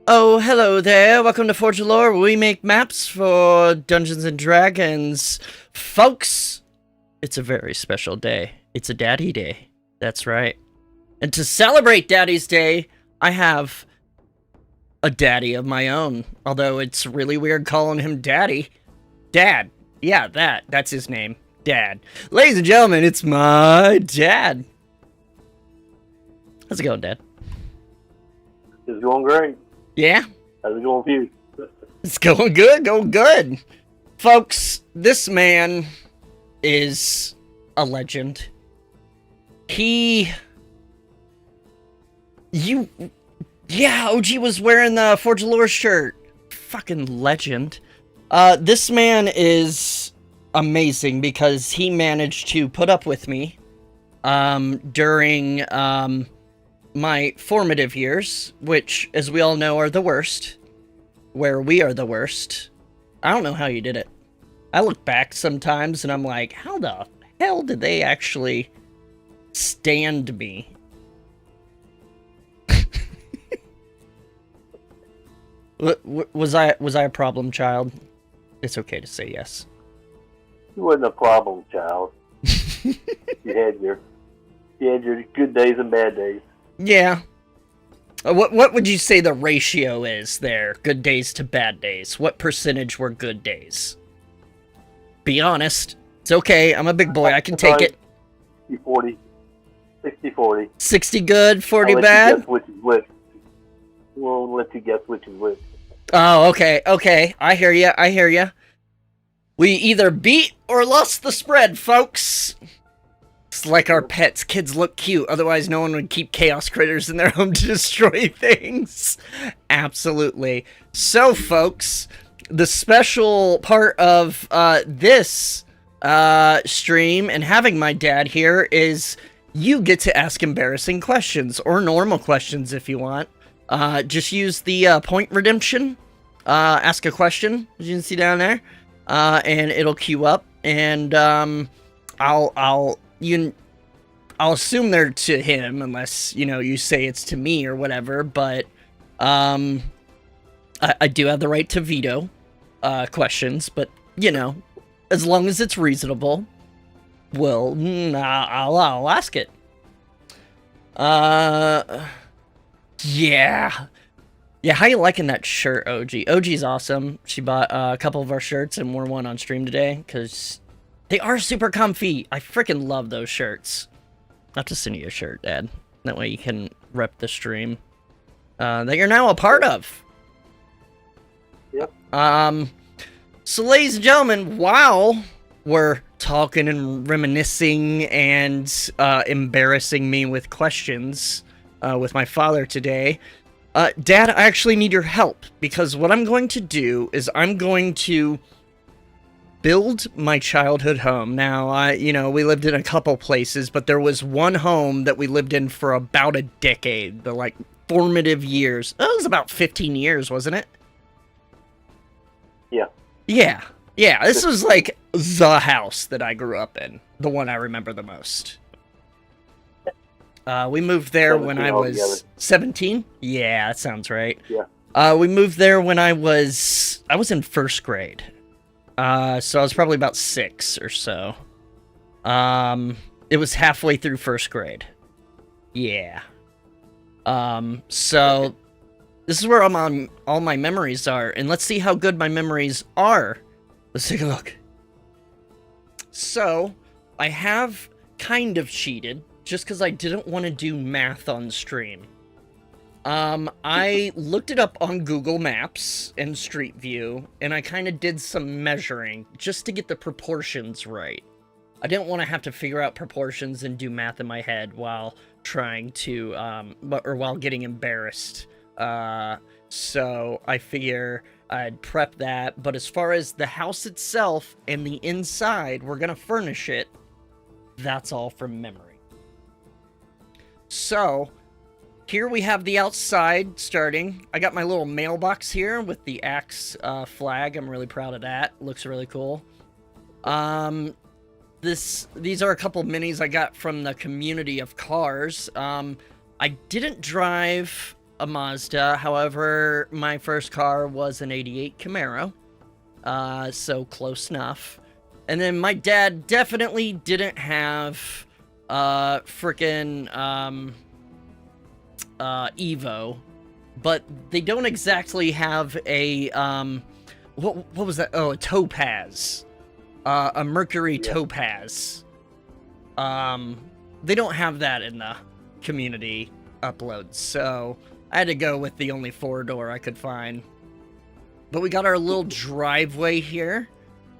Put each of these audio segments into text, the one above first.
Oh, hello there. Welcome to Forge of Lore, where we make maps for Dungeons and Dragons. Folks, it's a very special day. It's a Daddy Day. That's right. And to celebrate Daddy's Day, I have a daddy of my own. Although it's really weird calling him Daddy. Dad. Yeah, that's his name. Dad. Ladies and gentlemen, it's my dad. How's it going, Dad? It's going great. Yeah? How's it going for you? It's going good. Folks, this man is a legend. OG was wearing the Forge of Lore shirt. Fucking legend. This man is amazing because he managed to put up with me, during, my formative years, which, as we all know, are the worst. Where we are the worst. I don't know how you did it. I look back sometimes and I'm like, how the hell did they actually stand me? Was I a problem child? It's okay to say yes. You wasn't a problem, child. you had your good days and bad days. Yeah. What would you say the ratio is there? Good days to bad days. What percentage were good days? Be honest. It's okay. I'm a big boy. I can take it. 40. 60-40. 60 good, 40 I'll let bad? You guess which is which. We'll let you guess which is which. Oh, okay. I hear ya. We either beat or lost the spread, folks. It's like our pets. Kids look cute, otherwise no one would keep chaos critters in their home to destroy things. Absolutely. So, folks, the special part of this stream and having my dad here is you get to ask embarrassing questions, or normal questions if you want. Just use the point redemption, ask a question, as you can see down there, and it'll queue up, and I'll assume they're to him, unless, you say it's to me or whatever, but, I do have the right to veto, questions, but, as long as it's reasonable, I'll ask it. Yeah, how you liking that shirt, OG? OG's awesome. She bought a couple of our shirts and wore one on stream today, because they are super comfy. I freaking love those shirts. I'll have to send you a shirt, Dad. That way you can rep the stream that you're now a part of. Yep. So, ladies and gentlemen, while we're talking and reminiscing and embarrassing me with questions with my father today, Dad, I actually need your help, because what I'm going to do is I'm going to build my childhood home. Now, we lived in a couple places, but there was one home that we lived in for about a decade, the, formative years. It was about 15 years, wasn't it? Yeah. Yeah, this was, the house that I grew up in. The one I remember the most. We moved there when I was 17? Yeah, that sounds right. Yeah. We moved there when I was in first grade. So I was probably about 6 or so. It was halfway through first grade. Yeah. So this is where all my memories are, and let's see how good my memories are. Let's take a look. So, I have kind of cheated, just because I didn't want to do math on stream. I looked it up on Google Maps and Street View, and I kind of did some measuring, just to get the proportions right. I didn't want to have to figure out proportions and do math in my head while trying to, while getting embarrassed. So I figure I'd prep that, but as far as the house itself and the inside, we're gonna furnish it, that's all from memory. So, here we have the outside starting. I got my little mailbox here with the axe flag. I'm really proud of that. Looks really cool. These are a couple minis I got from the community of cars. I didn't drive a Mazda. However, my first car was an 88 Camaro. So close enough. And then my dad definitely didn't have frickin' Evo, but they don't exactly have a what was that? Oh, a Topaz. A Mercury Topaz. They don't have that in the community uploads, so I had to go with the only 4-door I could find. But we got our little driveway here.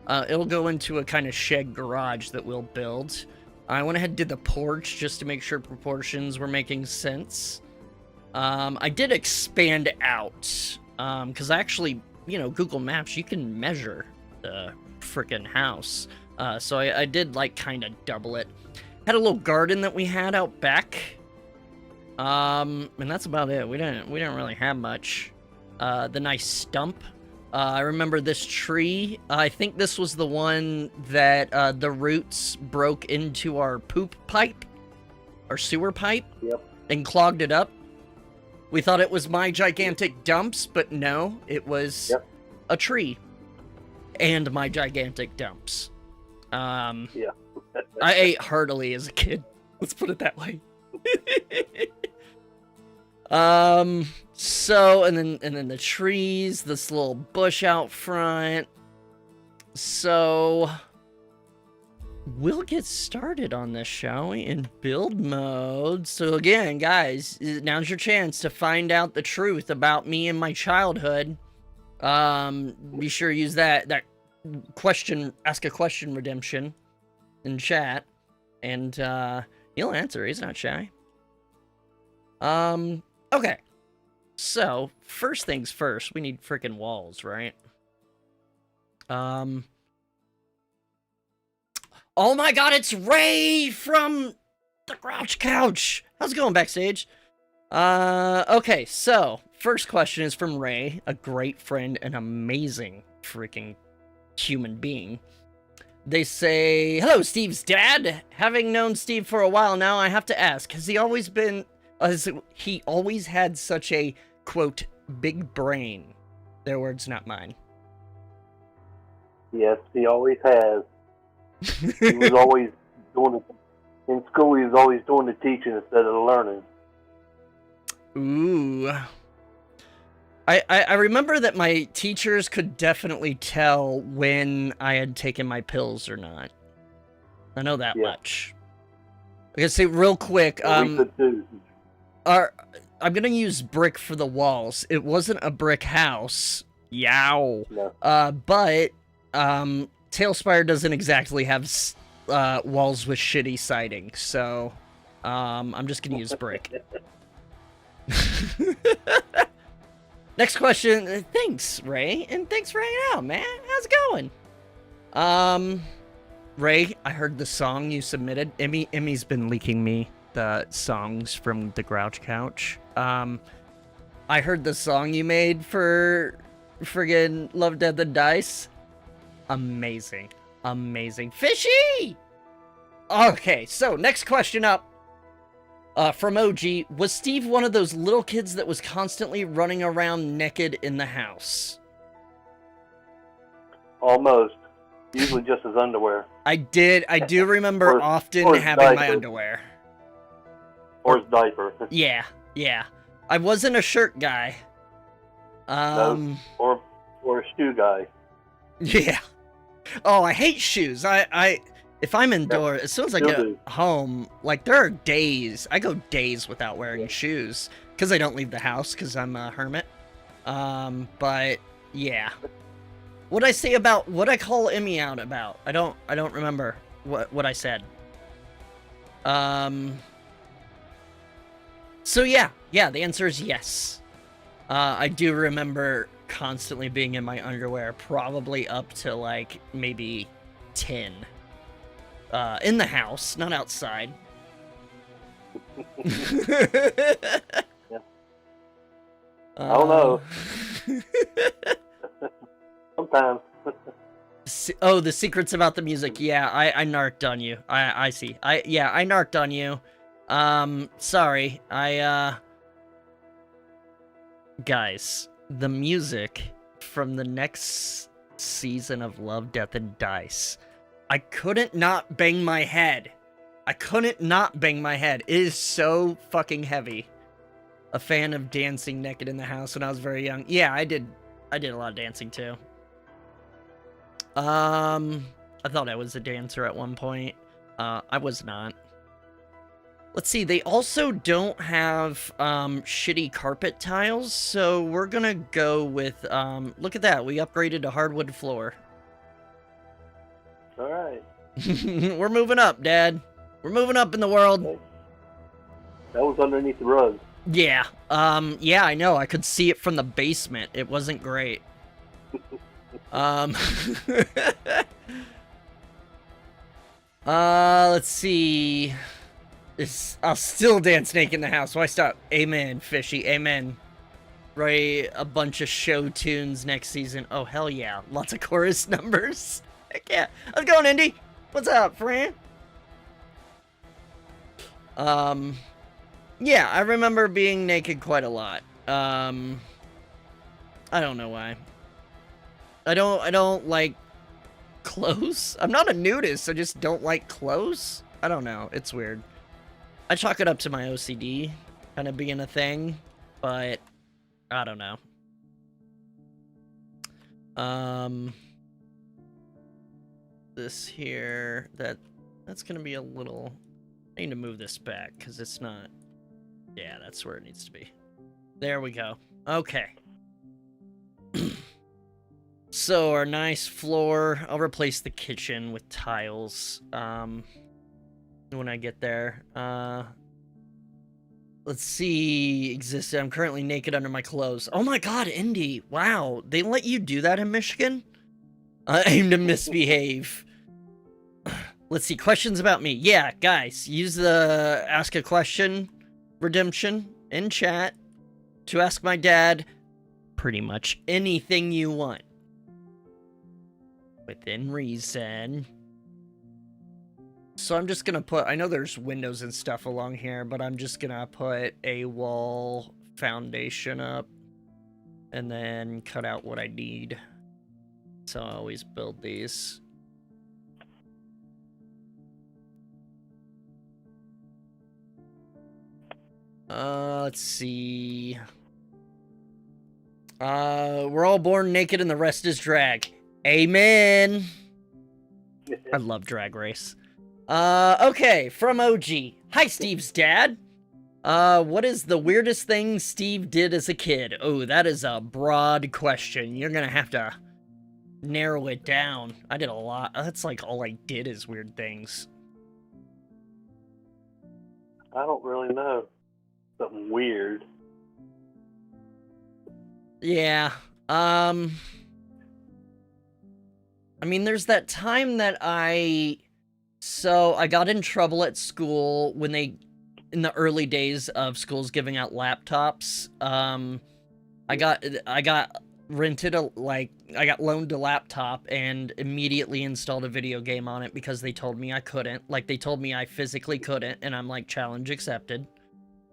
It'll go into a kind of shed garage that we'll build. I went ahead and did the porch just to make sure proportions were making sense. I did expand out, because actually, you know, Google Maps, you can measure the frickin' house. So I did, like, kind of double it. Had a little garden that we had out back. And that's about it. We didn't really have much. The nice stump. I remember this tree. I think this was the one that the roots broke into our poop pipe, our sewer pipe, and clogged it up. We thought it was my gigantic dumps, but no, it was a tree and my gigantic dumps. I ate heartily as a kid. Let's put it that way. So, and then the trees, this little bush out front. So, we'll get started on this, shall we? In build mode. So again, guys, now's your chance to find out the truth about me and my childhood. Be sure to use that question, ask a question redemption in chat, and he'll answer. He's not shy. Okay. So, first things first, we need freaking walls, right? Oh my god, it's Ray from the Grouch Couch! How's it going, backstage? Okay, so, first question is from Ray, a great friend, an amazing freaking human being. They say, hello, Steve's dad! Having known Steve for a while now, I have to ask, has he always had such a, quote, big brain? Their words, not mine. Yes, he always has. He was always doing it. In school, he was always doing the teaching instead of the learning. Ooh. I remember that my teachers could definitely tell when I had taken my pills or not. I know that much. I gotta say real quick, we could too. I'm gonna use brick for the walls. It wasn't a brick house. Yow. No. But TaleSpire doesn't exactly have walls with shitty siding, so I'm just gonna use brick. Next question. Thanks, Ray, and thanks for hanging out, man. How's it going? Ray, I heard the song you submitted. Emmy's been leaking me the songs from the Grouch Couch. I heard the song you made for friggin' Love, Death, and Dice. Amazing. Amazing. Fishy! Okay, so next question up. From OG, was Steve one of those little kids that was constantly running around naked in the house? Almost. Usually just his underwear. I do remember often having my underwear. Or his diaper. Yeah. I wasn't a shirt guy. No, or a shoe guy. Yeah. Oh, I hate shoes. If I'm indoors, as soon as I get home, like, there are days, I go days without wearing shoes, because I don't leave the house, because I'm a hermit. But, yeah. What'd I call Emmy out about? I don't remember what I said. So yeah, the answer is yes. I do remember constantly being in my underwear, probably up to, like, maybe 10. In the house, not outside. Yeah. I don't know. Sometimes. Oh, the secrets about the music. Yeah, I narked on you. I see. I narked on you. Sorry. Guys, the music from the next season of Love, Death, and Dice. I couldn't not bang my head. It is so fucking heavy. A fan of dancing naked in the house when I was very young. Yeah, I did a lot of dancing too. I thought I was a dancer at one point. I was not. Let's see, they also don't have shitty carpet tiles, so we're gonna go with look at that, we upgraded to hardwood floor. Alright. We're moving up, Dad. We're moving up in the world. Okay. That was underneath the rug. Yeah. Yeah, I know. I could see it from the basement. It wasn't great. Let's see. I'll still dance naked in the house. Why stop? Amen, fishy. Amen. Write a bunch of show tunes next season. Oh, hell yeah. Lots of chorus numbers. Heck yeah. How's it going, Indy? What's up, friend? Yeah, I remember being naked quite a lot. I don't know why. I don't like clothes. I'm not a nudist, I just don't like clothes. I don't know, it's weird. I chalk it up to my OCD kind of being a thing, but I don't know. This here, that's gonna be a little... I need to move this back, because it's not... Yeah, that's where it needs to be. There we go. Okay. So, our nice floor. I'll replace the kitchen with tiles, when I get there. Let's see... Existed. I'm currently naked under my clothes. Oh my god, Indy! Wow, they let you do that in Michigan? I aim to misbehave. Let's see, questions about me. Yeah, guys, use the ask a question redemption in chat to ask my dad pretty much anything you want. Within reason. So I'm just gonna put, I know there's windows and stuff along here, but I'm just gonna put a wall foundation up and then cut out what I need. So I always build these. Let's see. We're all born naked and the rest is drag. Amen. I love Drag Race. Okay, from OG. Hi, Steve's dad. What is the weirdest thing Steve did as a kid? Oh, that is a broad question. You're gonna have to narrow it down. I did a lot. That's like all I did is weird things. I don't really know. Something weird. Yeah. I mean, there's that time that I got in trouble at school when in the early days of schools giving out laptops. I got rented I got loaned a laptop and immediately installed a video game on it because they told me I couldn't. Like, they told me I physically couldn't, and I'm like, challenge accepted.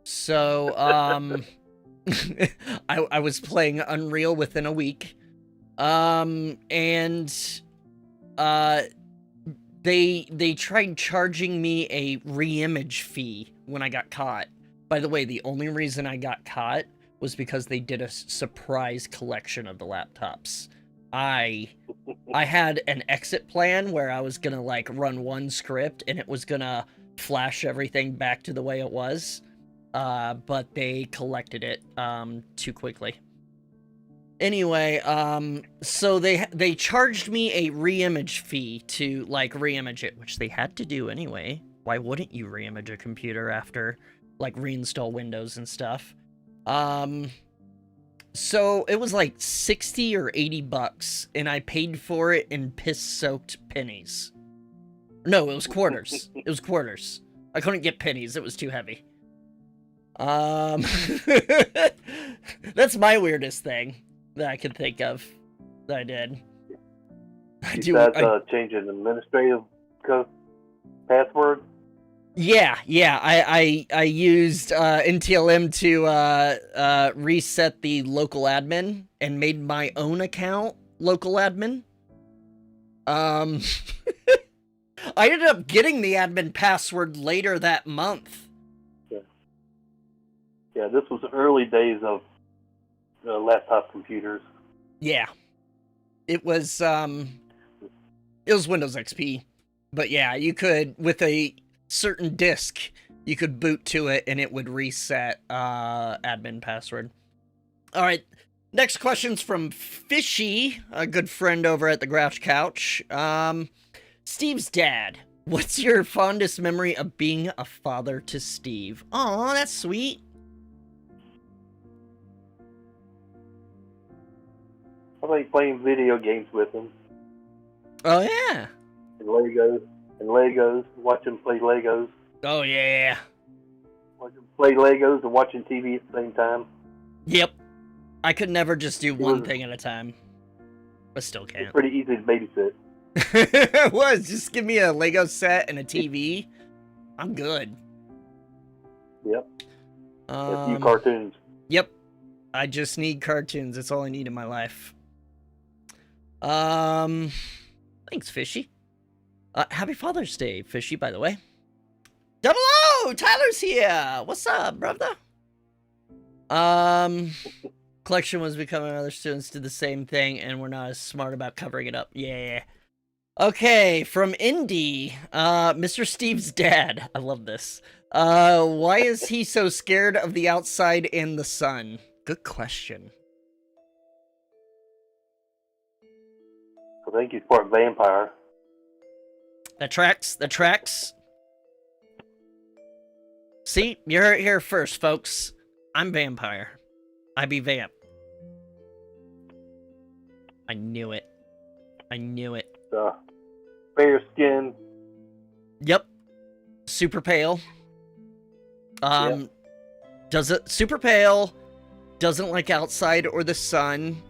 So, I was playing Unreal within a week. And, they tried charging me a re-image fee when I got caught. By the way, the only reason I got caught was because they did a surprise collection of the laptops. I had an exit plan where I was gonna, like, run one script, and it was gonna flash everything back to the way it was. But they collected it, too quickly. Anyway, so they charged me a re-image fee to, like, re-image it, which they had to do anyway. Why wouldn't you re-image a computer after, like, reinstall Windows and stuff? So it was like 60 or 80 bucks, and I paid for it in piss-soaked pennies. No, it was quarters. It was quarters. I couldn't get pennies, it was too heavy. That's my weirdest thing that I can think of that I did. Change an administrative password? Yeah, I used NTLM to reset the local admin and made my own account local admin. I ended up getting the admin password later that month. Yeah, this was the early days of laptop computers. Yeah. It was Windows XP. But yeah, you could, with a certain disk, you could boot to it and it would reset admin password. All right, next question's from Fishy, a good friend over at the Grouch Couch. Steve's dad. What's your fondest memory of being a father to Steve? Aw, that's sweet. I like playing video games with him. Oh, yeah. And Legos, watch him play Legos. Oh, yeah. Watch him play Legos and watching TV at the same time. Yep. I could never just do one thing at a time. But still can't. It's pretty easy to babysit. It was. Just give me a Lego set and a TV. I'm good. Yep. A few cartoons. Yep. I just need cartoons. That's all I need in my life. Thanks, Fishy. Happy Father's Day, Fishy, by the way. Double O! Tyler's here! What's up, brother? Collection was becoming other students did the same thing, and we're not as smart about covering it up. Yeah. Okay, from Indy, Mr. Steve's dad. I love this. Why is he so scared of the outside and the sun? Good question. I think he's part vampire. That tracks. See, you heard it here first, folks. I'm vampire. I be vamp. I knew it. Fair skin. Yep. Super pale. Yep. Super pale, doesn't like outside or the sun,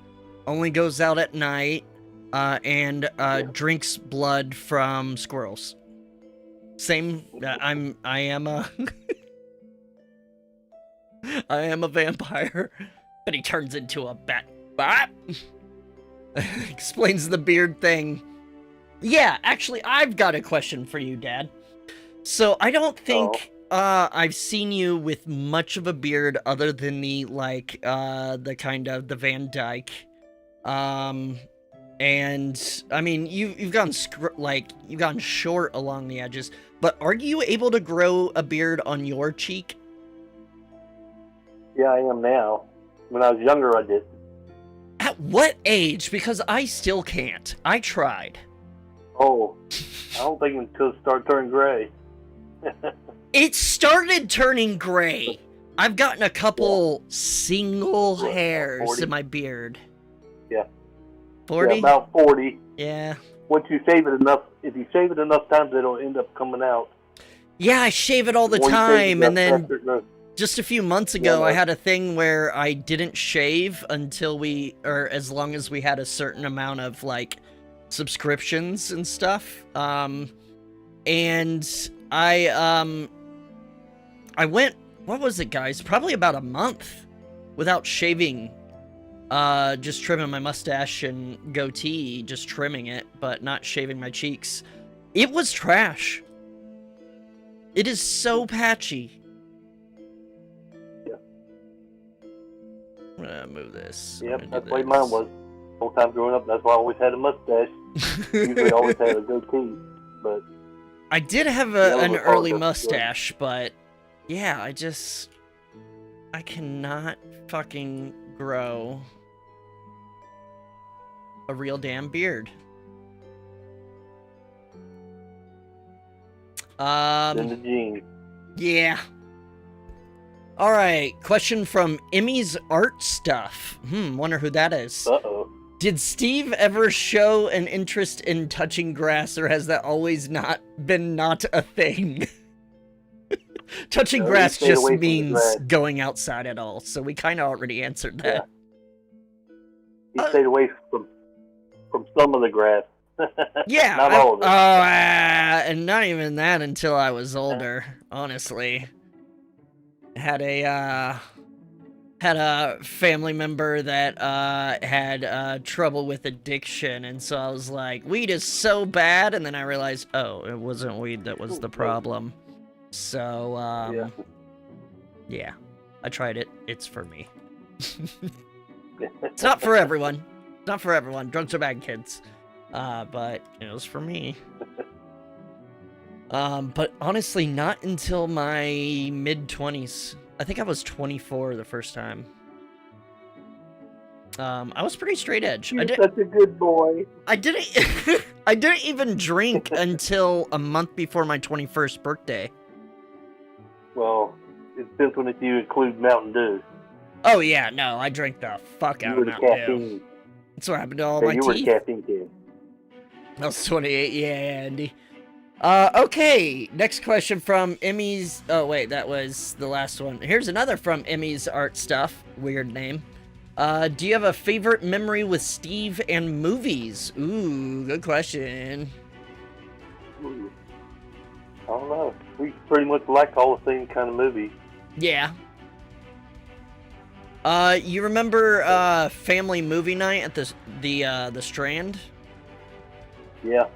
only goes out at night, and drinks blood from squirrels. Same. I am a I am a vampire, but he turns into a bat. Explains the beard thing. Yeah, actually, I've got a question for you, Dad. So I don't think I've seen you with much of a beard other than the the kind of the Van Dyke. And I mean, you've gone you've gone short along the edges, but are you able to grow a beard on your cheek? Yeah, I am now. When I was younger, I did. At what age? Because I still can't. I tried. Oh, I don't think until it started turning gray. It started turning gray. I've gotten a couple single hairs 40. in my beard. Yeah. 40? Yeah, about 40. Yeah. Once you shave it enough, if you shave it enough times, it'll end up coming out. Yeah, I shave it all the time, and then just a few months ago, I had a thing where I didn't shave until as long as we had a certain amount of, subscriptions and stuff. And I went, what was it, guys? Probably about a month without shaving, just trimming my mustache and goatee, just trimming it, but not shaving my cheeks. It was trash. It is so patchy. I'm gonna move this. Yep, that's the way mine was. The whole time growing up, that's why I always had a mustache. Usually always had a goatee, but... I did have an early mustache, but... Yeah, I cannot fucking grow a real damn beard. In the genes. Yeah. Alright, question from Emmy's Art Stuff. Wonder who that is. Uh-oh. Did Steve ever show an interest in touching grass, or has that always been not a thing? Touching grass just means going outside at all, so we kind of already answered that. Yeah. He stayed away from some of the grass. Yeah. Not all of it. And not even that until I was older, honestly. Had a family member that had trouble with addiction, and so I was like, weed is so bad, and then I realized, oh, it wasn't weed that was the problem. So, yeah, I tried it. It's for me. It's not for everyone. It's not for everyone. Drugs are bad, kids. But it was for me. But honestly, not until my mid-20s. I think I was 24 the first time. I was pretty straight edge. You're such a good boy. I didn't I didn't even drink until a month before my 21st birthday. Well, it depends on if you include Mountain Dew. Oh yeah, no, I drank the fuck out of Mountain Dew. That's what happened to all my you teeth. were a caffeine kid. I was 28, yeah, Andy. Okay, next question from Emmy's... Oh, wait, that was the last one. Here's another from Emmy's Art Stuff. Weird name. Do you have a favorite memory with Steve and movies? Ooh, good question. Ooh. I don't know. We pretty much like all the same kind of movies. Yeah. You remember, family movie night at the Strand? Yeah.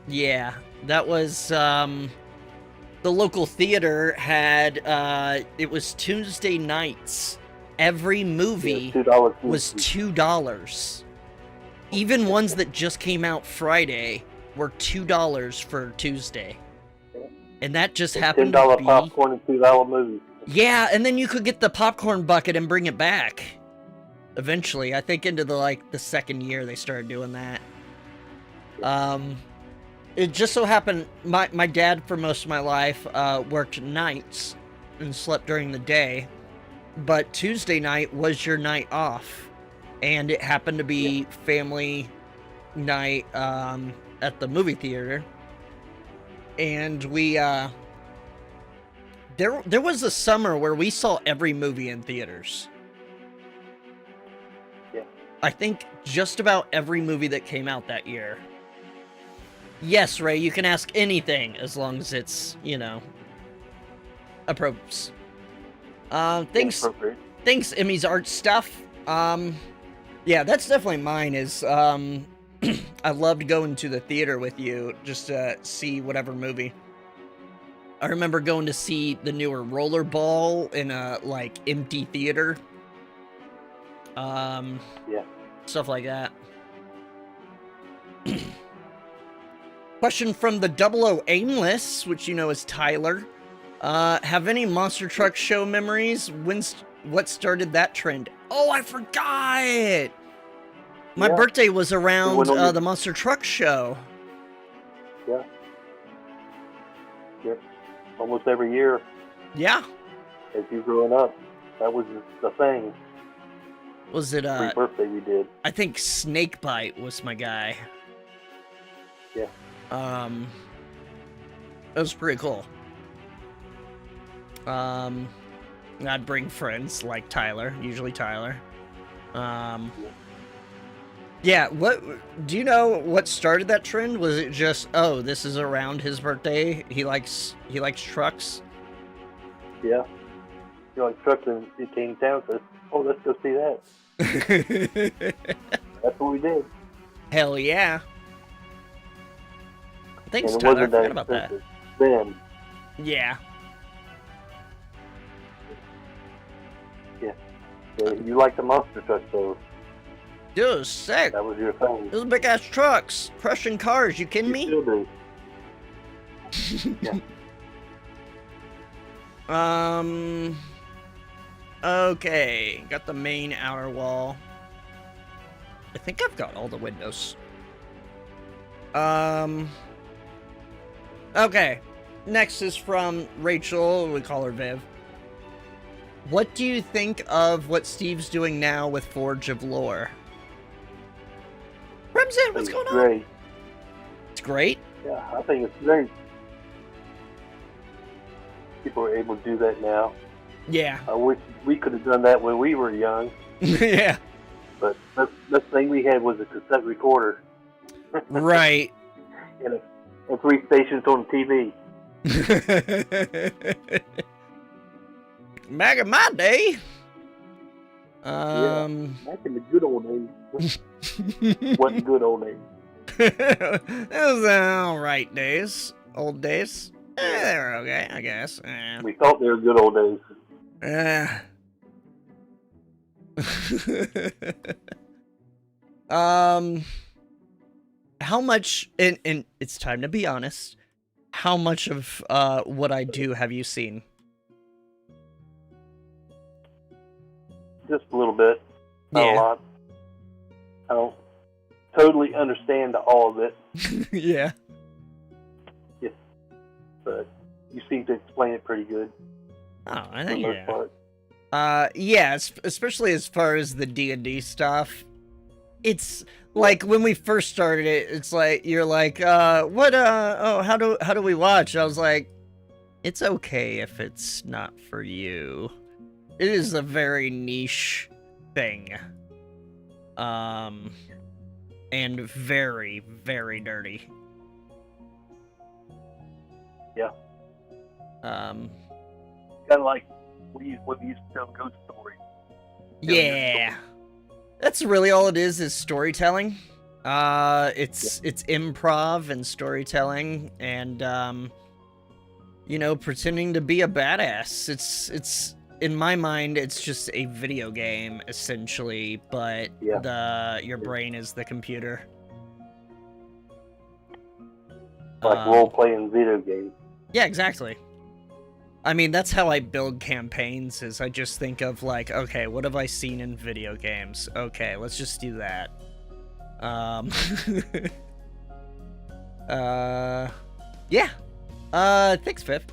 Yeah. That was, the local theater had, it was Tuesday nights. Every movie was $2. Even ones that just came out Friday were $2 for Tuesday. And that just happened to $10 be... popcorn and $2 movies. Yeah, and then you could get the popcorn bucket and bring it back. Eventually, I think into the second year they started doing that. It just so happened, my dad for most of my life worked nights and slept during the day, but Tuesday night was your night off, and it happened to be family night at the movie theater, and we there was a summer where we saw every movie in theaters. Yeah. I think just about every movie that came out that year. Yes, Ray, you can ask anything as long as it's, appropriate. Thanks, Emmy's Art Stuff. Yeah, that's definitely mine is, I loved going to the theater with you just to see whatever movie. I remember going to see the newer Rollerball in a, empty theater. Yeah. Stuff like that. Question from the 00 Aimless, which you know is Tyler. Have any Monster Truck Show memories? What started that trend? Oh, I forgot! My birthday was around the Monster Truck Show. Yeah. Yep. Almost every year. Yeah. As you growing up, that was the thing. Was it Every birthday we did. I think Snakebite was my guy. Yeah. It was pretty cool. I'd bring friends like Tyler, usually Tyler. Yeah, what do you know what started that trend? Was it just, oh, this is around his birthday, he likes trucks? Yeah. You like trucks and he came to town and said, oh, let's go see that. That's what we did. Hell yeah. Thanks, and it Tyler. I wasn't forgot that about that. Then. Yeah. Yeah. So you like the monster truck, so. Dude, it was sick. That was your thing. Those big ass trucks, crushing cars. You kidding me? Still do. Yeah. Okay. Got the main outer wall. I think I've got all the windows. Okay. Next is from Rachel. We call her Viv. What do you think of what Steve's doing now with Forge of Lore? Remsen, what's going on? Great. It's great? Yeah, I think it's great. People are able to do that now. Yeah. I wish we could have done that when we were young. Yeah. But the thing we had was a cassette recorder. Right. and 3 stations on TV. Back in my day. Yeah, back in the good old days. Wasn't good old days. It was alright days. Old days. They were okay, I guess. We thought they were good old days. How much, and it's time to be honest, how much of what I do have you seen? Just a little bit. Not a lot. I don't totally understand all of it. Yeah. Yeah. But you seem to explain it pretty good. Oh, I think, for the most part. Yeah, especially as far as the D&D stuff. It's like when we first started it, it's like you're like, how do we watch? I was like, it's okay if it's not for you. It is a very niche thing. And very, very dirty. Yeah. Kind of like when you used to tell ghost stories. Yeah. That's really all it is storytelling. It's improv and storytelling and pretending to be a badass. It's in my mind it's just a video game essentially, but your brain is the computer. Like role-playing video games. Yeah, exactly. I mean, that's how I build campaigns, is I just think of, like, okay, what have I seen in video games? Okay, let's just do that. Yeah. Thanks, Fifth.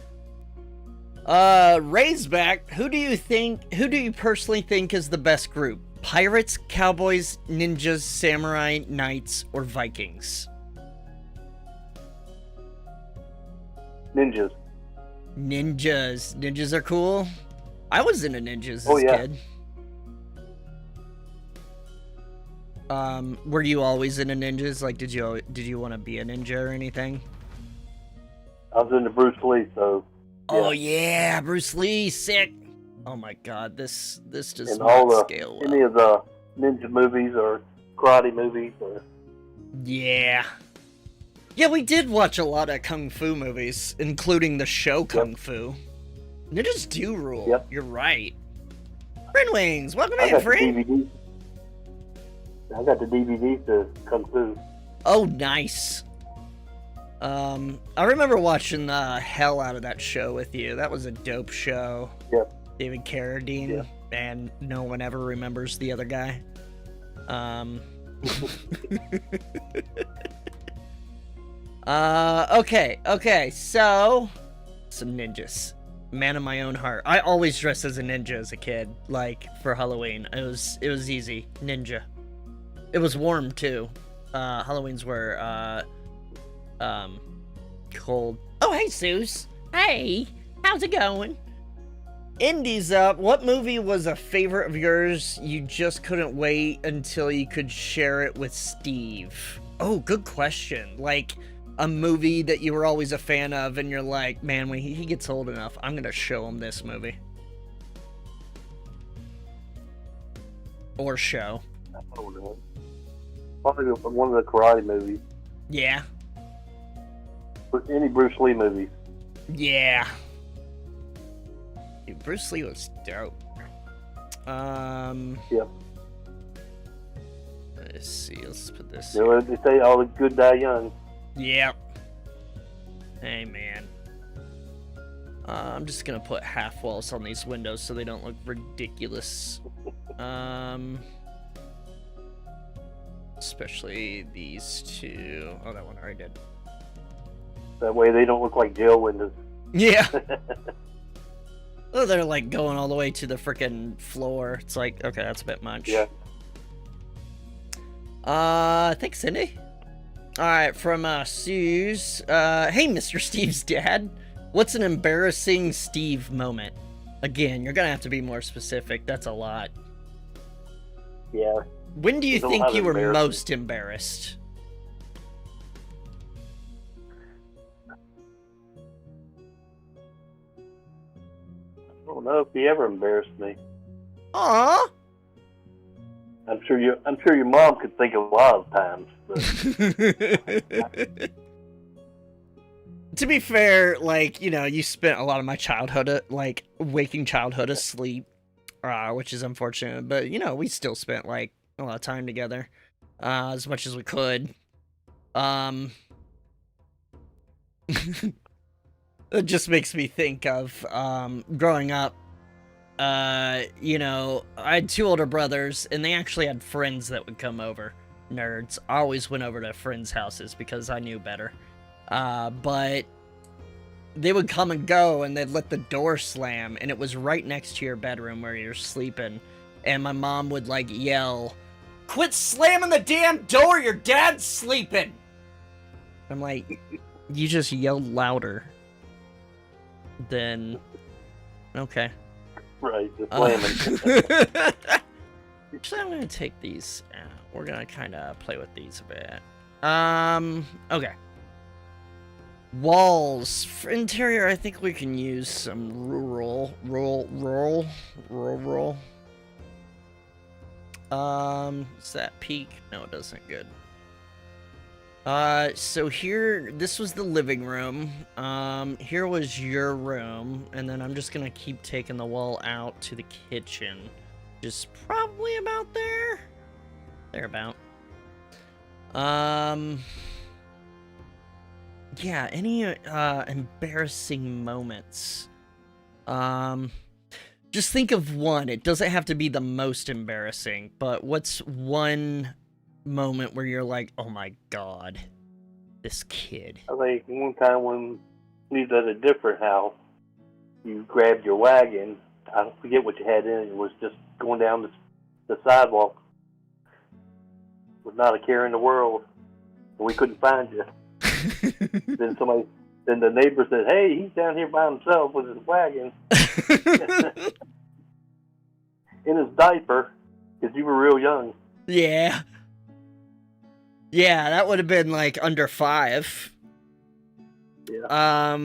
Razorback, who do you personally think is the best group? Pirates, cowboys, ninjas, samurai, knights, or Vikings? Ninjas. Ninjas are cool. I was into ninjas as a kid. Were you always into ninjas? Like, did you want to be a ninja or anything? I was into Bruce Lee, so. Yeah. Oh yeah, Bruce Lee, sick. Oh my God, this does not scale well. Any of the ninja movies or karate movies or. Yeah. Yeah, we did watch a lot of Kung Fu movies, including the show Kung Fu. Ninjas do rule. Yep. You're right. Friend Wings, welcome in, friend. I got the DVD to Kung Fu. Oh, nice. I remember watching the hell out of that show with you. That was a dope show. Yep. David Carradine, and no one ever remembers the other guy. Okay, so some ninjas. Man of my own heart. I always dressed as a ninja as a kid, like for Halloween. It was easy. Ninja. It was warm too. Halloweens were cold. Oh, hey, Seuss. Hey, how's it going? Indy's up. What movie was a favorite of yours you just couldn't wait until you could share it with Steve? Oh, good question. Like a movie that you were always a fan of and you're like, man, when he gets old enough, I'm gonna show him this movie. Or show. I don't know. Probably one of the karate movies. Yeah. Any Bruce Lee movies. Yeah. Dude, Bruce Lee was dope. Yep. Let's see, let's put this. You know what they say, all the good die young. Yep. Hey, man. I'm just gonna put half walls on these windows so they don't look ridiculous. Especially these two. Oh, that one already did. That way they don't look like jail windows. Yeah. Oh, they're like going all the way to the frickin' floor. It's like, okay, that's a bit much. Yeah. Thanks, Cindy. Alright, from Suze. Hey, Mr. Steve's dad. What's an embarrassing Steve moment? Again, you're gonna have to be more specific. That's a lot. Yeah. When do you think you were most embarrassed? don't know if he ever embarrassed me. Aw. I'm sure your mom could think of a lot of times. But To be fair, like, you spent a lot of my childhood, like, waking childhood asleep, which is unfortunate, but, we still spent, like, a lot of time together, as much as we could. It just makes me think of, growing up, I had 2 older brothers, and they actually had friends that would come over. Nerds. I always went over to friends' houses because I knew better. But they would come and go, and they'd let the door slam, and it was right next to your bedroom where you're sleeping. And my mom would, like, yell, "Quit slamming the damn door, your dad's sleeping!" I'm like, you just yelled louder. Then, okay. right, just slamming. Actually, I'm gonna take these out. We're gonna kind of play with these a bit. Okay. Walls. For interior, I think we can use some rural. Is that peak? No, it doesn't. Good. So here, this was the living room. Here was your room, and then I'm just gonna keep taking the wall out to the kitchen. Just probably about there. Thereabout. Yeah, any, embarrassing moments? Just think of one. It doesn't have to be the most embarrassing, but what's one moment where you're like, oh my god, this kid. I think one time when we was at a different house, you grabbed your wagon. I forget what you had in it. It was just going down the sidewalk with not a care in the world. And we couldn't find you. Then the neighbor said, "Hey, he's down here by himself with his wagon." In his diaper, because you were real young. Yeah. Yeah, that would have been like under 5. Yeah.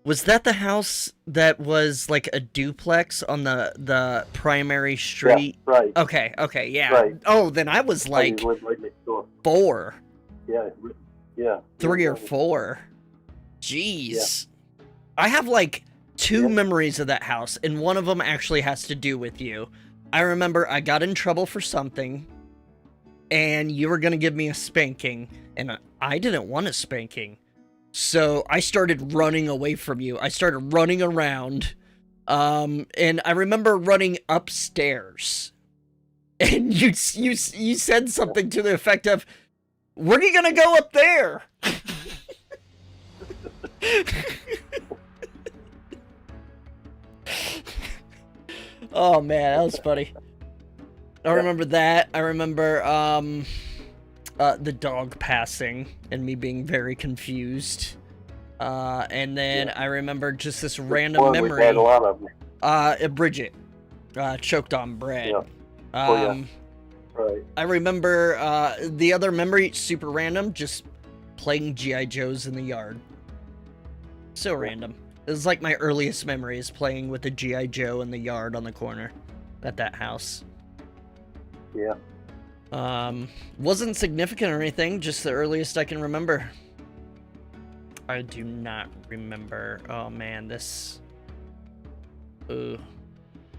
Was that the house that was like a duplex on the primary street? Yeah, right. Okay, yeah. Right. Oh, then I was like right next door. 4. Yeah. 3 or 4. Jeez. Yeah. I have like 2 memories of that house, and one of them actually has to do with you. I remember I got in trouble for something, and you were going to give me a spanking, and I didn't want a spanking. So I started running away from you. I started running around, and I remember running upstairs, and you said something to the effect of, "Where are you going to go up there?" Oh man, that was funny. I remember that. I remember the dog passing and me being very confused. And then I remember just this random memory. Had a lot of them. Bridget choked on bread. Yeah. Right. I remember the other memory, super random, just playing G.I. Joes in the yard. So random. It was like my earliest memories, playing with the G.I. Joe in the yard on the corner at that house. Yeah. Wasn't significant or anything, just the earliest I can remember. I do not remember. Oh man, this... Ooh.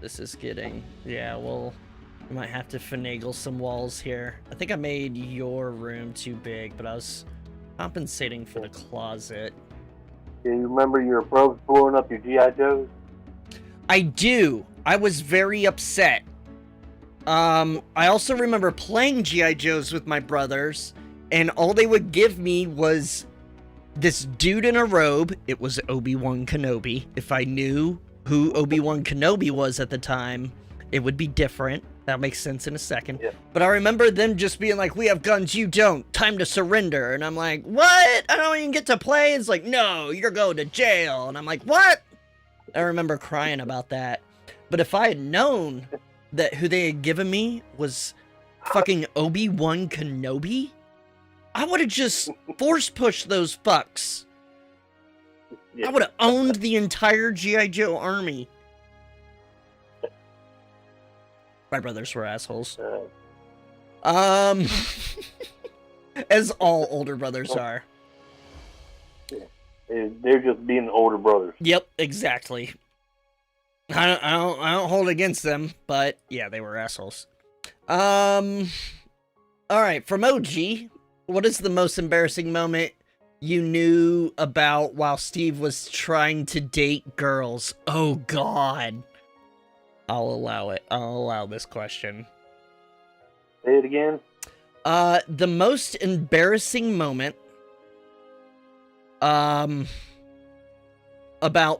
This is getting... Yeah, well, we might have to finagle some walls here. I think I made your room too big, but I was compensating for the closet. Yeah, you remember your bros blowing up your G.I. Joes? I do. I was very upset. I also remember playing G.I. Joes with my brothers, and all they would give me was this dude in a robe. It was Obi-Wan Kenobi. If I knew who Obi-Wan Kenobi was at the time, it would be different. That makes sense in a second. Yeah. But I remember them just being like, "We have guns, you don't. Time to surrender." And I'm like, "What? I don't even get to play?" It's like, "No, you're going to jail." And I'm like, "What?" I remember crying about that. But if I had known that who they had given me was fucking Obi-Wan Kenobi, I would have just force pushed those fucks. Yeah. I would have owned the entire G.I. Joe army. My brothers were assholes. Uh, As all older brothers are. they're just being older brothers. Yep, exactly. I don't hold it against them, but yeah, they were assholes. All right, from OG, what is the most embarrassing moment you knew about while Steve was trying to date girls? Oh God. I'll allow it. I'll allow this question. Say it again. The most embarrassing moment about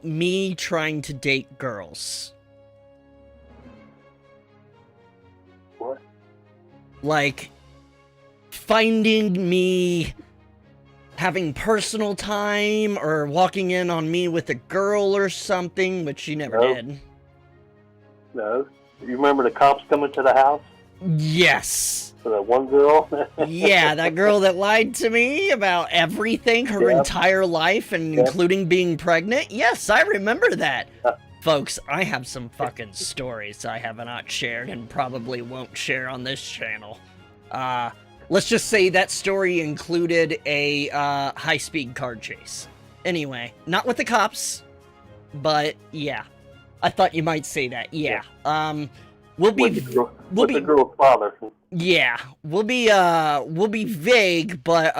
me trying to date girls. What? Like, finding me having personal time or walking in on me with a girl or something, which you never did. No. You remember the cops coming to the house Yes. for that one girl? Yeah, that girl that lied to me about everything, her entire life, and including being pregnant. Yes, I remember that. Folks, I have some fucking stories I have not shared and probably won't share on this channel. Let's just say that story included a high-speed car chase. Anyway, not with the cops, but yeah. I thought you might say that. Yeah. We'll be the girl's father. Yeah, we'll be vague, but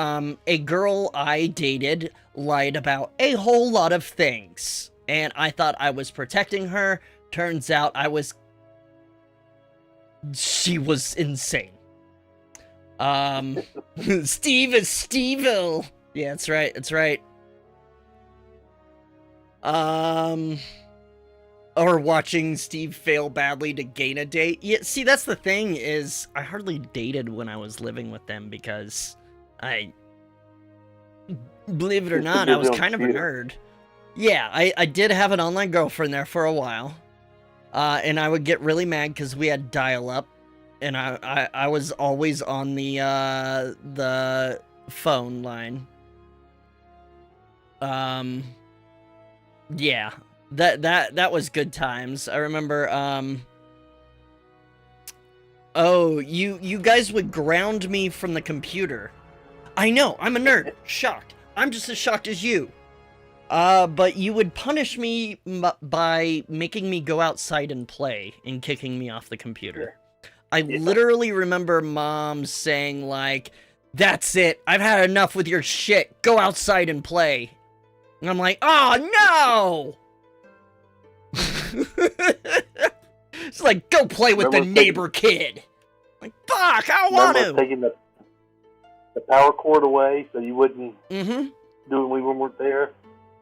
a girl I dated lied about a whole lot of things, and I thought I was protecting her. Turns out she was insane. Steve is Steve-ville. Yeah, that's right. That's right. Or watching Steve fail badly to gain a date. Yeah, see, that's the thing, is I hardly dated when I was living with them because believe it or not, I was kind of a nerd. Yeah, I did have an online girlfriend there for a while. And I would get really mad because we had dial-up, and I was always on the phone line. Yeah. That was good times. I remember, oh, you guys would ground me from the computer. I know, I'm a nerd. Shocked. I'm just as shocked as you. But you would punish me by making me go outside and play and kicking me off the computer. I literally remember Mom saying, like, "That's it. I've had enough with your shit. Go outside and play." And I'm like, "Oh, no!" It's like, go play with the neighbor kid. Like, fuck, I don't want to. Taking the power cord away so you wouldn't do it when we weren't there.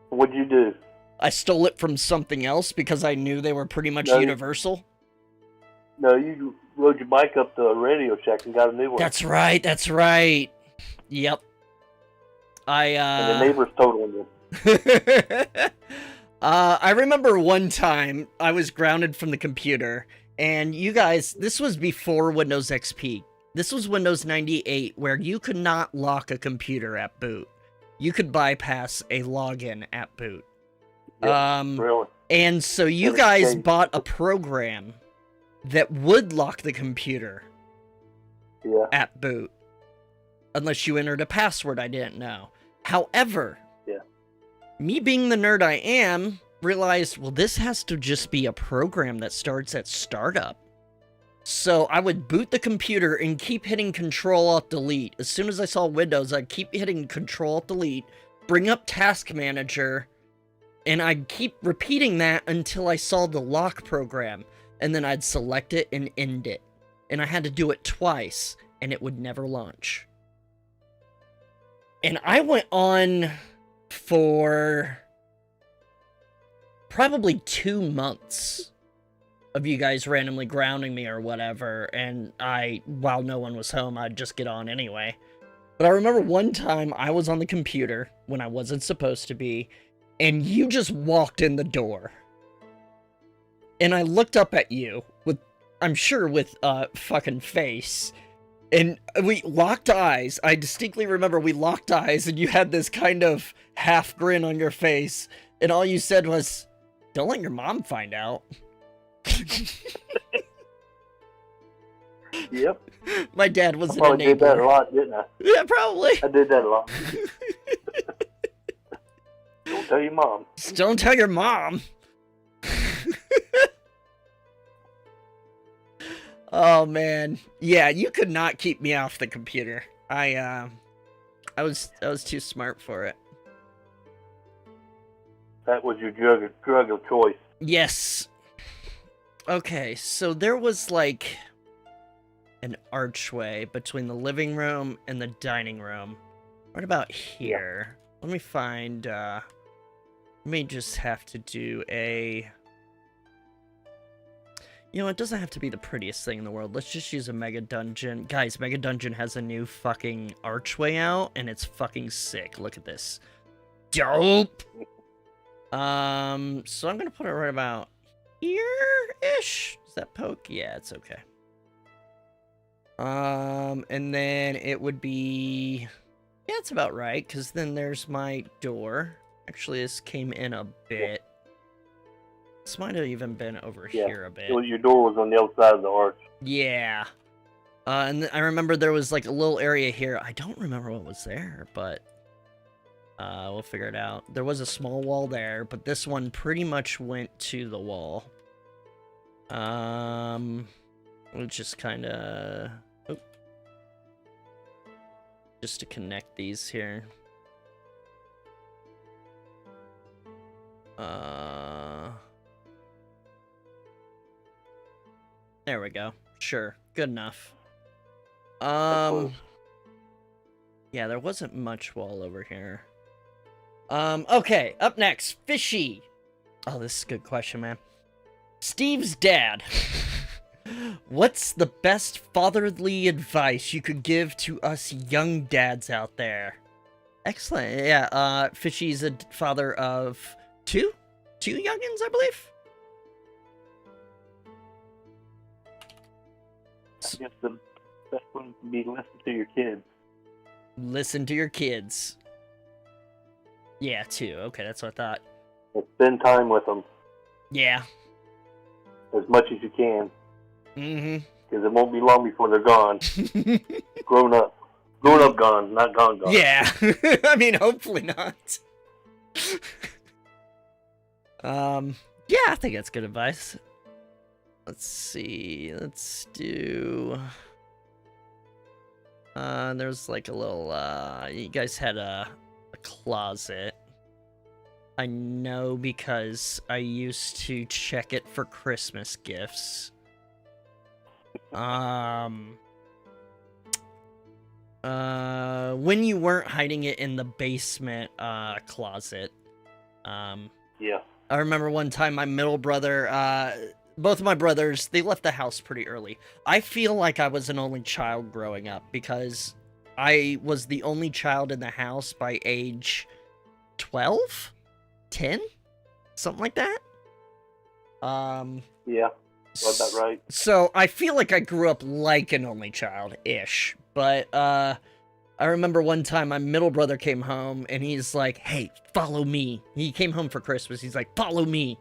What'd you do? I stole it from something else because I knew they were pretty much universal. No, you rode your bike up to a Radio Shack and got a new one. That's right. That's right. Yep. And the neighbor's totaling you. I remember one time I was grounded from the computer, and you guys, this was before Windows XP. This was Windows 98, where you could not lock a computer at boot. You could bypass a login at boot. Really? And so you guys bought a program that would lock the computer at boot. Unless you entered a password I didn't know. However, me being the nerd I am, realized, well, this has to just be a program that starts at startup. So I would boot the computer and keep hitting Control-Alt-Delete. As soon as I saw Windows, I'd keep hitting Control-Alt-Delete, bring up Task Manager, and I'd keep repeating that until I saw the lock program. And then I'd select it and end it. And I had to do it twice, and it would never launch. And I went on for probably 2 months of you guys randomly grounding me or whatever, and while no one was home, I'd just get on anyway. But I remember one time I was on the computer when I wasn't supposed to be, and you just walked in the door. And I looked up at you with, I'm sure with a fucking face, and we locked eyes. I distinctly remember we locked eyes, and you had this kind of half grin on your face, and all you said was, "Don't let your mom find out." Yep. My dad was I an probably did that a enabler. lot, didn't I? Yeah, probably. I did that a lot. Don't tell your mom. Just don't tell your mom. Oh man, yeah, you could not keep me off the computer. I was too smart for it. That was your drug of choice. Yes. Okay, so there was like an archway between the living room and the dining room. Right about here. Let me find, may just have to do a... You know, it doesn't have to be the prettiest thing in the world. Let's just use a Mega Dungeon. Guys, Mega Dungeon has a new fucking archway out, and it's fucking sick. Look at this. Dope! So I'm gonna put it right about here-ish. Does that poke? Yeah, it's okay. And then it would be... Yeah, it's about right, because then there's my door. Actually, this came in a bit. This might have even been over here a bit. Your door was on the other side of the arch. Yeah. And I remember there was like a little area here. I don't remember what was there, but we'll figure it out. There was a small wall there, but this one pretty much went to the wall. We'll just kind of... Just to connect these here. There we go. Sure. Good enough. Yeah, there wasn't much wall over here. Okay, up next, Fishy. Oh, this is a good question, man. Steve's dad. What's the best fatherly advice you could give to us young dads out there? Excellent. Yeah, Fishy's a father of two youngins, I believe. I guess the best one would be listen to your kids. Listen to your kids. Yeah, two. Okay, that's what I thought. And spend time with them. Yeah. As much as you can. Mm-hmm. Because it won't be long before they're gone. Grown up gone, not gone. Yeah. I mean, hopefully not. Yeah, I think that's good advice. Let's see. Let's do... there's like a little, you guys had a closet. I know because I used to check it for Christmas gifts. When you weren't hiding it in the basement, closet. Yeah. I remember one time my middle brother, both of my brothers, they left the house pretty early. I feel like I was an only child growing up because I was the only child in the house by age 12? 10? Something like that? Yeah. Got that right. So I feel like I grew up like an only child-ish. But, I remember one time my middle brother came home and he's like, hey, follow me. He came home for Christmas. He's like, follow me.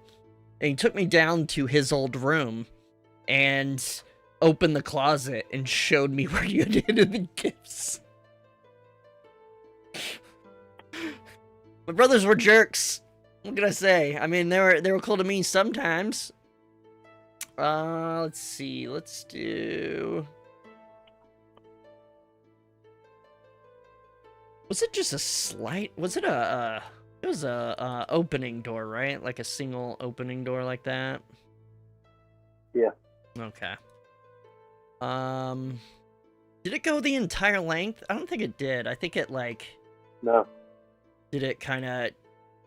And he took me down to his old room and opened the closet and showed me where you had hidden the gifts. My brothers were jerks. What can I say? I mean, they were cool to me sometimes. Let's see. Let's do... Was it just a slight... Was it a... It was a opening door, right? Like a single opening door like that? Yeah. Okay. Did it go the entire length? I don't think it did. I think it, like... No. Did it kind of...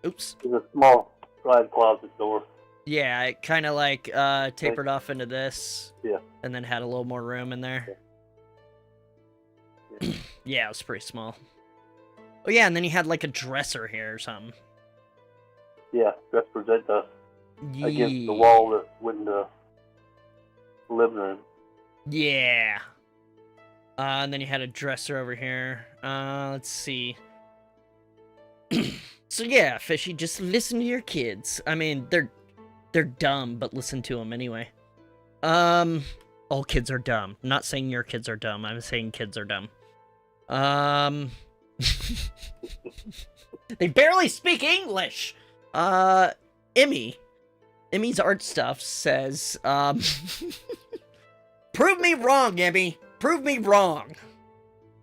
Oops. It was a small side closet door. Yeah, it kind of, like, tapered off into this. Yeah. And then had a little more room in there. Yeah, yeah, it was pretty small. Oh, yeah, and then you had, like, a dresser here or something. Yeah, dress present against the wall that went in the living room. Yeah. And then you had a dresser over here. Let's see. So, yeah, Fishy, just listen to your kids. I mean, they're dumb, but listen to them anyway. all kids are dumb. I'm not saying your kids are dumb. I'm saying kids are dumb. They barely speak English. Emmy's art stuff says, prove me wrong, Emmy. Prove me wrong.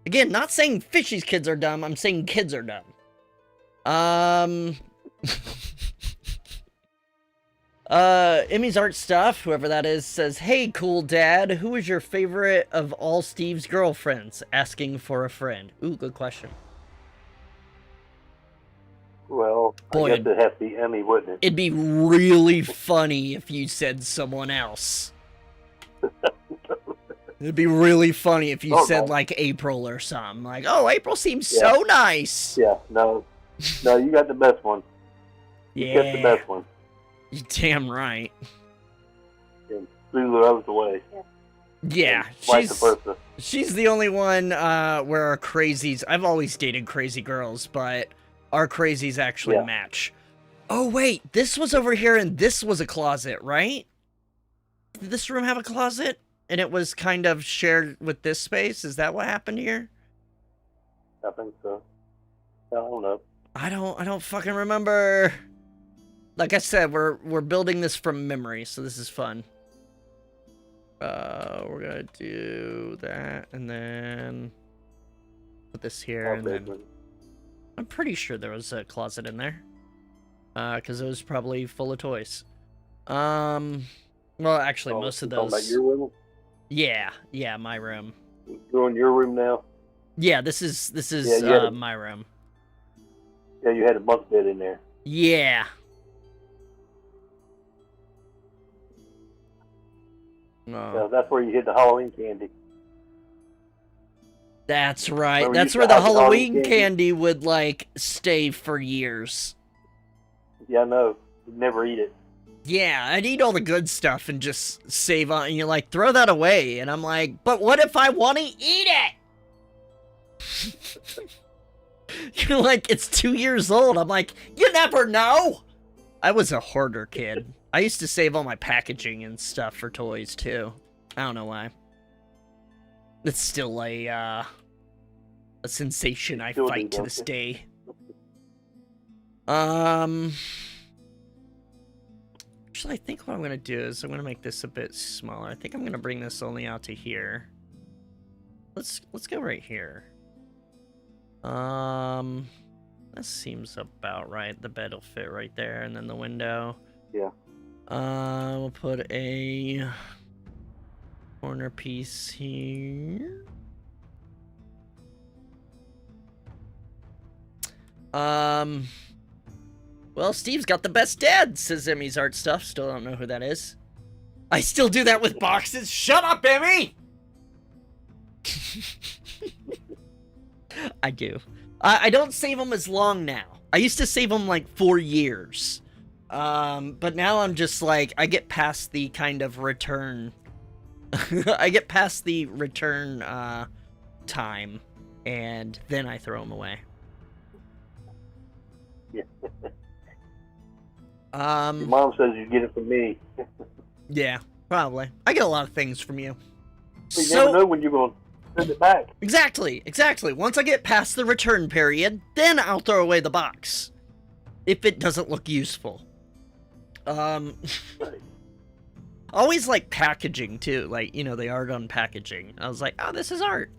Again, not saying Fishy's kids are dumb. I'm saying kids are dumb. Emmy's art stuff, whoever that is, says, hey, cool dad, who is your favorite of all Steve's girlfriends? Asking for a friend. Ooh, good question. Well, Boy, I guess it'd have to be Emmy, wouldn't it? It'd be really funny if you said someone else. It'd be really funny if you said, like, April or something. Like, oh, April seems so nice. Yeah, no, you got the best one. You got the best one. You're damn right. And Lulu out of the way. Yeah, she's the only one where our crazies... I've always dated crazy girls, but our crazies actually match. Oh, wait, this was over here and this was a closet, right? Did this room have a closet? And it was kind of shared with this space? Is that what happened here? I think so. I don't know. I don't fucking remember. Like I said, we're building this from memory, so this is fun. We're gonna do that, and then put this here, and then I'm pretty sure there was a closet in there, because it was probably full of toys. Well, actually, most of those. About your room? Yeah, my room. You're in your room now. Yeah, this is my room. Yeah, you had a bunk bed in there. Yeah. So that's where you hid the Halloween candy. That's right. Remember, that's where the Halloween candy would, like, stay for years. Yeah, I know. You'd never eat it. Yeah, I'd eat all the good stuff and just save on, and you're like, throw that away. And I'm like, but what if I want to eat it? You're like, it's 2 years old. I'm like, you never know. I was a hoarder kid. I used to save all my packaging and stuff for toys, too. I don't know why. It's still a sensation I fight to this day. Actually, I think what I'm going to do is I'm going to make this a bit smaller. I think I'm going to bring this only out to here. Let's go right here. That seems about right. The bed will fit right there, and then the window. Yeah. We'll put a corner piece here. Well, Steve's got the best dad, says Emmy's art stuff. Still don't know who that is. I still do that with boxes. Shut up, Emmy! I do. I don't save them as long now. I used to save them like 4 years. But now I'm just like, I get past the kind of return. I get past the return time, and then I throw them away. Yeah. Your mom says you get it from me. Yeah, probably. I get a lot of things from you. You never know when you're going to send it back. Exactly. Once I get past the return period, then I'll throw away the box. If it doesn't look useful. Right. Always like packaging too, like, you know, the art on packaging. I was like, oh, this is art.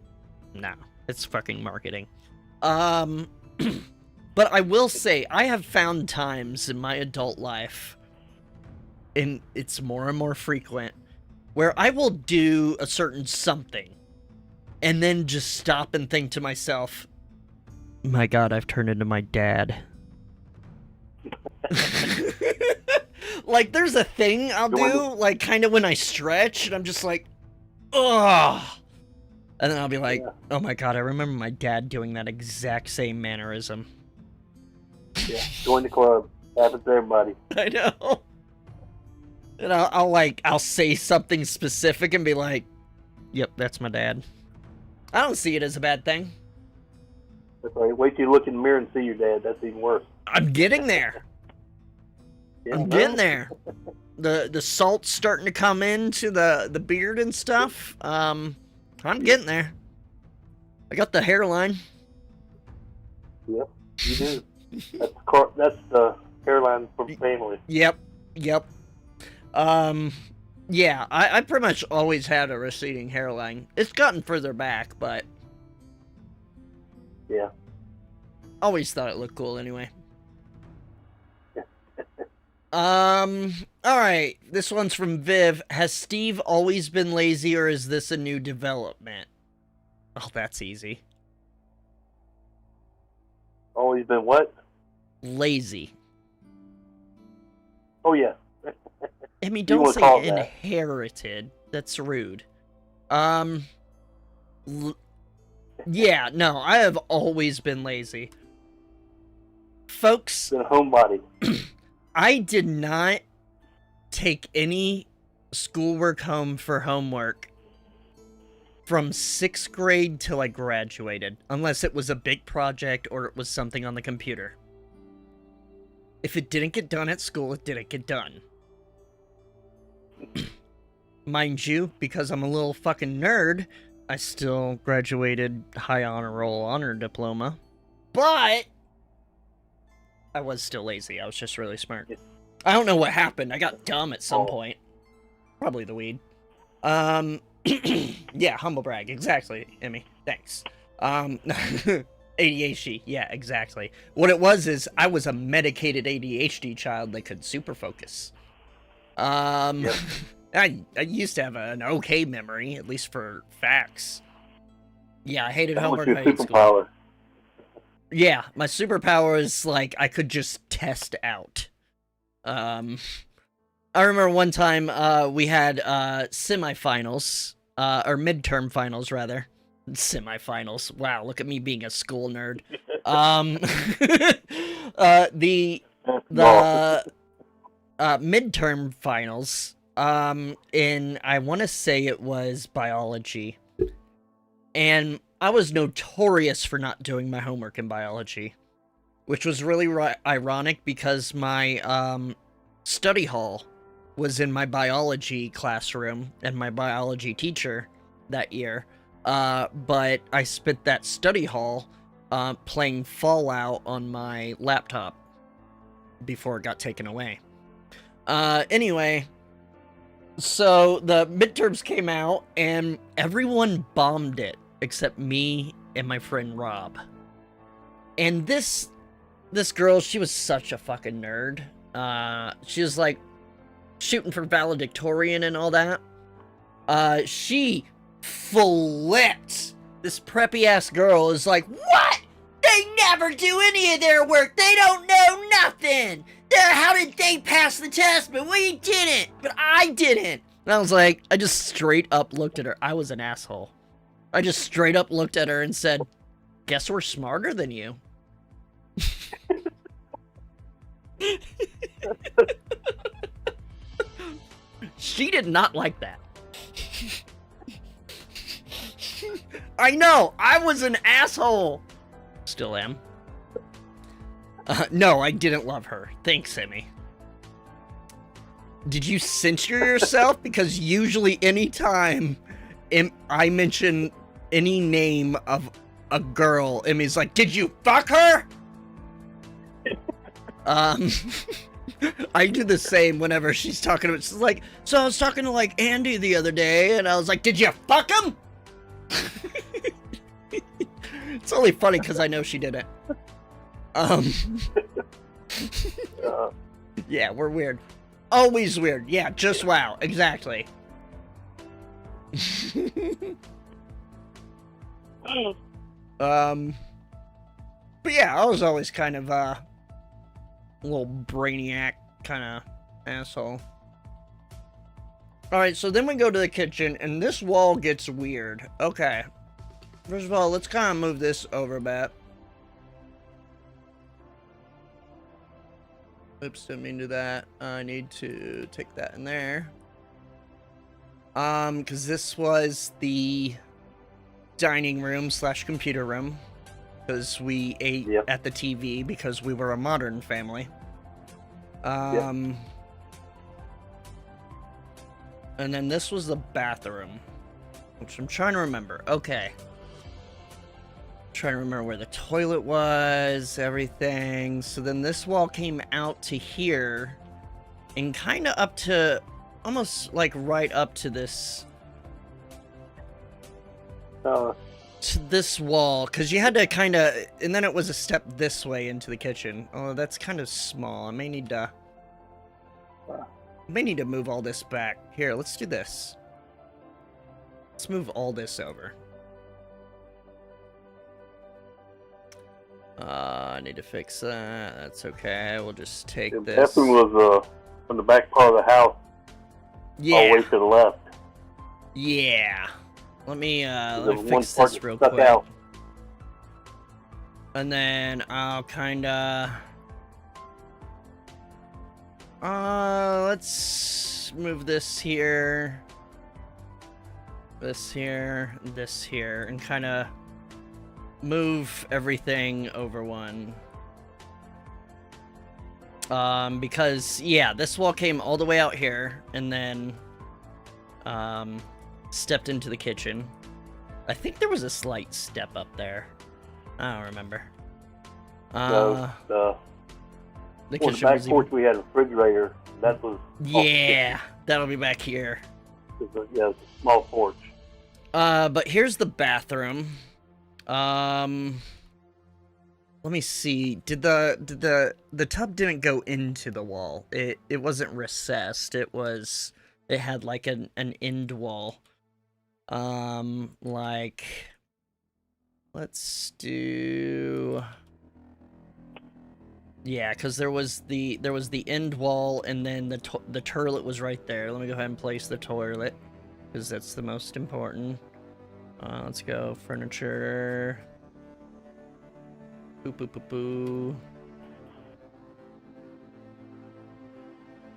No, it's fucking marketing. But I will say, I have found times in my adult life, and it's more and more frequent, where I will do a certain something, and then just stop and think to myself, my God, I've turned into my dad. Like, there's a thing I'll do, like, kind of when I stretch, and I'm just like, ugh. And then I'll be like, oh my God, I remember my dad doing that exact same mannerism. Yeah, join the club. Happens to everybody. I know. And I'll say something specific and be like, yep, that's my dad. I don't see it as a bad thing. That's right. Wait till you look in the mirror and see your dad. That's even worse. I'm getting there. Yeah, I'm getting there. The salt's starting to come into the beard and stuff. I'm getting there. I got the hairline. Yep, you do. That's the hairline from family. Yep. Yeah, I pretty much always had a receding hairline. It's gotten further back, but yeah, always thought it looked cool anyway. Alright, this one's from Viv. Has Steve always been lazy, or is this a new development? Oh, that's easy. Always been what? Lazy. Oh, yeah. I mean, don't say inherited. That's rude. Yeah, no, I have always been lazy. Folks... Been a homebody. I did not take any schoolwork home for homework from 6th grade till I graduated, unless it was a big project or it was something on the computer. If it didn't get done at school, it didn't get done. Mind you, because I'm a little fucking nerd, I still graduated high honor roll honor diploma, but I was still lazy. I was just really smart. I don't know what happened. I got dumb at some point. Probably the weed. Yeah, humble brag. Exactly, Emmy. Thanks. ADHD. Yeah, exactly. What it was is I was a medicated ADHD child that could super focus. Yep. I used to have an okay memory, at least for facts. Yeah, I hated homework in high school. Yeah, my superpower is, like, I could just test out. I remember one time, we had, semifinals, or midterm finals, rather. Semifinals. Wow, look at me being a school nerd. The midterm finals, in, I want to say it was biology. And I was notorious for not doing my homework in biology, which was really ironic because my study hall was in my biology classroom and my biology teacher that year. But I spent that study hall playing Fallout on my laptop before it got taken away. Anyway, so the midterms came out and everyone bombed it except me and my friend Rob. And this girl, she was such a fucking nerd. She was like shooting for valedictorian and all that. She flipped. This preppy ass girl is like, what? They never do any of their work. They don't know nothing. How did they pass the test? But we didn't. But I didn't. And I was like, I just straight up looked at her. I was an asshole. I just straight up looked at her and said, guess we're smarter than you. She did not like that. I know, I was an asshole. Still am. No, I didn't love her. Thanks, Emmy. Did you censure yourself? Because usually anytime I mention any name of a girl, Emmy's like, did you fuck her? I do the same whenever she's talking about, she's like, so I was talking to like Andy the other day and I was like, did you fuck him? It's only funny because I know she didn't. Yeah, we're weird. Always weird. Yeah, just wow. Exactly. But yeah, I was always kind of a little brainiac kind of asshole. Alright, so then we go to the kitchen, and this wall gets weird. Okay. First of all, let's kind of move this over a bit. Oops, didn't mean to do that. I need to take that in there. Because this was the dining room / computer room. Because we ate at the TV because we were a modern family. And then this was the bathroom, which I'm trying to remember. Okay. Trying to remember where the toilet was, everything. So then this wall came out to here and kind of up to almost like right up to this to this wall, because you had to kind of, and then it was a step this way into the kitchen. Oh, that's kind of small. I may need to move all this back. Here, let's do this. Let's move all this over. I need to fix that. That's okay. We'll just take this. The bathroom was from the back part of the house. Yeah. All the way to the left. Yeah. Let me There's fix one part this real stuck quick. out. And then I'll kinda let's move this here. This here, and kinda move everything over one. Because yeah, this wall came all the way out here and then stepped into the kitchen. I think there was a slight step up there. I don't remember. The kitchen back was porch we had a refrigerator. That was yeah, that'll be back here. It's a small porch. But here's the bathroom. Let me see. Did the tub didn't go into the wall? It wasn't recessed. It had like an end wall. Like, let's do. Yeah, because there was the end wall, and then the toilet was right there. Let me go ahead and place the toilet, because that's the most important. Let's go furniture. Boo boo boo boo.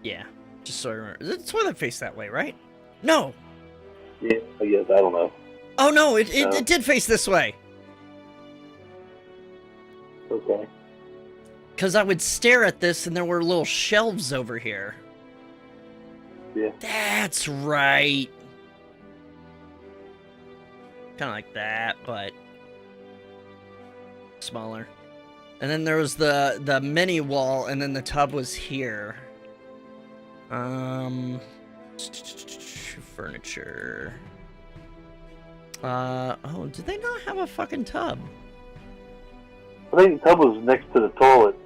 Yeah, just so I remember. The toilet face that way, right? No. Yeah, I guess. I don't know. Oh no, it did face this way. Okay. Because I would stare at this, and there were little shelves over here. Yeah. That's right. Kind of like that, but smaller. And then there was the mini wall, and then the tub was here. Furniture. Oh, did they not have a fucking tub? I think the tub was next to the toilet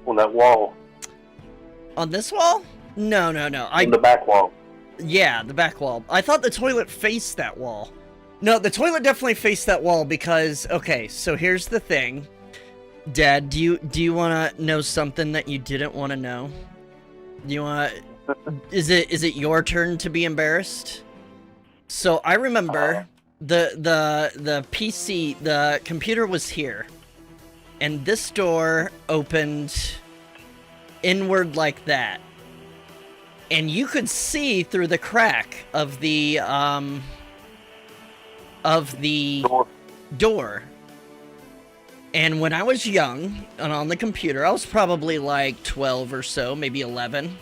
on that wall. On this wall? No. On the back wall. Yeah, the back wall. I thought the toilet faced that wall. No, the toilet definitely faced that wall because, okay, so here's the thing. Dad, do you want to know something that you didn't want to know? Do you want is it your turn to be embarrassed? So I remember the PC, the computer was here. And this door opened inward like that. And you could see through the crack of the door. And when I was young and on the computer, I was probably like 12 or so, maybe 11.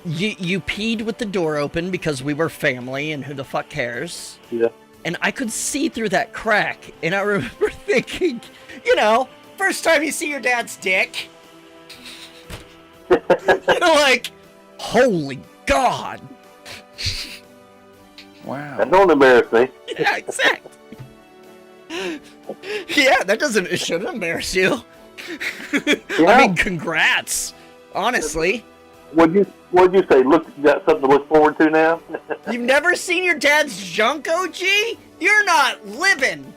You peed with the door open because we were family and who the fuck cares? Yeah. And I could see through that crack, and I remember thinking, first time you see your dad's dick. You're like, holy God. Wow. That don't embarrass me. Yeah, exactly. Yeah, it shouldn't embarrass you. Yeah. I mean, congrats, honestly. What'd you say? Look, you got something to look forward to now? You've never seen your dad's junk, OG? You're not living.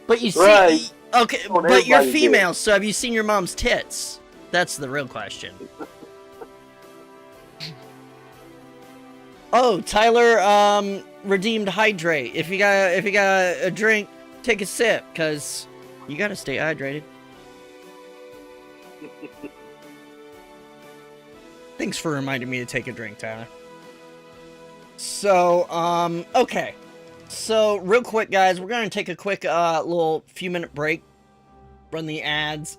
But you see, Right. okay, Well, but you're everybody female, did. so have you seen your mom's tits? That's the real question. Oh, Tyler, redeemed hydrate. If you got a drink, take a sip, cause you gotta stay hydrated. Thanks for reminding me to take a drink, Tyler. So, okay. So, real quick, guys, we're gonna take a quick, little few-minute break. Run the ads.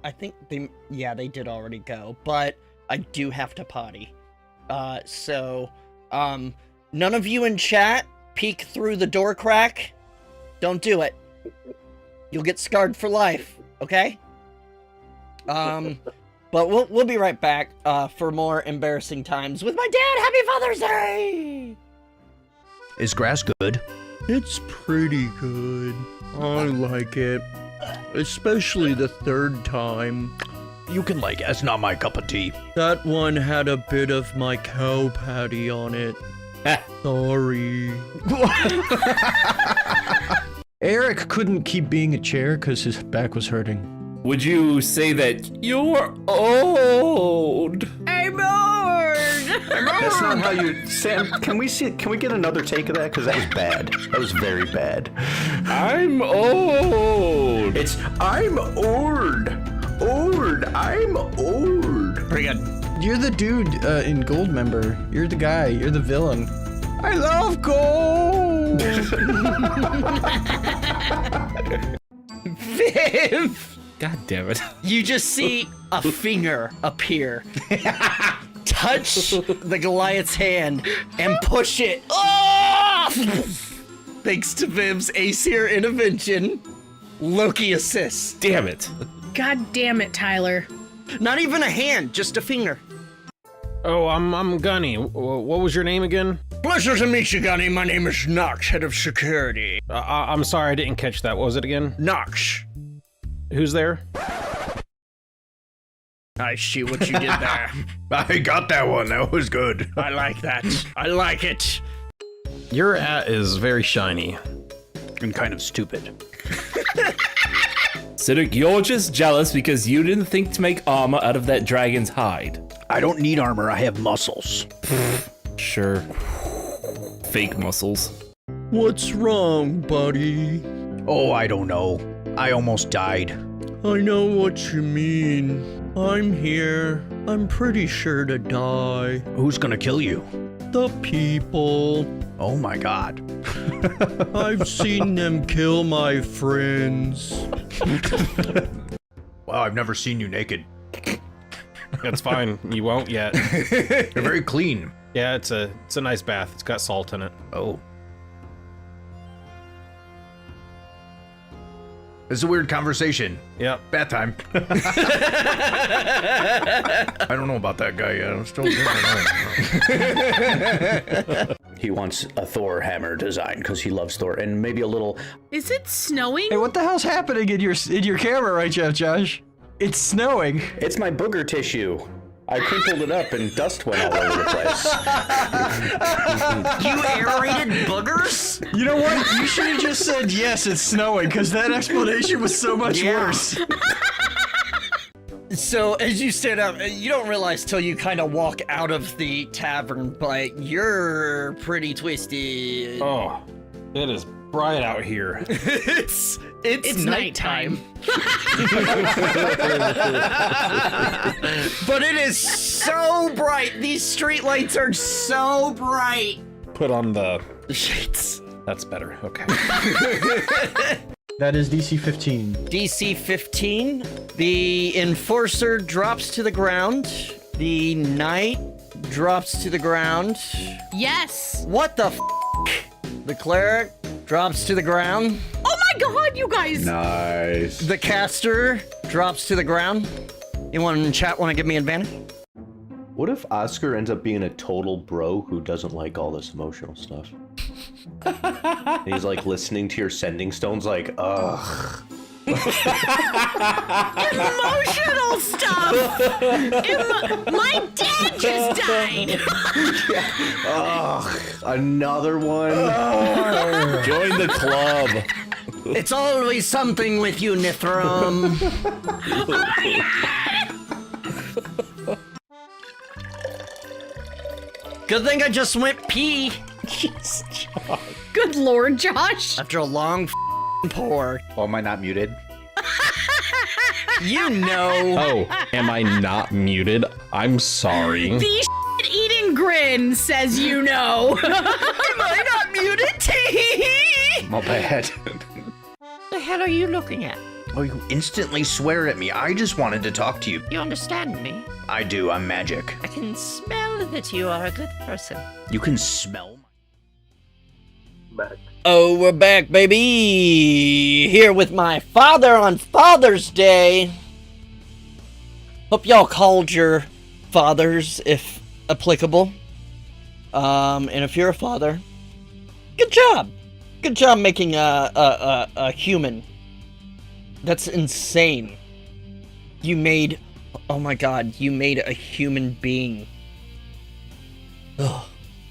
I think they did already go, but I do have to potty. So, none of you in chat peek through the door crack. Don't do it. You'll get scarred for life, okay? But we'll be right back for more embarrassing times with my dad. Happy Father's Day! Is grass good? It's pretty good. I like it. Especially the third time. You can like it. It's not my cup of tea. That one had a bit of my cow patty on it. Sorry. Eric couldn't keep being a chair because his back was hurting. Would you say that you're old? I'm bored. That's not how you... Sam, can we get another take of that? Because that was bad. That was very bad. I'm old. It's, I'm old. I'm old. Pretty good. You're the dude in Goldmember. You're the guy. You're the villain. I love gold! Viv! God damn it. You just see a finger appear, touch the Goliath's hand, and push it off! Thanks to Viv's Aesir intervention, Loki assists. Damn it. God damn it, Tyler. Not even a hand, just a finger. Oh, I'm Gunny. What was your name again? Pleasure to meet you, Gunny. My name is Nox, head of security. I'm sorry, I didn't catch that. What was it again? Nox. Who's there? I see what you did there. I got that one. That was good. I like that. I like it. Your hat is very shiny. And kind of stupid. Siddiq, you're just jealous because you didn't think to make armor out of that dragon's hide. I don't need armor. I have muscles. Sure. Fake muscles. What's wrong, buddy? Oh, I don't know. I almost died. I know what you mean. I'm here. I'm pretty sure to die. Who's gonna kill you? The people. Oh my god. I've seen them kill my friends. Wow, I've never seen you naked. That's fine. You won't yet. You're very clean. Yeah, it's a nice bath. It's got salt in it. Oh. This is a weird conversation. Yep. Bath time. I don't know about that guy yet. I'm still thinking. He wants a Thor hammer design because he loves Thor, and maybe a little... Is it snowing? Hey, what the hell's happening in your camera right now, Josh? It's snowing. It's my booger tissue. I crinkled it up and dust went all over the place. You aerated boogers? You know what? You should have just said, yes, it's snowing, because that explanation was so much worse. So, as you stand up, you don't realize till you kind of walk out of the tavern, but you're pretty twisted. Oh, it is bright out here. It's nighttime. But it is so bright. These streetlights are so bright. Put on the shades. That's better. Okay. That is DC 15. DC 15. The Enforcer drops to the ground. The Knight drops to the ground. Yes. What the f***? The Cleric drops to the ground. Oh my god, you guys. Nice. The Caster drops to the ground. Anyone in chat want to give me advantage? What if Oscar ends up being a total bro who doesn't like all this emotional stuff? And he's like listening to your sending stones like, ugh. Emotional stuff. My dad just died. Ugh, another one. Join the club. It's always something with you, Nithram. Good thing I just went pee. Good lord, Josh. After a long pour. Oh, am I not muted? You know. Oh, am I not muted? I'm sorry. The shit-eating grin says you know. Am I not muted? My bad. What the hell are you looking at? Oh, you instantly swear at me. I just wanted to talk to you. You understand me? I do, I'm magic. I can smell that you are a good person. You can smell Back. Oh, we're back, baby! Here with my father on Father's Day. Hope y'all called your fathers, if applicable. And if you're a father, good job! Good job making a human. That's insane. You made... Oh my god, you made a human being. Ugh,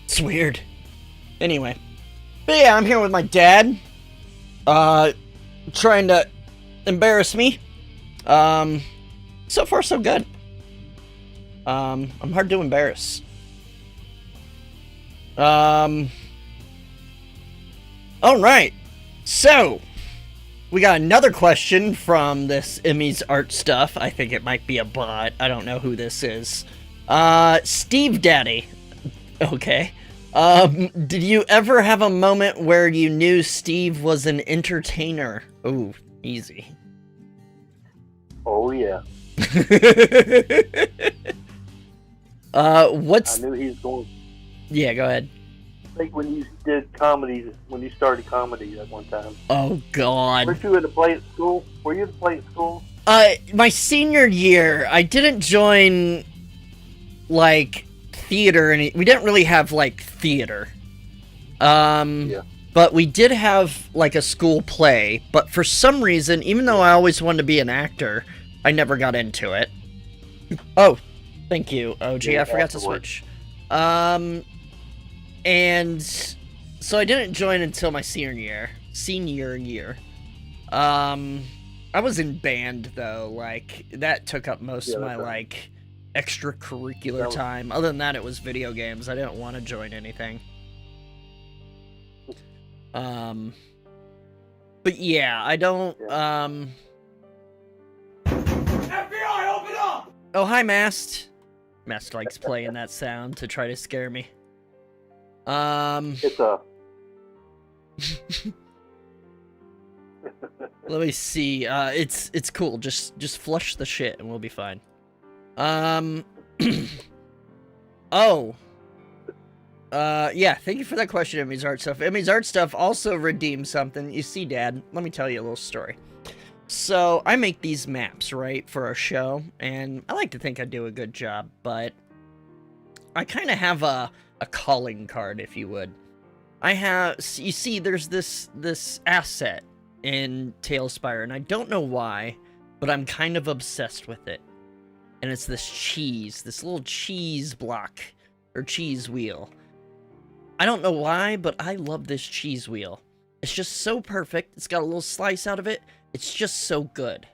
it's weird. Anyway. But yeah, I'm here with my dad. Trying to embarrass me. So far so good. I'm hard to embarrass. Alright. So, we got another question from this Emmy's art stuff. I think it might be a bot. I don't know who this is. Steve Daddy. Okay. Did you ever have a moment where you knew Steve was an entertainer? Ooh, easy. Oh, yeah. What's... I knew he was going... Yeah, go ahead. I think when you did comedy, when you started comedy at one time. Oh, God. Weren't you in the play at school? Were you in the play at school? My senior year, I didn't join, like... theater, and we didn't really have like theater. Yeah. But we did have like a school play, but for some reason, even though I always wanted to be an actor, I never got into it. Oh, thank you, OG. Yeah, I forgot to switch. And so I didn't join until my senior year. I was in band though, like that took up most of my like extracurricular time. Other than that, it was video games. I didn't want to join anything. But yeah, I don't, FBI, open up! Oh, hi, Mast. Mast likes playing that sound to try to scare me. It's a... Let me see. It's cool. Just flush the shit and we'll be fine. Oh. Yeah, thank you for that question, Emmy's Art Stuff. Emmy's Art Stuff also redeemed something. You see, Dad, let me tell you a little story. So, I make these maps, right, for our show, and I like to think I do a good job, but I kind of have a calling card, if you would. You see, there's this asset in TaleSpire, and I don't know why, but I'm kind of obsessed with it. And it's this little cheese block, or cheese wheel. I don't know why, but I love this cheese wheel. It's just so perfect. It's got a little slice out of it. It's just so good.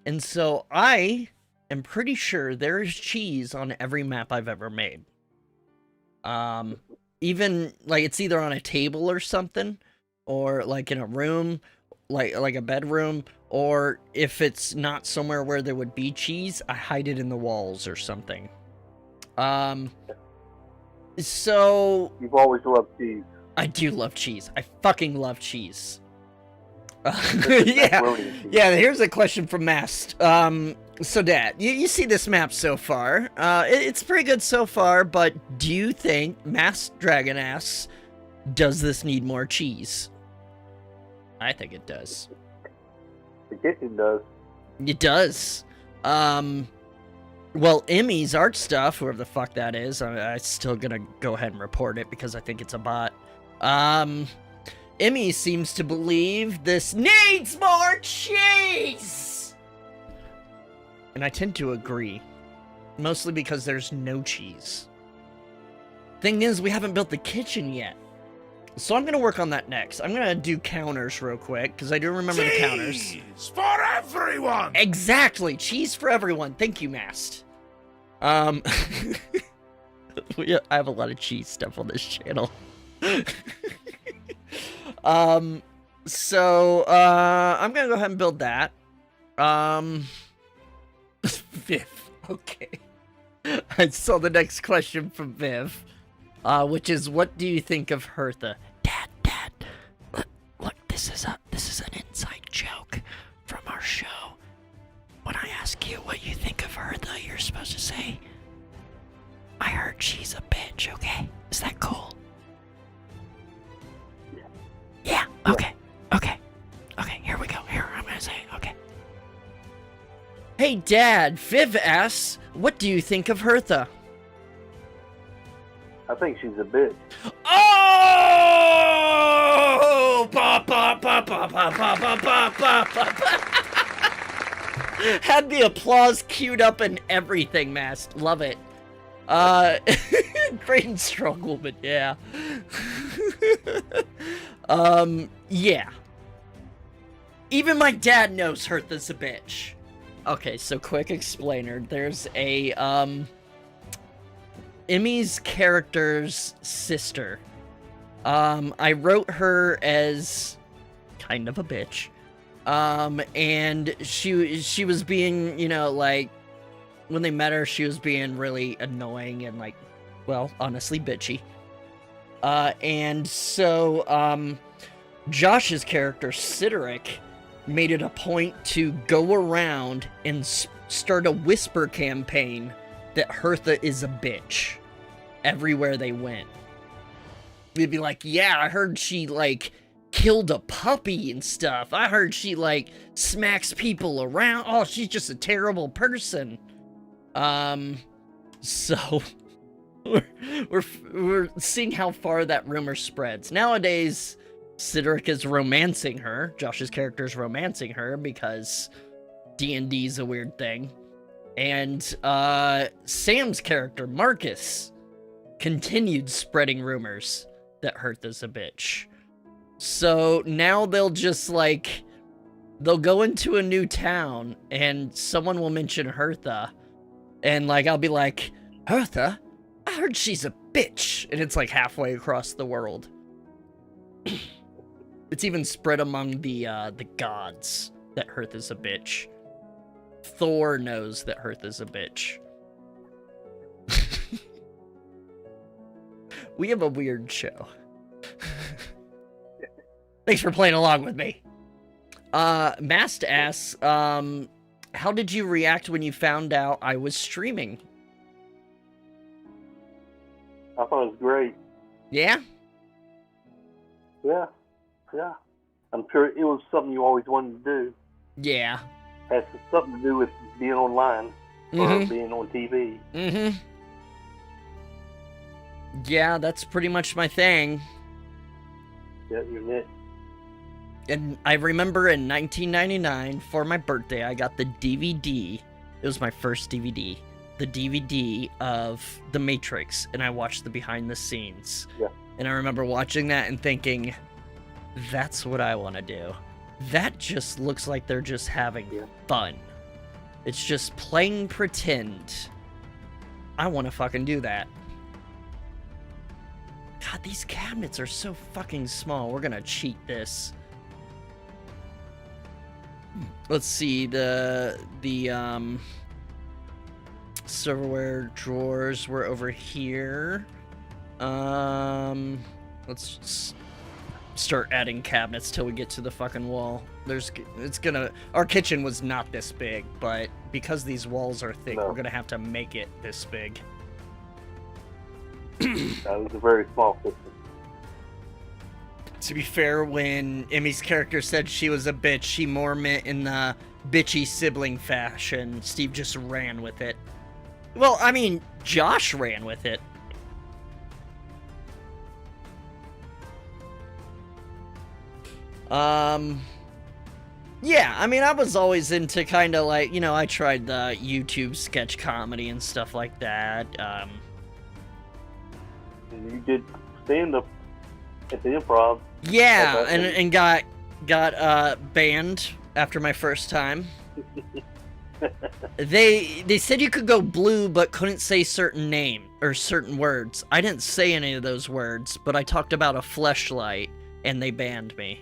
And so I am pretty sure there is cheese on every map I've ever made. Even, like, it's either on a table or something, or, like, in a room, like a bedroom, or if it's not somewhere where there would be cheese, I hide it in the walls or something. So... You've always loved cheese. I do love cheese. I fucking love cheese. Yeah, here's a question from Mast. So Dad, you see this map so far. It's pretty good so far, but do you think, Mast Dragon asks, does this need more cheese? I think it does. The kitchen does. It does. Well, Emmy's Art Stuff, whoever the fuck that is, I'm still gonna go ahead and report it because I think it's a bot. Emmy seems to believe this needs more cheese! And I tend to agree. Mostly because there's no cheese. Thing is, we haven't built the kitchen yet. So I'm gonna work on that next. I'm gonna do counters real quick, because I do remember the counters. Cheese for everyone! Exactly! Cheese for everyone. Thank you, Mast. I have a lot of cheese stuff on this channel. So, I'm gonna go ahead and build that. Viv, okay. I saw the next question from Viv, which is, what do you think of Hertha? Dad, look, this is an inside joke from heard she's a bitch, okay? Is that cool? Yeah, okay. Okay, here we go. Here, I'm gonna say, okay. Hey, Dad, Viv asks, what do you think of Hertha? I think she's a bitch. Oh! Ba, ba, ba, ba, ba, ba, ba, ba, ba, ba. Had the applause queued up and everything, Mast. Love it. Great and strong woman, yeah. Yeah. Even my dad knows Hertha's a bitch. Okay, so quick explainer. There's a, Emmy's character's sister. I wrote her as kind of a bitch. And she was being, you know, like, when they met her, she was being really annoying and, like, well, honestly, bitchy. And so, Josh's character, Sideric, made it a point to go around and start a whisper campaign that Hertha is a bitch everywhere they went. We'd be like, yeah, I heard she, like, killed a puppy and stuff. I heard she, like, smacks people around. Oh, she's just a terrible person. So we're seeing how far that rumor spreads. Nowadays, Sideric is romancing her. Josh's character is romancing her because D&D is a weird thing. And Sam's character, Marcus, continued spreading rumors that Hertha's a bitch. So now they'll just, like, they'll go into a new town and someone will mention Hertha. And, like, I'll be like, Hertha? I heard she's a bitch. And it's, like, halfway across the world. It's even spread among the gods that Hertha's a bitch. Thor knows that Hertha's a bitch. We have a weird show. Thanks for playing along with me. Mast asks, how did you react when you found out I was streaming? I thought it was great. Yeah? Yeah. I'm sure it was something you always wanted to do. Yeah. Has something to do with being online or being on TV. Mm-hmm. Yeah, that's pretty much my thing. Yeah, you're it. And I remember in 1999, for my birthday, I got the DVD. It was my first DVD. The DVD of The Matrix, and I watched the behind the scenes. Yeah. And I remember watching that and thinking, that's what I want to do. That just looks like they're just having fun. It's just playing pretend. I want to fucking do that. God, these cabinets are so fucking small. We're gonna cheat this. Let's see, the silverware drawers were over here. Let's start adding cabinets till we get to the fucking wall. Our kitchen was not this big, but because these walls are thick, we're gonna have to make it this big. That was a very small kitchen. To be fair, when Emmy's character said she was a bitch, she more meant in the bitchy sibling fashion. Steve just ran with it. Well, I mean, Josh ran with it. Yeah, I mean, I was always into kind of like, you know, I tried the YouTube sketch comedy and stuff like that. You did stand-up at the Improv. Yeah, and got banned after my first time. They said you could go blue but couldn't say certain name or certain words. I didn't say any of those words, but I talked about a fleshlight and they banned me.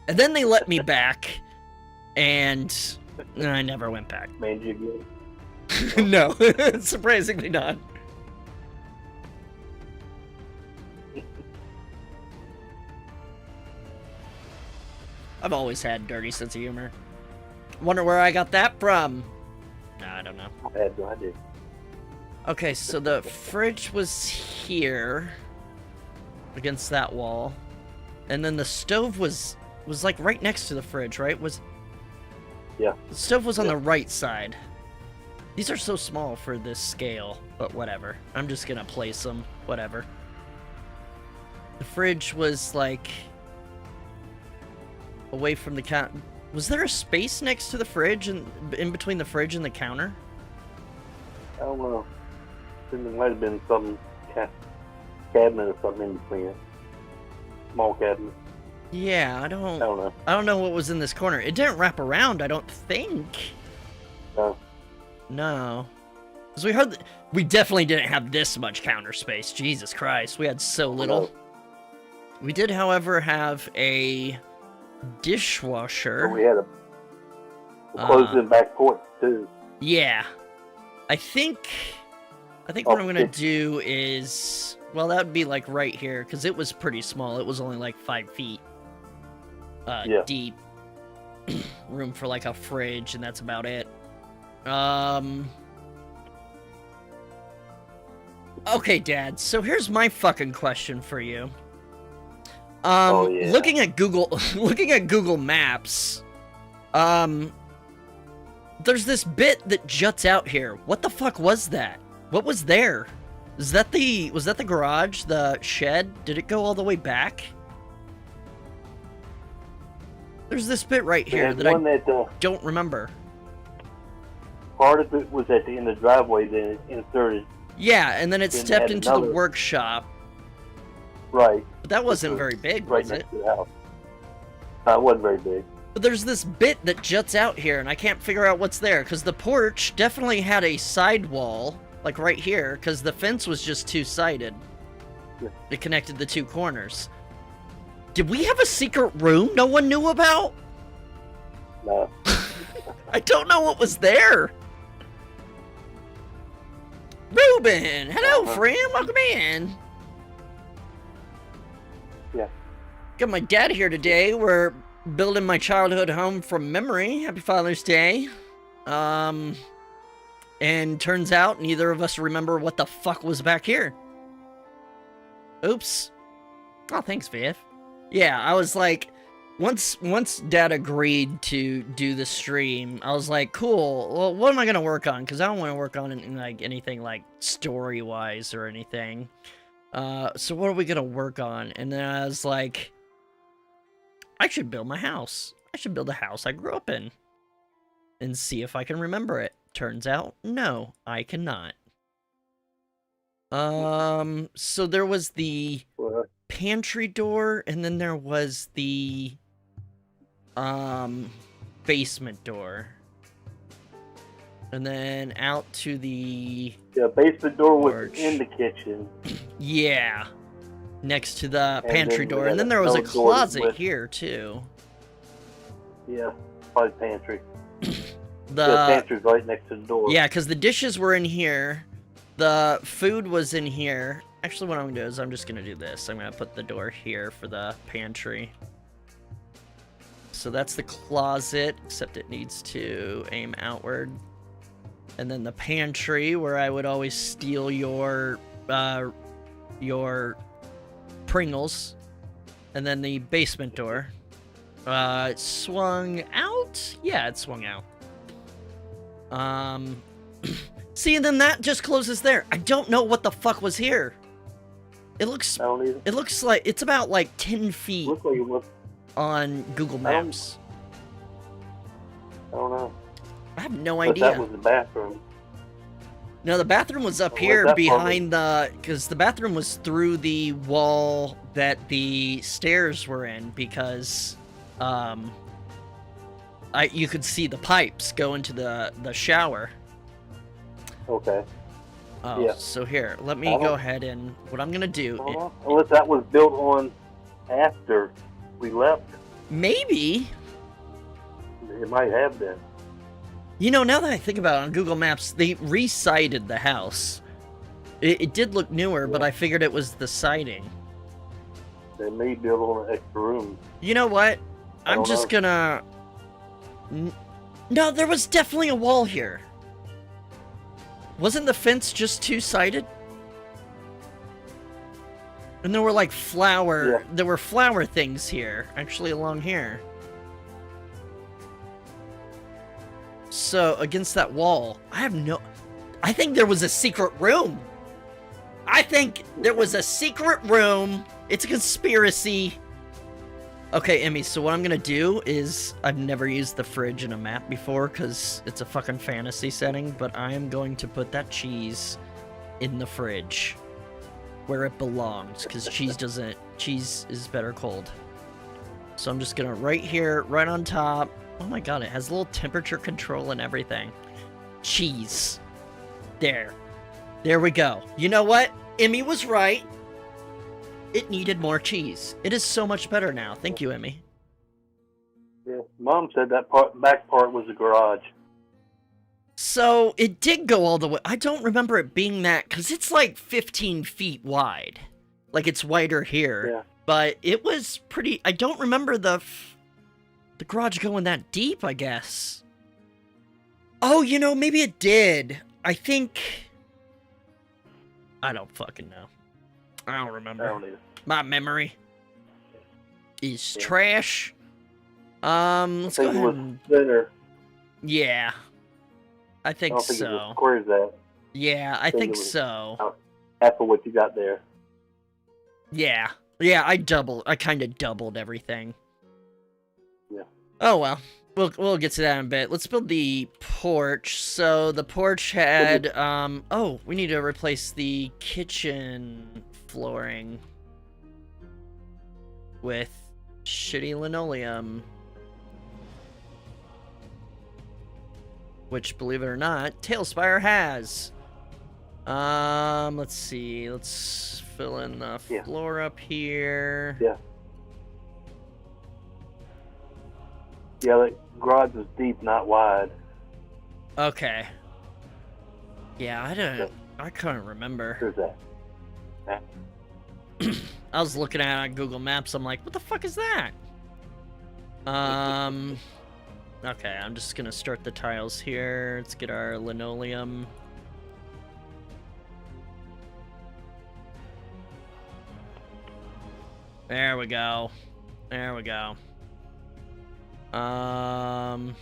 And then they let me back, and I never went back. Banned you again? No, surprisingly not. I've always had a dirty sense of humor. Wonder where I got that from. I don't know. I had no idea. Okay, so the fridge was here against that wall, and then the stove was like right next to the fridge, right? Yeah. The stove was on the right side. These are so small for this scale, but whatever. I'm just gonna place them, whatever. The fridge was like away from the counter. Was there a space next to the fridge and in between the fridge and the counter? I don't know. There might have been some cabinet or something in between it. Small cabinet. Yeah, I don't know. I don't know what was in this corner. It didn't wrap around, I don't think. No. No. Because we definitely didn't have this much counter space. Jesus Christ, we had so little. No. We did, however, have a dishwasher. But we had a closed-in back porch too. Yeah. I think what I'm gonna do is, well, that would be like right here, because it was pretty small. It was only like 5 feet deep. Room for like a fridge, and that's about it. Okay, Dad, so here's my fucking question for you. Looking at Google Maps, there's this bit that juts out here. What the fuck was that? What was there? Was that the garage, the shed? Did it go all the way back? There's this bit right here that I don't remember. Part of it was at the end of the driveway, then it inserted. Yeah, and then it stepped into the workshop. Right. But that wasn't very big, right was next it? to the house. It wasn't very big. But there's this bit that juts out here, and I can't figure out what's there, because the porch definitely had a side wall, like right here, because the fence was just two-sided. Yeah. It connected the two corners. Did we have a secret room no one knew about? No. I don't know what was there. Ruben! Hello, friend! Welcome in! Yeah. Got my dad here today. We're building my childhood home from memory. Happy Father's Day. And turns out neither of us remember what the fuck was back here. Oops. Oh, thanks, Viv. Yeah, I was like, once Dad agreed to do the stream, I was like, cool. Well, what am I gonna work on? Because I don't want to work on anything like story-wise or anything. So what are we gonna work on? And then I was like, I should build my house. I should build a house I grew up in. And see if I can remember it. Turns out, no, I cannot. So there was the pantry door, and then there was the, basement door. And then out to the... Yeah, basement door was porch. in the kitchen. Yeah. Next to the And pantry then we door. had And then there was a another door closet with- here, too. Yeah, probably pantry. The pantry's right next to the door. Yeah, because the dishes were in here. The food was in here. Actually, what I'm going to do is I'm just going to do this. I'm going to put the door here for the pantry. So that's the closet, except it needs to aim outward. And then the pantry, where I would always steal your Pringles. And then the basement door. It swung out? Yeah, it swung out. See, and then that just closes there. I don't know what the fuck was here. It looks like it's about like 10 feet Looks like it was. on Google Maps. I don't know. I have no But idea. that was the bathroom. No, the bathroom was up Oh, here that behind because the bathroom was through the wall that the stairs were in, because you could see the pipes go into the shower. Okay. Oh, Yeah. so here, let me go ahead and what I'm gonna do. I don't know. Unless that was built on after we left. Maybe. It might have been. You know, now that I think about it, on Google Maps, they re-sided the house. It did look newer, but I figured it was the siding. They may build on an extra room. You know what? I I'm don't just know. gonna... No, there was definitely a wall here. Wasn't the fence just two-sided? And there were like there were flower things here, actually along here. So, against that wall, I think there was a secret room. I think there was a secret room. It's a conspiracy. Okay, Emmy, so what I'm gonna do is, I've never used the fridge in a map before because it's a fucking fantasy setting, but I am going to put that cheese in the fridge where it belongs, because cheese is better cold. So I'm just gonna, right here, right on top. Oh my god, it has a little temperature control and everything. Cheese. There we go. You know what? Emmy was right. It needed more cheese. It is so much better now. Thank you, Emmy. Yeah, Mom said that back part was the garage. So, it did go all the way. I don't remember it being that, because it's like 15 feet wide. Like, it's wider here. Yeah. But it was pretty... I don't remember the garage going that deep, I guess. Oh, you know, maybe it did. I think... I don't fucking know. I don't remember. I don't either. My memory is trash. Let's go ahead. It was thinner. Yeah. I think I don't think it so. was square as that. Yeah, I think it was so. Half of what you got there. Yeah. Yeah, I kind of doubled everything. Yeah. Oh well. We'll get to that in a bit. Let's build the porch. So the porch had oh, we need to replace the kitchen flooring with shitty linoleum. Which, believe it or not, TaleSpire has. Let's see. Let's fill in the floor up here. Yeah. Yeah, the garage is deep, not wide. Okay. Yeah, I couldn't remember. Here's that. I was looking at it on Google Maps. I'm like, what the fuck is that? Okay, I'm just gonna start the tiles here. Let's get our linoleum. There we go. There we go. And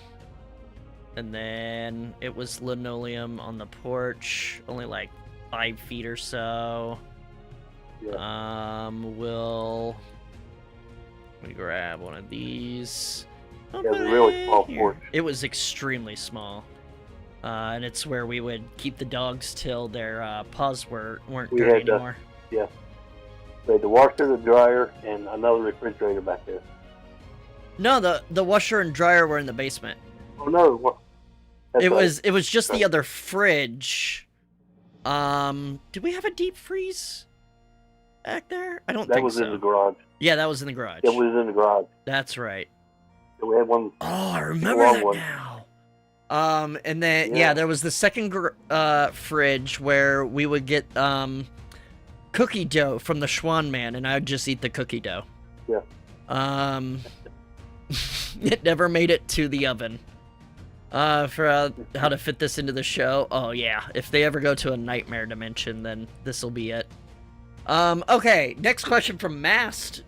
then it was linoleum on the porch, only like 5 feet or so. Yeah. Let me grab one of these. Yeah, it was a really small porch. It was extremely small. And it's where we would keep the dogs till their paws weren't dirty anymore. Yeah. We had the washer, the dryer, and another refrigerator back there. No, the washer and dryer were in the basement. Oh no, it was just the other fridge. Did we have a deep freeze back there? I don't think so. That was in the garage. Yeah, that was in the garage. It was in the garage. That's right. We had one. Oh, I remember that now. And then yeah, there was the second fridge where we would get cookie dough from the Schwan man, and I would just eat the cookie dough. Yeah. It never made it to the oven. For how to fit this into the show. Oh yeah, if they ever go to a nightmare dimension, then this will be it. Okay, next question from Mast.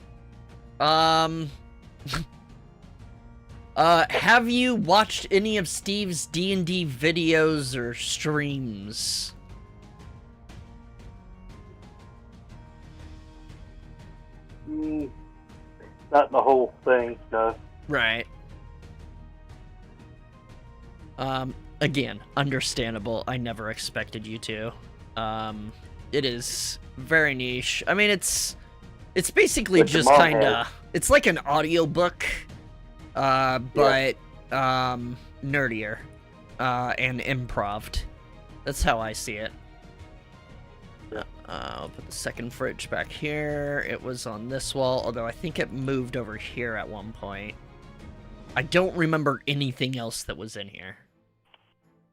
Have you watched any of Steve's D&D videos or streams? Not the whole thing, no. Right. Again, understandable. I never expected you to. It is very niche. I mean, it's basically just kinda... It's like an audiobook, but nerdier, and improv'd. That's how I see it. I'll put the second fridge back here. It was on this wall, although I think it moved over here at one point. I don't remember anything else that was in here.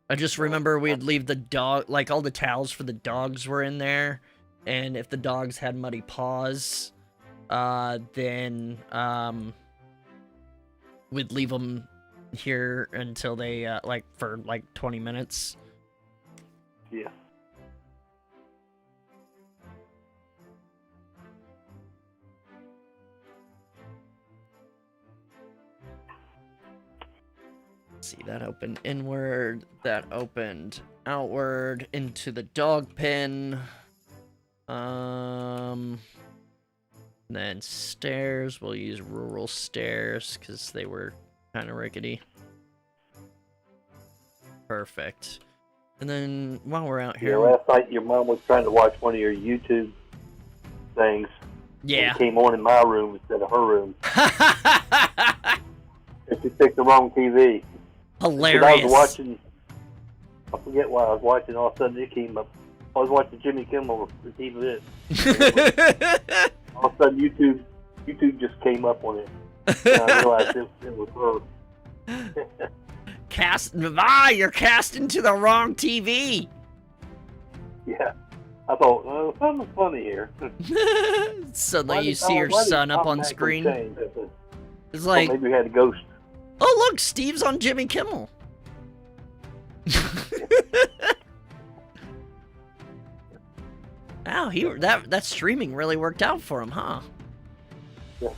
I just remember we'd leave the dog, like all the towels for the dogs were in there, and if the dogs had muddy paws, then we'd leave them here until they, like, for like 20 minutes. Yeah. See, that opened inward, that opened outward into the dog pen. Then stairs, we'll use rural stairs because they were kind of rickety. Perfect. And then while we're out Yeah, here, last night your mom was trying to watch one of your YouTube things. yeah. It came on in my room instead of her room. And she picked the wrong TV. Hilarious. I was watching, I forget what I was watching, all of a sudden it came up. I was watching Jimmy Kimmel repeat it. All of a sudden YouTube just came up on it. And I realized it was her. You're casting to the wrong TV. Yeah. I thought, oh, something's funny here. Suddenly you see your son up on screen. It's like, maybe we had a ghost. oh look, Steve's on Jimmy Kimmel. Wow, that streaming really worked out for him, huh? Yeah.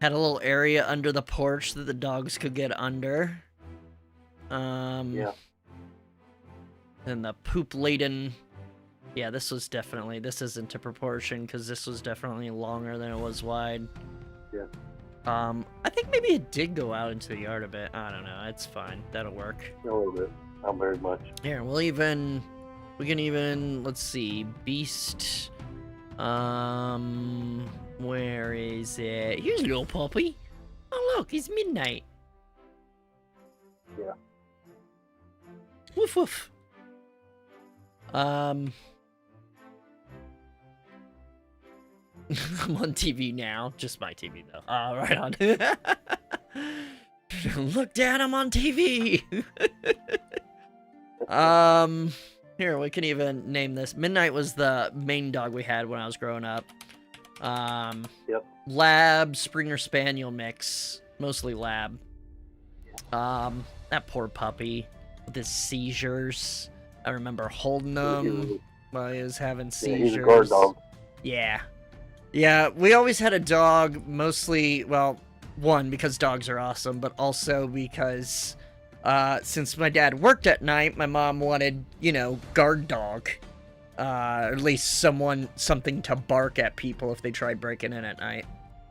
Had a little area under the porch that the dogs could get under. Yeah. And the poop-laden... Yeah, this isn't to proportion, because this was definitely longer than it was wide. Yeah. I think maybe it did go out into the yard a bit. I don't know. It's fine. That'll work. A little bit. Not very much. Here, we can even, let's see, beast. Where is it? Here's little puppy. Oh, look, it's midnight. Yeah. Woof woof. I'm on TV now. Just my TV, though. Right on. Look, Dad, I'm on TV. Here, we can even name this. Midnight was the main dog we had when I was growing up. Yep. Lab, Springer Spaniel mix. Mostly lab. That poor puppy with his seizures. I remember holding him while he was having seizures. Yeah, he's a guard dog. Yeah. Yeah, we always had a dog, mostly, well, one, because dogs are awesome, but also because... since my dad worked at night, my mom wanted, guard dog. Or at least something to bark at people if they tried breaking in at night.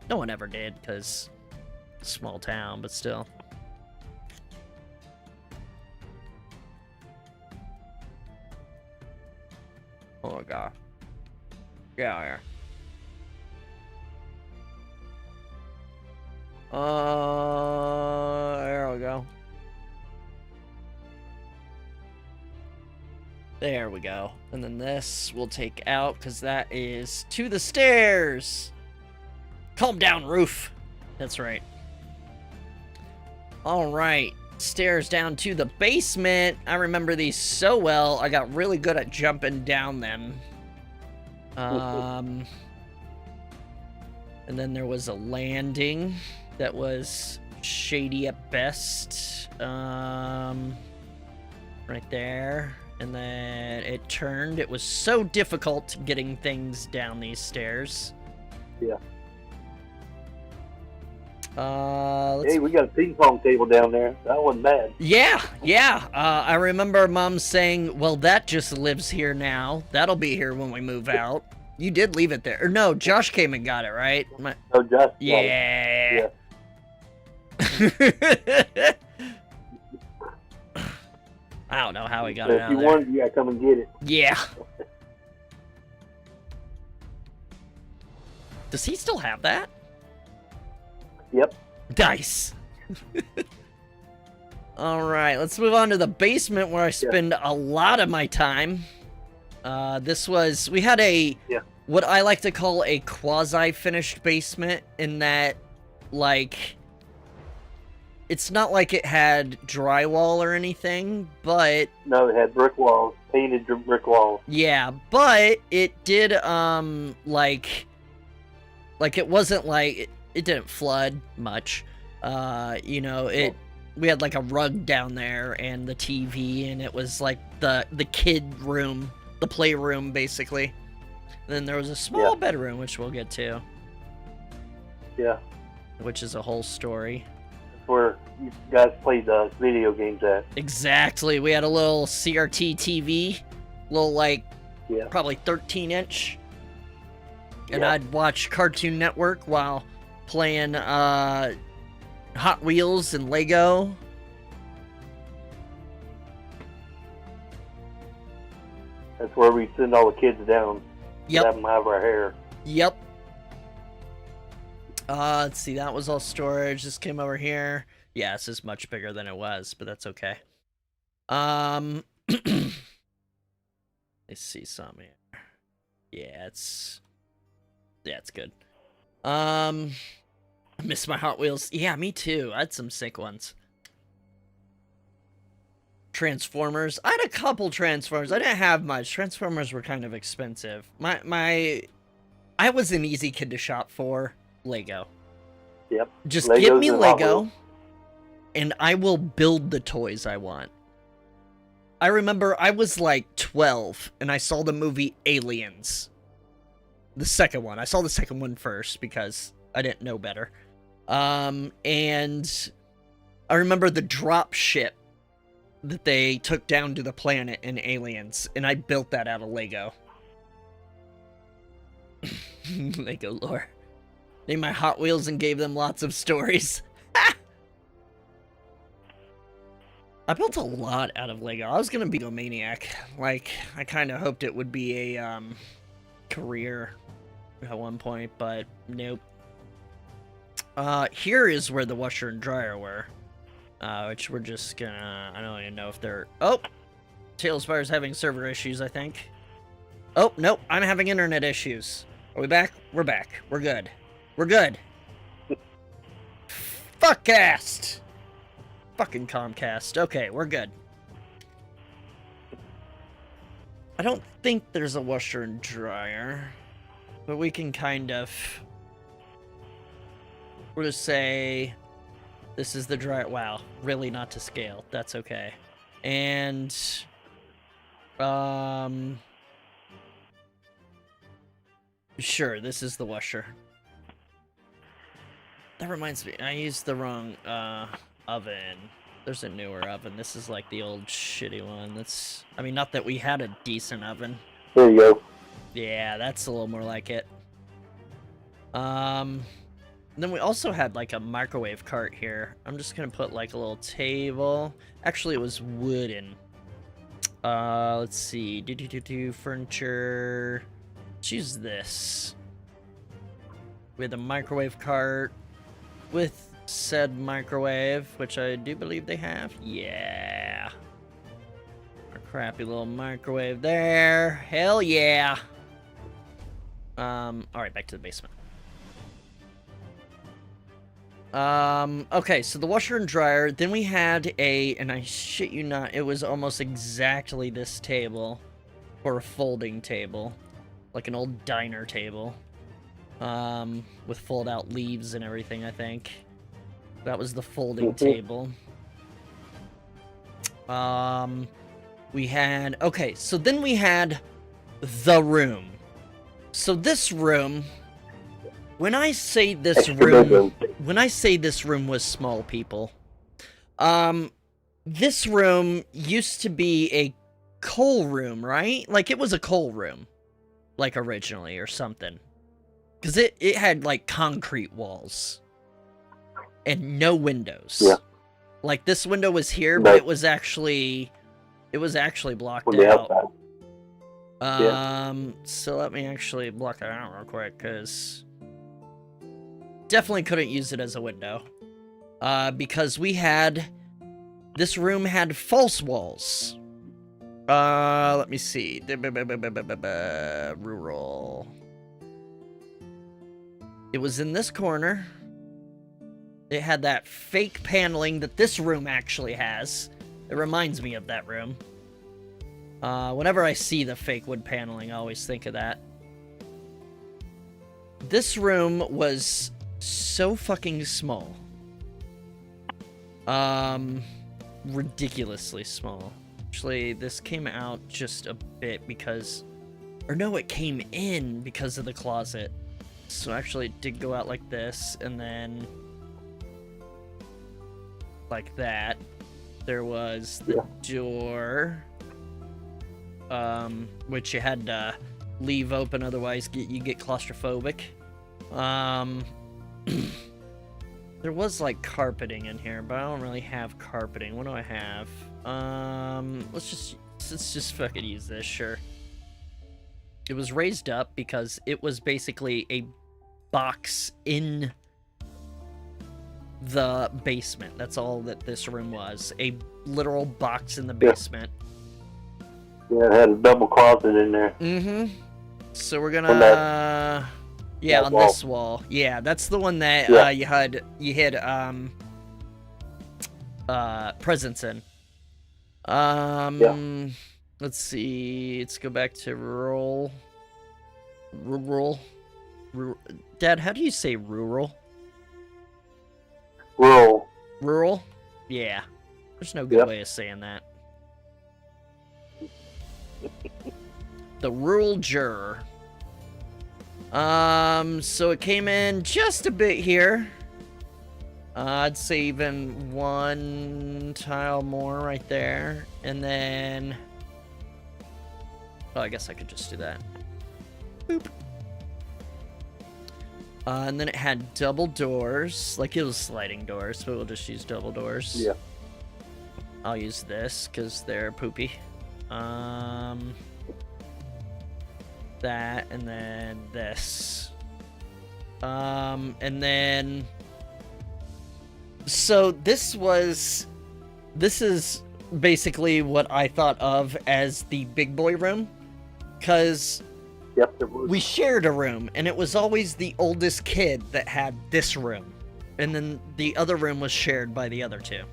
No one ever did, because small town, but still. Oh my god. Get out of here. There we go. There we go. And then this we'll take out, because that is to the stairs. Calm down, roof. That's right. All right. Stairs down to the basement. I remember these so well. I got really good at jumping down them. And then there was a landing that was shady at best. Right there. And then it turned. It was so difficult getting things down these stairs. Yeah. Let's... Hey, we got a ping pong table down there. That wasn't bad. Yeah. I remember Mom saying, well, that just lives here now. That'll be here when we move out. You did leave it there. Or no, Josh came and got it, right? No, Josh. Yeah. I don't know how he got it out of there. If you wanted, you gotta come and get it. Yeah. Does he still have that? Yep. Nice. All right, let's move on to the basement where I spend a lot of my time. We had what I like to call a quasi-finished basement, in that, it's not like it had drywall or anything, but... No, it had brick walls, painted brick walls. Yeah, but it did, it wasn't it didn't flood much. we had like a rug down there and the TV, and it was like the kid room, the playroom basically. And then there was a small bedroom, which we'll get to. Yeah. Which is a whole story. That's where you guys played the video games at. Exactly. We had a little CRT TV, little like probably 13-inch. And I'd watch Cartoon Network while playing Hot Wheels and Lego. That's where we send all the kids down. Yep. Have them have our hair. Yep. Let's see, that was all storage. This came over here. Yeah, this is much bigger than it was, but that's okay. Let's see something here. Yeah, it's good. I miss my Hot Wheels. Yeah, me too. I had some sick ones. Transformers. I had a couple Transformers. I didn't have much. Transformers were kind of expensive. I was an easy kid to shop for. Lego. Yep. Just Legos give me and Hot Lego, Wheels. and I will build the toys I want. I remember I was like 12, and I saw the movie Aliens. The second one. I saw the second one first, because I didn't know better. And I remember the drop ship that they took down to the planet in Aliens, and I built that out of Lego. Lego lore. Named my Hot Wheels and gave them lots of stories. I built a lot out of Lego. I was gonna be a maniac. Like, I kind of hoped it would be a career at one point, but nope. Here is where the washer and dryer were, which we're just gonna. I don't even know if they're. Oh, TaleSpire's having server issues, I think. Oh nope, I'm having internet issues. Are we back? We're back. We're good. We're good. Fuckcast. Fucking Comcast. Okay, we're good. I don't think there's a washer and dryer, but we can kind of. We'll just say this is the dryer. Wow, really not to scale. That's okay. And sure, this is the washer. That reminds me, I used the wrong oven. There's a newer oven. This is like the old shitty one. That's, I mean, not that we had a decent oven. There you go. Yeah, that's a little more like it. Then we also had like a microwave cart here. I'm just gonna put like a little table. Actually, it was wooden. Let's see. Furniture. Let's use this. We had the microwave cart with said microwave, which I do believe they have. Yeah. Our crappy little microwave there. Hell yeah. Alright, back to the basement. Okay, so the washer and dryer, then we had and I shit you not, it was almost exactly this table for a folding table. Like an old diner table. With fold-out leaves and everything, I think. That was the folding table. We had... Okay, so then we had the room. So this room... When I say this room... When I say this room was small, people... This room used to be a coal room, right? Like, it was a coal room. Like, originally, or something. Because it had, like, concrete walls. And no windows. Yeah. Like, this window was here, but it was actually blocked out. So let me actually block that out real quick, because... Definitely couldn't use it as a window. Because we had... This room had false walls. Let me see. Rural. It was in this corner. It had that fake paneling that this room actually has. It reminds me of that room. Whenever I see the fake wood paneling, I always think of that. This room was so fucking small. Ridiculously small. Actually, this came out just a bit because... Or no, it came in because of the closet. So actually it did go out like this, and then... like that. There was the door... which you had to leave open, otherwise you get claustrophobic. There was like carpeting in here, but I don't really have carpeting. What do I have? Let's just fucking use this, sure. It was raised up because it was basically a box in the basement. That's all that this room was. A literal box in the basement. Yeah, it had a double closet in there. Mm-hmm. So we're gonna... yeah, on this wall. Yeah, that's the one that you hid presents in. Let's see. Let's go back to rural. Dad, how do you say rural? Rural? Yeah. There's no good way of saying that. The rural juror. So it came in just a bit here. I'd say even one tile more right there. And then... oh, I guess I could just do that. Boop. And then it had double doors. Like, it was sliding doors, but we'll just use double doors. Yeah. I'll use this, because they're poopy. That, and then this. And then... so this is basically what I thought of as the big boy room. Because we shared a room, and it was always the oldest kid that had this room. And then the other room was shared by the other two.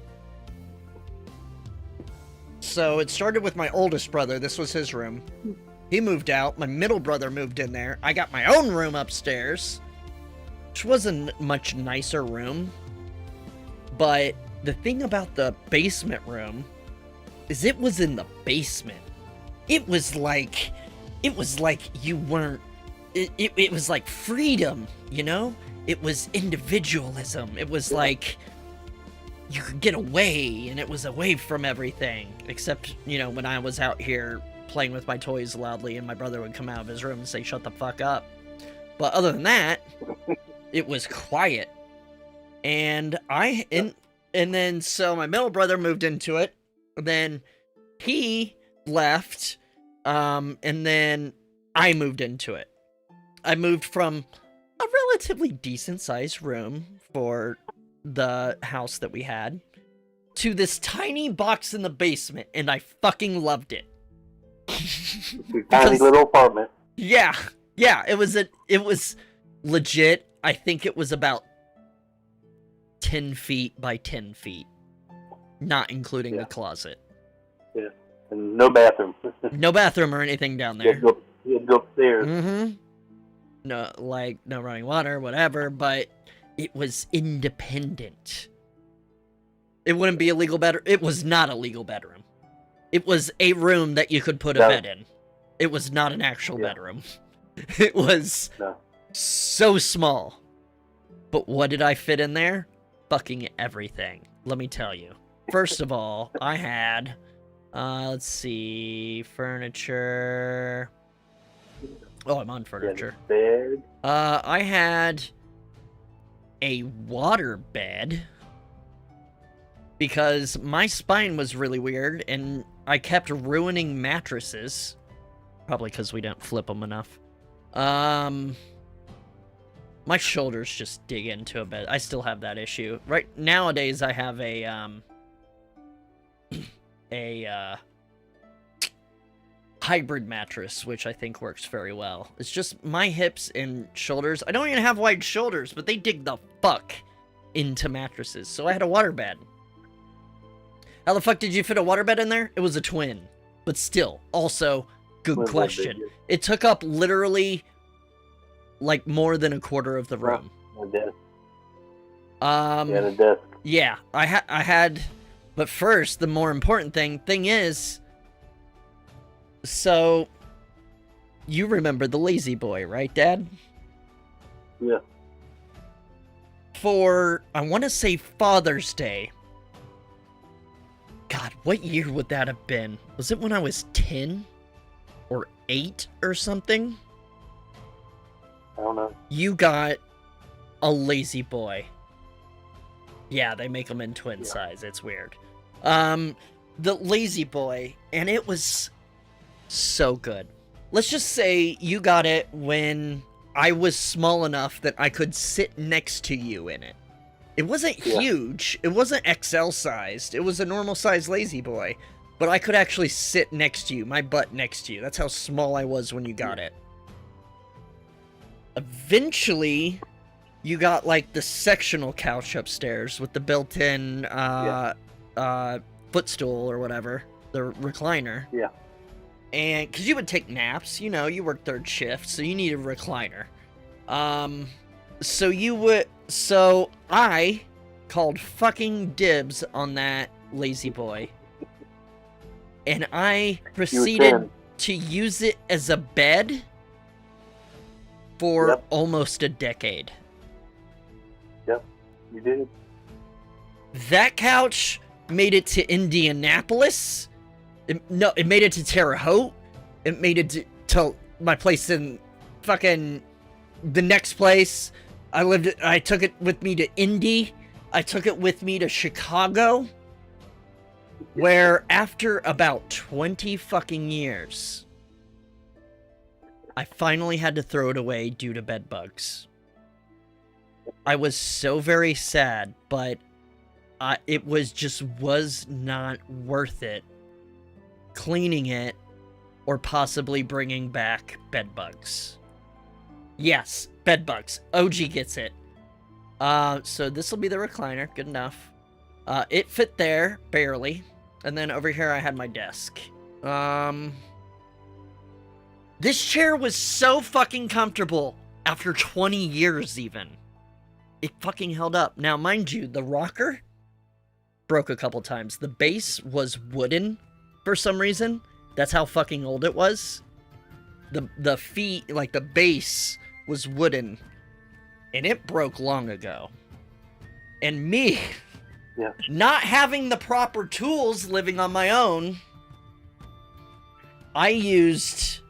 So it started with my oldest brother. This was his room. He moved out. My middle brother moved in there. I got my own room upstairs, which was a much nicer room. But the thing about the basement room is it was in the basement. It was like you weren't... It was like freedom, you know? It was individualism. It was like you could get away, and it was away from everything. Except, you know, when I was out here playing with my toys loudly, and my brother would come out of his room and say, "Shut the fuck up." But other than that, it was quiet. And then so my middle brother moved into it. Then he left. And then I moved into it. I moved from a relatively decent sized room for the house that we had to this tiny box in the basement, and I fucking loved it. Tiny little apartment. Yeah, it was legit. I think it was about 10 feet by 10 feet, not including the closet. Yeah, and no bathroom. No bathroom or anything down there. You had to go upstairs. Mm-hmm. No, like, no running water, whatever, but it was independent. It wouldn't be a legal bedroom. It was not a legal bedroom. It was a room that you could put a bed in. It was not an actual bedroom. It was so small. But what did I fit in there? Fucking everything. Let me tell you. First of all, I had... let's see... furniture... Oh, I'm on furniture. Bed. I had a water bed because my spine was really weird and I kept ruining mattresses. Probably because we didn't flip them enough. My shoulders just dig into a bed. I still have that issue. Right nowadays I have a hybrid mattress, which I think works very well. It's just my hips and shoulders. I don't even have wide shoulders, but they dig the fuck into mattresses. So I had a waterbed. How the fuck did you fit a waterbed in there? It was a twin. But still, also, good question. It took up literally, like, more than a quarter of the room. And a desk. Yeah, I had, but first, the more important thing is, so, you remember the lazy boy, right, Dad? Yeah. For, I want to say Father's Day. God, what year would that have been? Was it when I was 10? Or 8 or something? I don't know. You got a lazy boy. Yeah, they make them in twin size. It's weird. The lazy boy, and it was so good. Let's just say you got it when I was small enough that I could sit next to you in it. It wasn't huge. It wasn't XL sized. It was a normal size lazy boy. But I could actually sit next to you, my butt next to you. That's how small I was when you got it. Eventually, you got, like, the sectional couch upstairs with the built-in footstool or whatever. The recliner. Yeah. And, because you would take naps, you know, you work third shift, so you need a recliner. So I called fucking dibs on that lazy boy. And I proceeded to use it as a bed for almost a decade. Yep, you did. That couch made it to Indianapolis. It made it to Terre Haute. It made it to my place in fucking the next place. I took it with me to Indy. I took it with me to Chicago. Where after about 20 fucking years, I finally had to throw it away due to bed bugs. I was so very sad, but it was not worth it cleaning it or possibly bringing back bed bugs. Yes, bed bugs. OG gets it. So this will be the recliner. Good enough. It fit there, barely. And then over here I had my desk. This chair was so fucking comfortable after 20 years even. It fucking held up. Now, mind you, the rocker broke a couple times. The base was wooden for some reason. That's how fucking old it was. The feet, like the base was wooden. And it broke long ago. And me... Yeah. Not having the proper tools living on my own, I used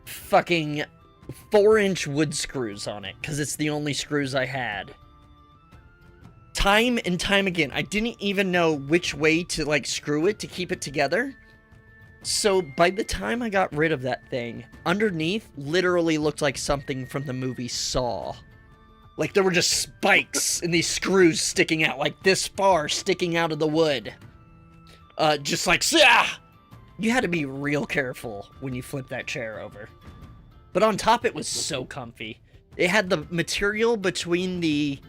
fucking 4-inch wood screws on it, because it's the only screws I had. Time and time again, I didn't even know which way to, like, screw it to keep it together. So, by the time I got rid of that thing, underneath literally looked like something from the movie Saw. Like, there were just spikes and these screws sticking out, like this far, sticking out of the wood. Just like, you had to be real careful when you flip that chair over. But on top, it was so comfy. It had the material between the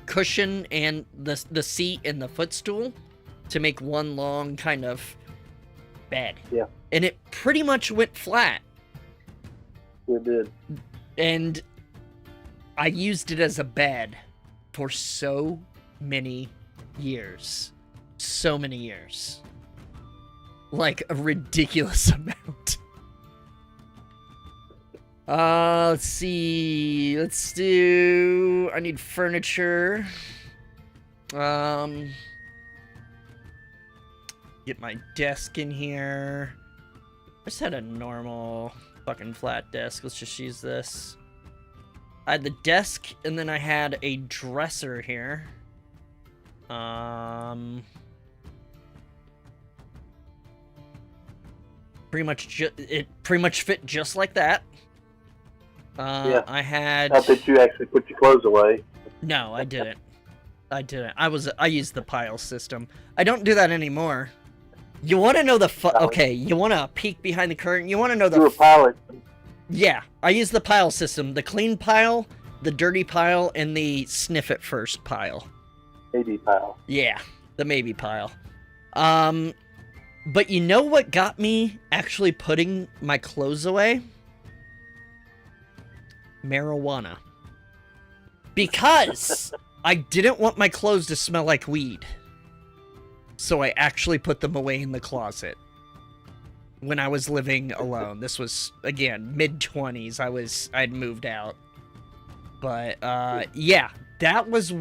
cushion and the seat and the footstool to make one long kind of bed. Yeah. And it pretty much went flat. It did. And I used it as a bed for so many years. So many years. Like a ridiculous amount. Let's see. Let's do... I need furniture. Get my desk in here. I just had a normal fucking flat desk. Let's just use this. I had the desk, and then I had a dresser here. Pretty much it pretty much fit just like that. Yeah. I had... Not that you actually put your clothes away. No, I didn't. I used the pile system. I don't do that anymore. You want to know the okay, you want to peek behind the curtain? You want to know the... You were a pilot. Yeah, I use the pile system. The clean pile, the dirty pile, and the sniff it first pile. Maybe pile. Yeah, the maybe pile. But you know what got me actually putting my clothes away? Marijuana. Because I didn't want my clothes to smell like weed. So I actually put them away in the closet. When I was living alone. This was, again, mid-20s. I'd moved out. But, yeah. That was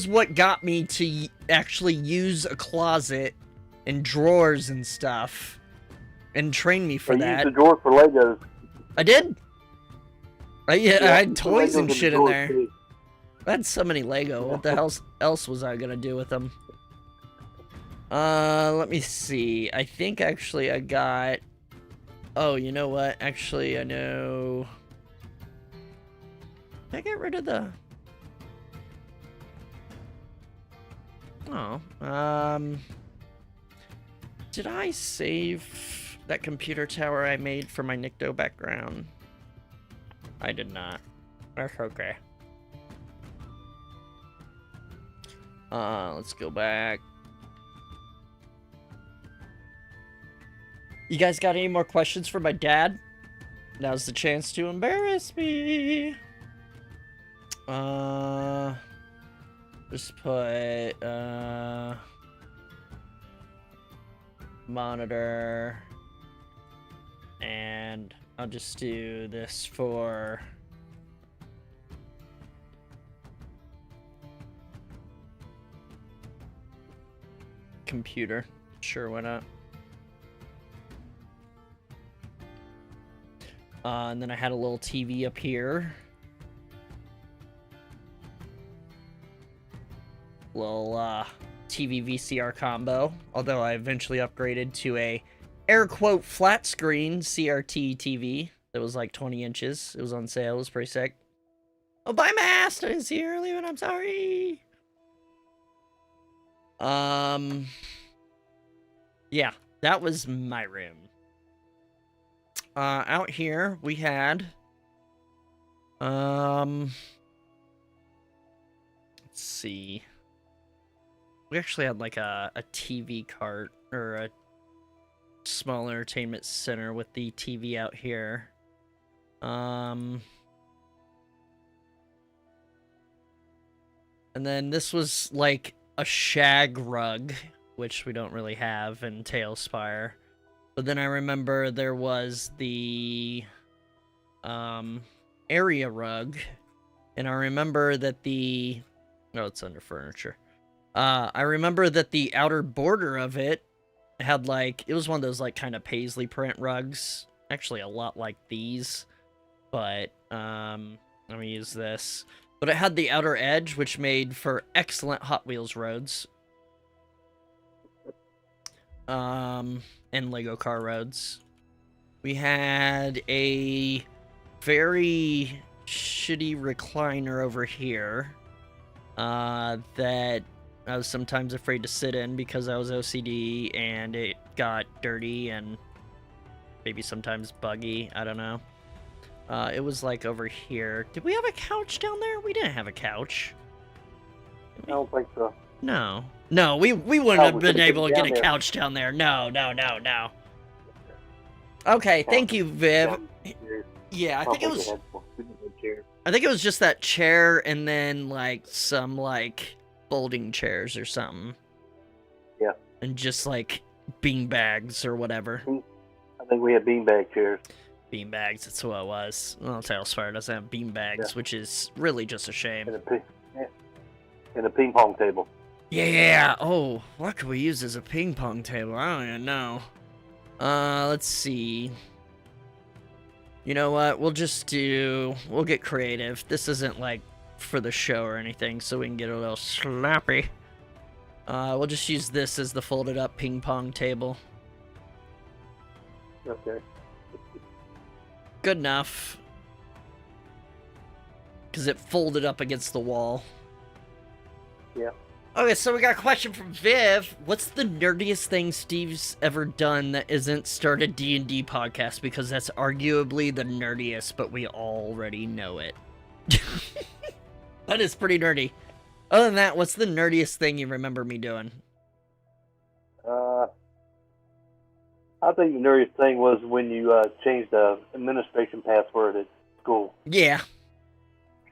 what got me to actually use a closet and drawers and stuff. And train me for that. Use the drawer for Legos. I did. I had use the toys Legos and in shit the in drawer, there. too. I had so many Lego. What the hell else was I gonna do with them? Let me see. I think actually I got... Oh, you know what? Actually, I know... Did I get rid of the... Oh, did I save that computer tower I made for my Nikto background? I did not. That's okay. Let's go back. You guys got any more questions for my dad? Now's the chance to embarrass me. Just put, monitor. And I'll just do this for... computer. Sure, why not? And then I had a little TV up here. Little TV VCR combo. Although I eventually upgraded to a air quote flat screen CRT TV that was like 20 inches. It was on sale. It was pretty sick. Oh, bye, Mast! I didn't see you earlier, and I'm sorry. Yeah, that was my room. Out here, we had, let's see. We actually had like a TV cart, or a small entertainment center with the TV out here. And then this was like a shag rug, which we don't really have in TaleSpire. But then I remember there was the area rug, and I remember that the... Oh, it's under furniture. I remember that the outer border of it had like... It was one of those like kind of paisley print rugs. Actually a lot like these. But, let me use this. But it had the outer edge, which made for excellent Hot Wheels roads. And Lego car roads. We had a very shitty recliner over here that I was sometimes afraid to sit in because I was OCD and it got dirty and maybe sometimes buggy. I don't know. It was like over here. Did we have a couch down there? We didn't have a couch. I don't think so. No. No, we wouldn't have been able to get a couch down there. No. Okay, thank you, Viv. Yeah, I think it was just that chair and then like some like folding chairs or something. Yeah. And just like bean bags or whatever. I think we had beanbag chairs. Bean bags, that's what it was. Well, TaleSpire doesn't have bean bags, which is really just a shame. And a ping pong table. Yeah. Oh, what could we use as a ping pong table? I don't even know. Let's see. You know what? We'll get creative. This isn't like for the show or anything, so we can get a little sloppy. We'll just use this as the folded up ping pong table. Okay. Good enough. Because it folded up against the wall. Yeah. Okay, so we got a question from Viv. What's the nerdiest thing Steve's ever done that isn't start a D&D podcast? Because that's arguably the nerdiest, but we already know it. That is pretty nerdy. Other than that, what's the nerdiest thing you remember me doing? I think the nerdiest thing was when you changed the administration password at school. Yeah.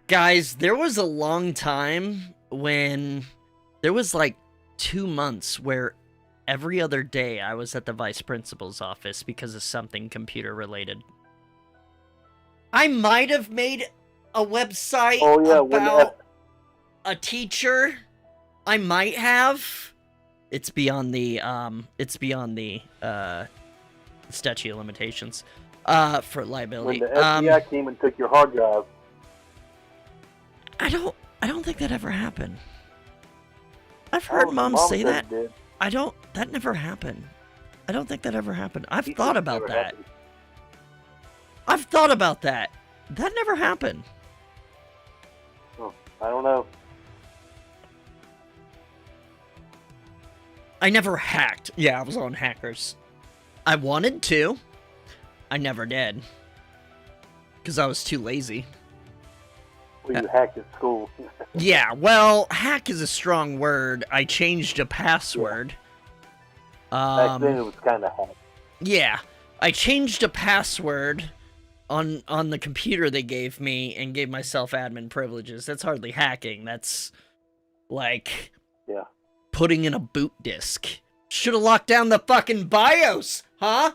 Guys, there was a long time when there was like 2 months where every other day I was at the vice principal's office because of something computer related. I might have made a website about a teacher. I might have. It's beyond the statute of limitations for liability. When the FBI came and took your hard drive. I don't think that ever happened. I've heard Mom say that. That never happened. I don't think that ever happened. I've thought about that. Happened. I've thought about that. That never happened. Oh, I don't know. I never hacked. Yeah, I was on hackers. I wanted to. I never did. Because I was too lazy. Well, you hacked at school. Yeah, well, hack is a strong word. I changed a password. Back then it was kind of hacked. Yeah, I changed a password on the computer they gave me and gave myself admin privileges. That's hardly hacking. That's like putting in a boot disk. Should have locked down the fucking BIOS, huh?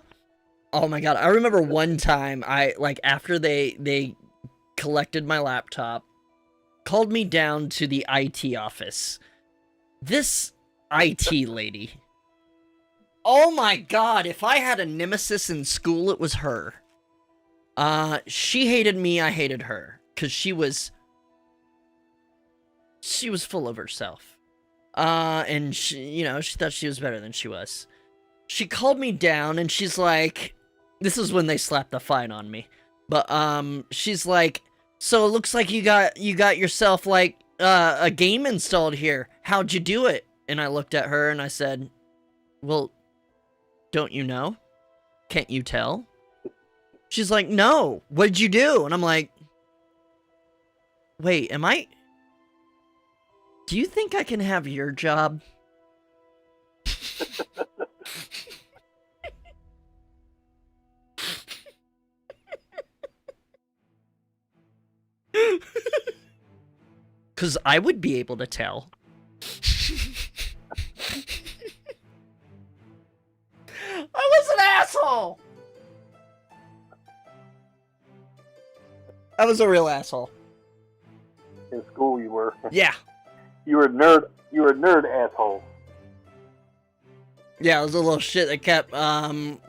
Oh my god, I remember one time after they collected my laptop, called me down to the IT office. This IT lady. Oh my god, if I had a nemesis in school, it was her. She hated me, I hated her. Because she was full of herself. And she thought she was better than she was. She called me down and she's like, this is when they slapped the fine on me. But, she's like, so it looks like you got yourself, like, a game installed here. How'd you do it? And I looked at her and I said, well, don't you know? Can't you tell? She's like, no, what'd you do? And I'm like, wait, do you think I can have your job? Because I would be able to tell. I was an asshole! I was a real asshole. In school you were. Yeah. You were a nerd asshole. Yeah, it was a little shit that kept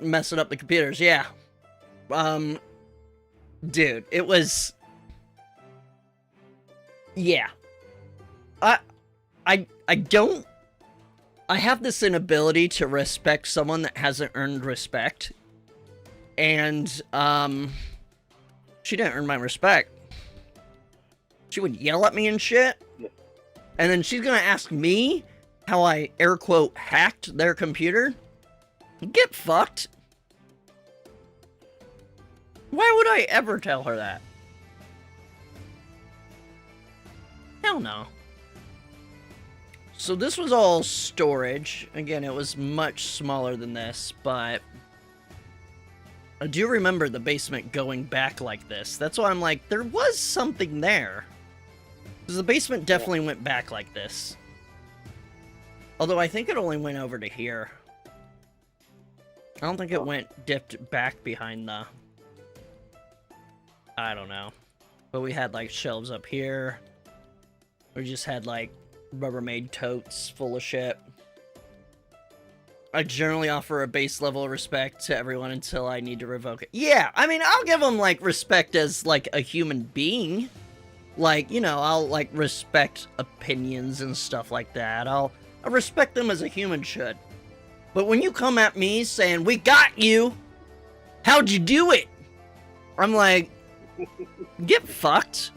messing up the computers. Yeah. Dude, it was. Yeah. I don't. I have this inability to respect someone that hasn't earned respect. And she didn't earn my respect. She would yell at me and shit. Yeah. And then she's gonna ask me how I, air quote, hacked their computer? Get fucked. Why would I ever tell her that? Hell no. So this was all storage. Again, it was much smaller than this, but I do remember the basement going back like this. That's why I'm like, there was something there. Because the basement definitely went back like this. Although I think it only went over to here. I don't think it dipped back behind the... I don't know. But we had like shelves up here. We just had like Rubbermaid totes full of shit. I generally offer a base level of respect to everyone until I need to revoke it. Yeah, I mean, I'll give them like respect as like a human being. Like, you know, I'll like respect opinions and stuff like that. I'll respect them as a human should. But when you come at me saying, we got you, how'd you do it? I'm like, get fucked.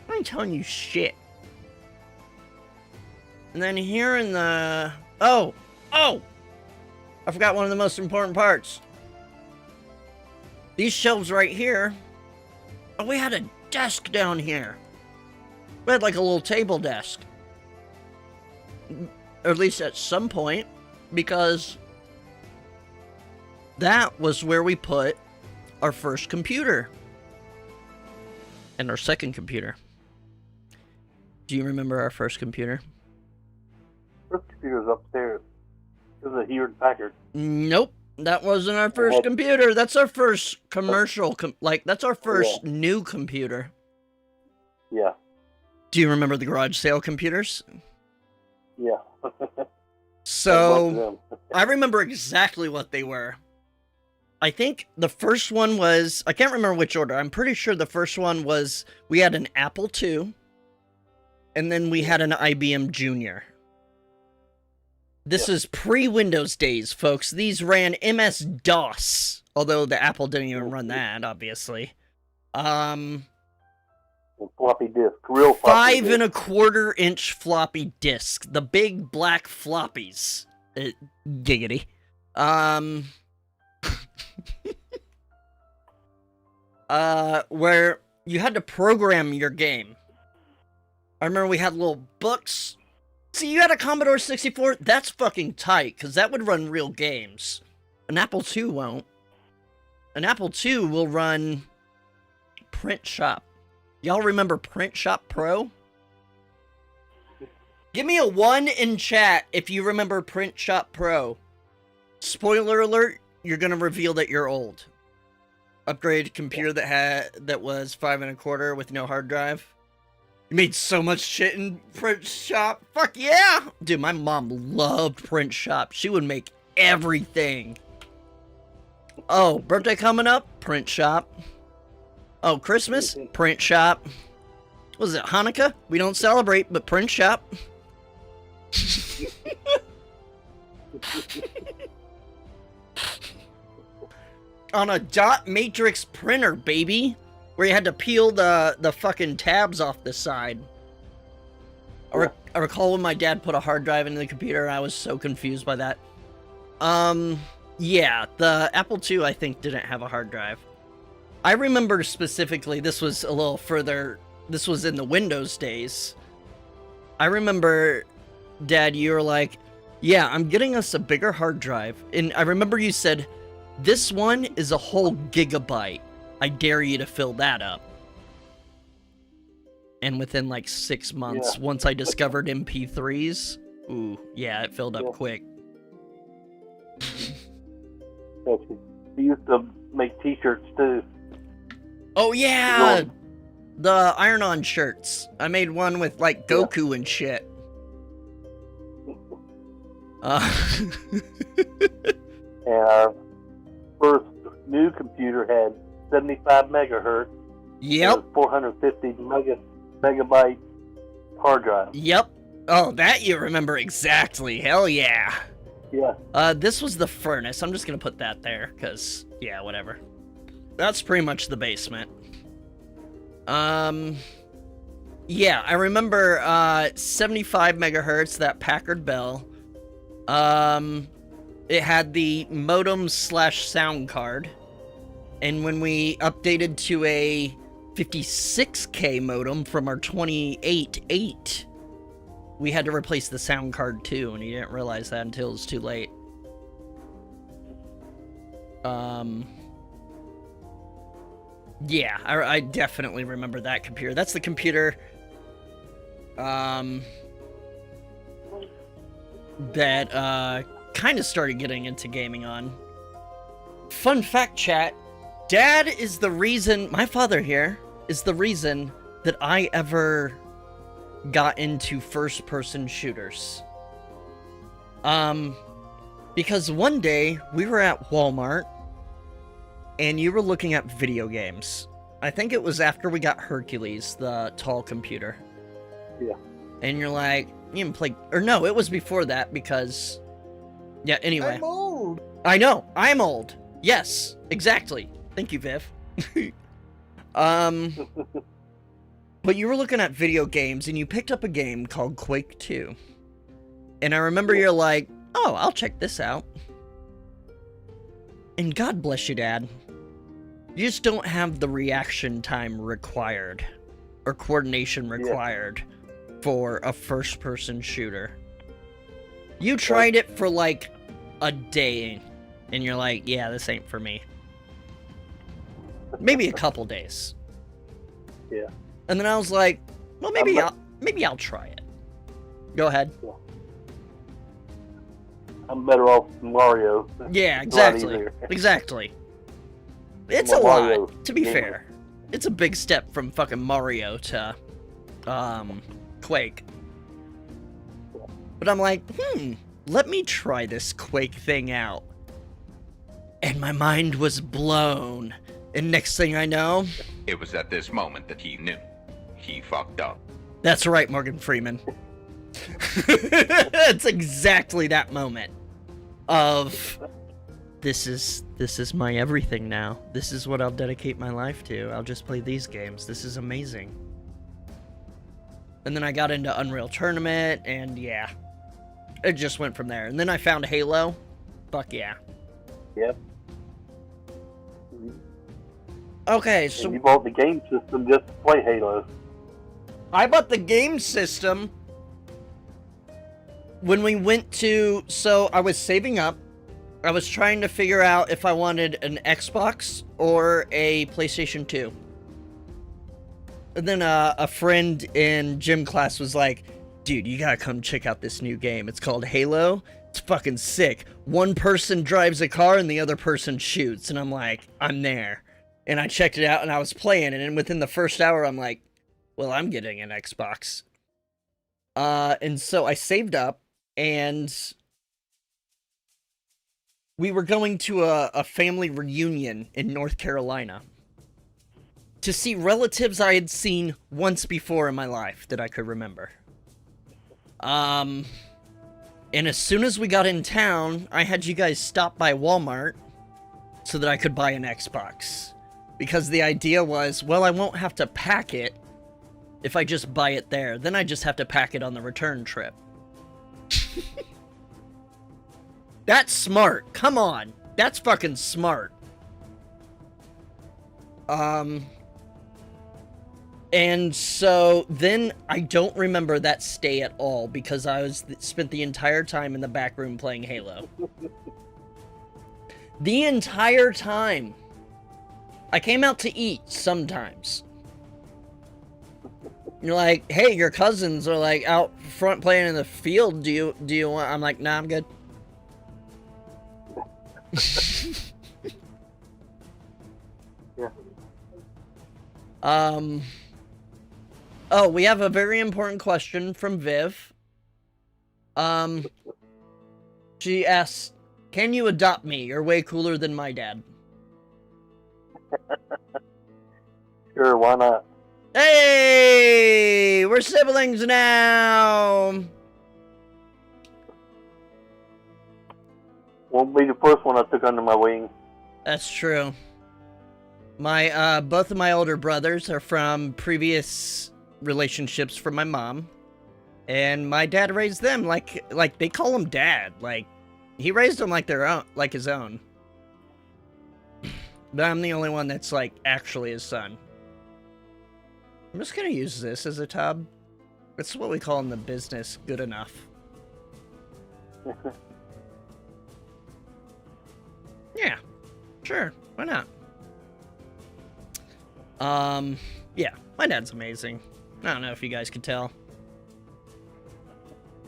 I ain't telling you shit. And then here in the... Oh! I forgot one of the most important parts. These shelves right here. Oh, we had a desk down here. We had like a little table desk. Or at least at some point. Because that was where we put our first computer. And our second computer. Do you remember our first computer? First computer's upstairs. It was a Hewlett Packard. Nope. That wasn't our first computer. That's our first commercial, that's our first new computer. Yeah. Do you remember the garage sale computers? Yeah. So, I remember exactly what they were. I think the first one was, I can't remember which order. I'm pretty sure the first one was, we had an Apple II, and then we had an IBM Junior. This is pre-Windows days, folks. These ran MS-DOS, although the Apple didn't even run that, obviously. Floppy disk, real floppy 5.25-inch floppy disk, the big black floppies. Giggity. Where you had to program your game. I remember we had little books. See, you had a Commodore 64? That's fucking tight, because that would run real games. An Apple II won't. An Apple II will run Print Shop. Y'all remember Print Shop Pro? Give me a 1 in chat if you remember Print Shop Pro. Spoiler alert, you're gonna reveal that you're old. Upgraded computer that was 5.25 with no hard drive. You made so much shit in Print Shop. Fuck yeah! Dude, my mom loved Print Shop. She would make everything. Oh, birthday coming up? Print Shop. Oh, Christmas? Print Shop. What was it, Hanukkah? We don't celebrate, but Print Shop. On a dot matrix printer, baby. Where you had to peel the fucking tabs off the side. I recall when my dad put a hard drive into the computer, I was so confused by that. Yeah, the Apple II, I think, didn't have a hard drive. I remember specifically, this was a little further, this was in the Windows days. I remember, Dad, you were like, yeah, I'm getting us a bigger hard drive. And I remember you said, this one is a whole gigabyte. I dare you to fill that up. And within like 6 months, once I discovered MP3s, ooh, yeah, it filled up quick. We used to make t-shirts too. Oh yeah! The iron-on shirts. I made one with like Goku and shit. And our first new computer had 75 megahertz. Yep. 450 megabyte hard drive. Yep. Oh, that you remember exactly. Hell yeah. Yeah. This was the furnace. I'm just gonna put that there, because, yeah, whatever. That's pretty much the basement. Yeah, I remember, 75 megahertz, that Packard Bell. It had the modem/sound card. And when we updated to a 56K modem from our 28.8, we had to replace the sound card too, and you didn't realize that until it was too late. Yeah, I definitely remember that computer. That's the computer, that, kind of started getting into gaming on. Fun fact, chat. Dad is the reason, my father here, is the reason that I ever got into first-person shooters. Because one day, we were at Walmart, and you were looking at video games. I think it was after we got Hercules, the tall computer. Yeah. And you're like, you can play, or no, it was before that, because, yeah, anyway. I'm old. I know, I'm old. Yes, exactly. Thank you, Viv. But you were looking at video games, and you picked up a game called Quake 2. And I remember you're like, oh, I'll check this out. And God bless you, Dad. You just don't have the reaction time required, or coordination required, for a first-person shooter. You tried it for, like, a day, and you're like, yeah, this ain't for me. Maybe a couple days. Yeah. And then I was like, well, maybe maybe I'll try it. Go ahead. I'm better off than Mario. Yeah, It's a lot exactly. easier. Exactly. It's a Well, Mario lot, to be gamer. fair. It's a big step from fucking Mario to, Quake. But I'm like, let me try this Quake thing out. And my mind was blown. And next thing I know... It was at this moment that he knew. He fucked up. That's right, Morgan Freeman. It's exactly that moment of this is my everything now. This is what I'll dedicate my life to. I'll just play these games. This is amazing. And then I got into Unreal Tournament, and yeah, it just went from there. And then I found Halo. Fuck yeah. Yep. Okay, so And you bought the game system just to play Halo. I bought the game system when we went to... So, I was saving up. I was trying to figure out if I wanted an Xbox or a PlayStation 2. And then a friend in gym class was like, dude, you gotta come check out this new game. It's called Halo. It's fucking sick. One person drives a car and the other person shoots. And I'm like, I'm there. And I checked it out and I was playing it. And within the first hour, I'm like, well, I'm getting an Xbox. And so I saved up, and we were going to a family reunion in North Carolina to see relatives I had seen once before in my life that I could remember. And as soon as we got in town, I had you guys stop by Walmart so that I could buy an Xbox. Because the idea was, well, I won't have to pack it if I just buy it there. Then I just have to pack it on the return trip. That's smart. Come on. That's fucking smart. And so then I don't remember that stay at all because I spent the entire time in the back room playing Halo. The entire time. I came out to eat sometimes. You're like, hey, your cousins are like out front playing in the field. Do you want? I'm like, nah, I'm good. Yeah. Oh, we have a very important question from Viv. She asks, can you adopt me? You're way cooler than my dad. Sure, why not? Hey! We're siblings now! Won't be the first one I took under my wing. That's true. My, both of my older brothers are from previous relationships from my mom. And my dad raised them like they call him dad. Like, he raised them like their own, like his own. But I'm the only one that's, like, actually his son. I'm just gonna use this as a tub. That's what we call in the business good enough. Yeah, sure, why not? Yeah, my dad's amazing. I don't know if you guys could tell.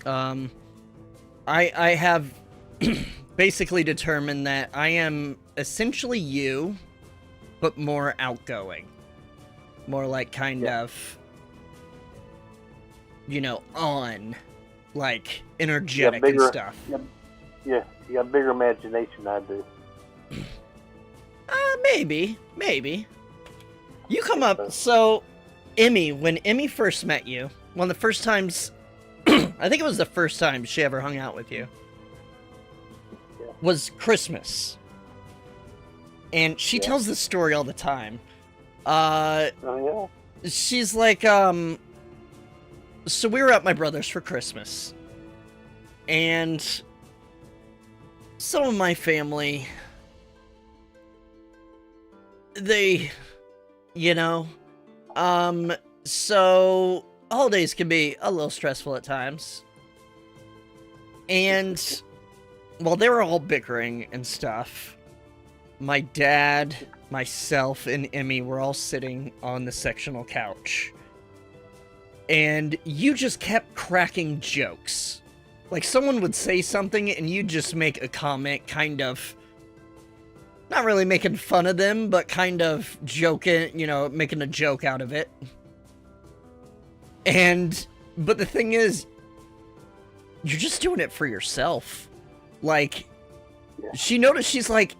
I have basically determined that I am essentially you, but more outgoing. More like kind of, you know, on, like, energetic and stuff. Yeah, you got bigger imagination than I do. Maybe. You come up, so, Emmy, when Emmy first met you, one of the first times, I think it was the first time she ever hung out with you, was Christmas. And she tells this story all the time. Oh, yeah? She's like, so we were at my brother's for Christmas. And some of my family, they, you know, so holidays can be a little stressful at times. And while they were all bickering and stuff, my dad, myself, and Emmy were all sitting on the sectional couch. and you just kept cracking jokes. Like, someone would say something, and you'd just make a comment, kind of, not really making fun of them, but kind of joking, you know, making a joke out of it. But the thing is, you're just doing it for yourself. Like, she noticed, she's like,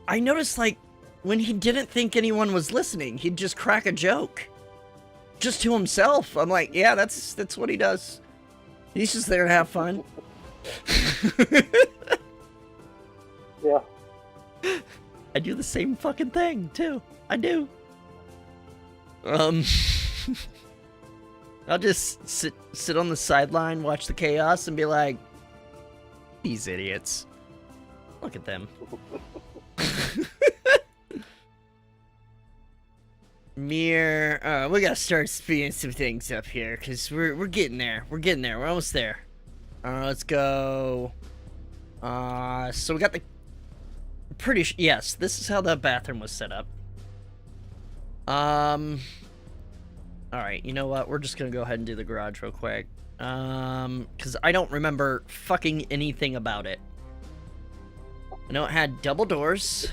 I noticed, like, when he didn't think anyone was listening, he'd just crack a joke. Just to himself. I'm like, yeah, that's what he does. He's just there to have fun. Yeah. I do the same fucking thing, too. I do. I'll just sit on the sideline, watch the chaos, and be like, these idiots. Look at them. Mir, we gotta start speeding some things up here, because we're getting there. We're getting there. We're almost there. Let's go. So we got the... yes, this is how the bathroom was set up. Alright, you know what? We're just gonna go ahead and do the garage real quick. Because I don't remember fucking anything about it. I know it had double doors.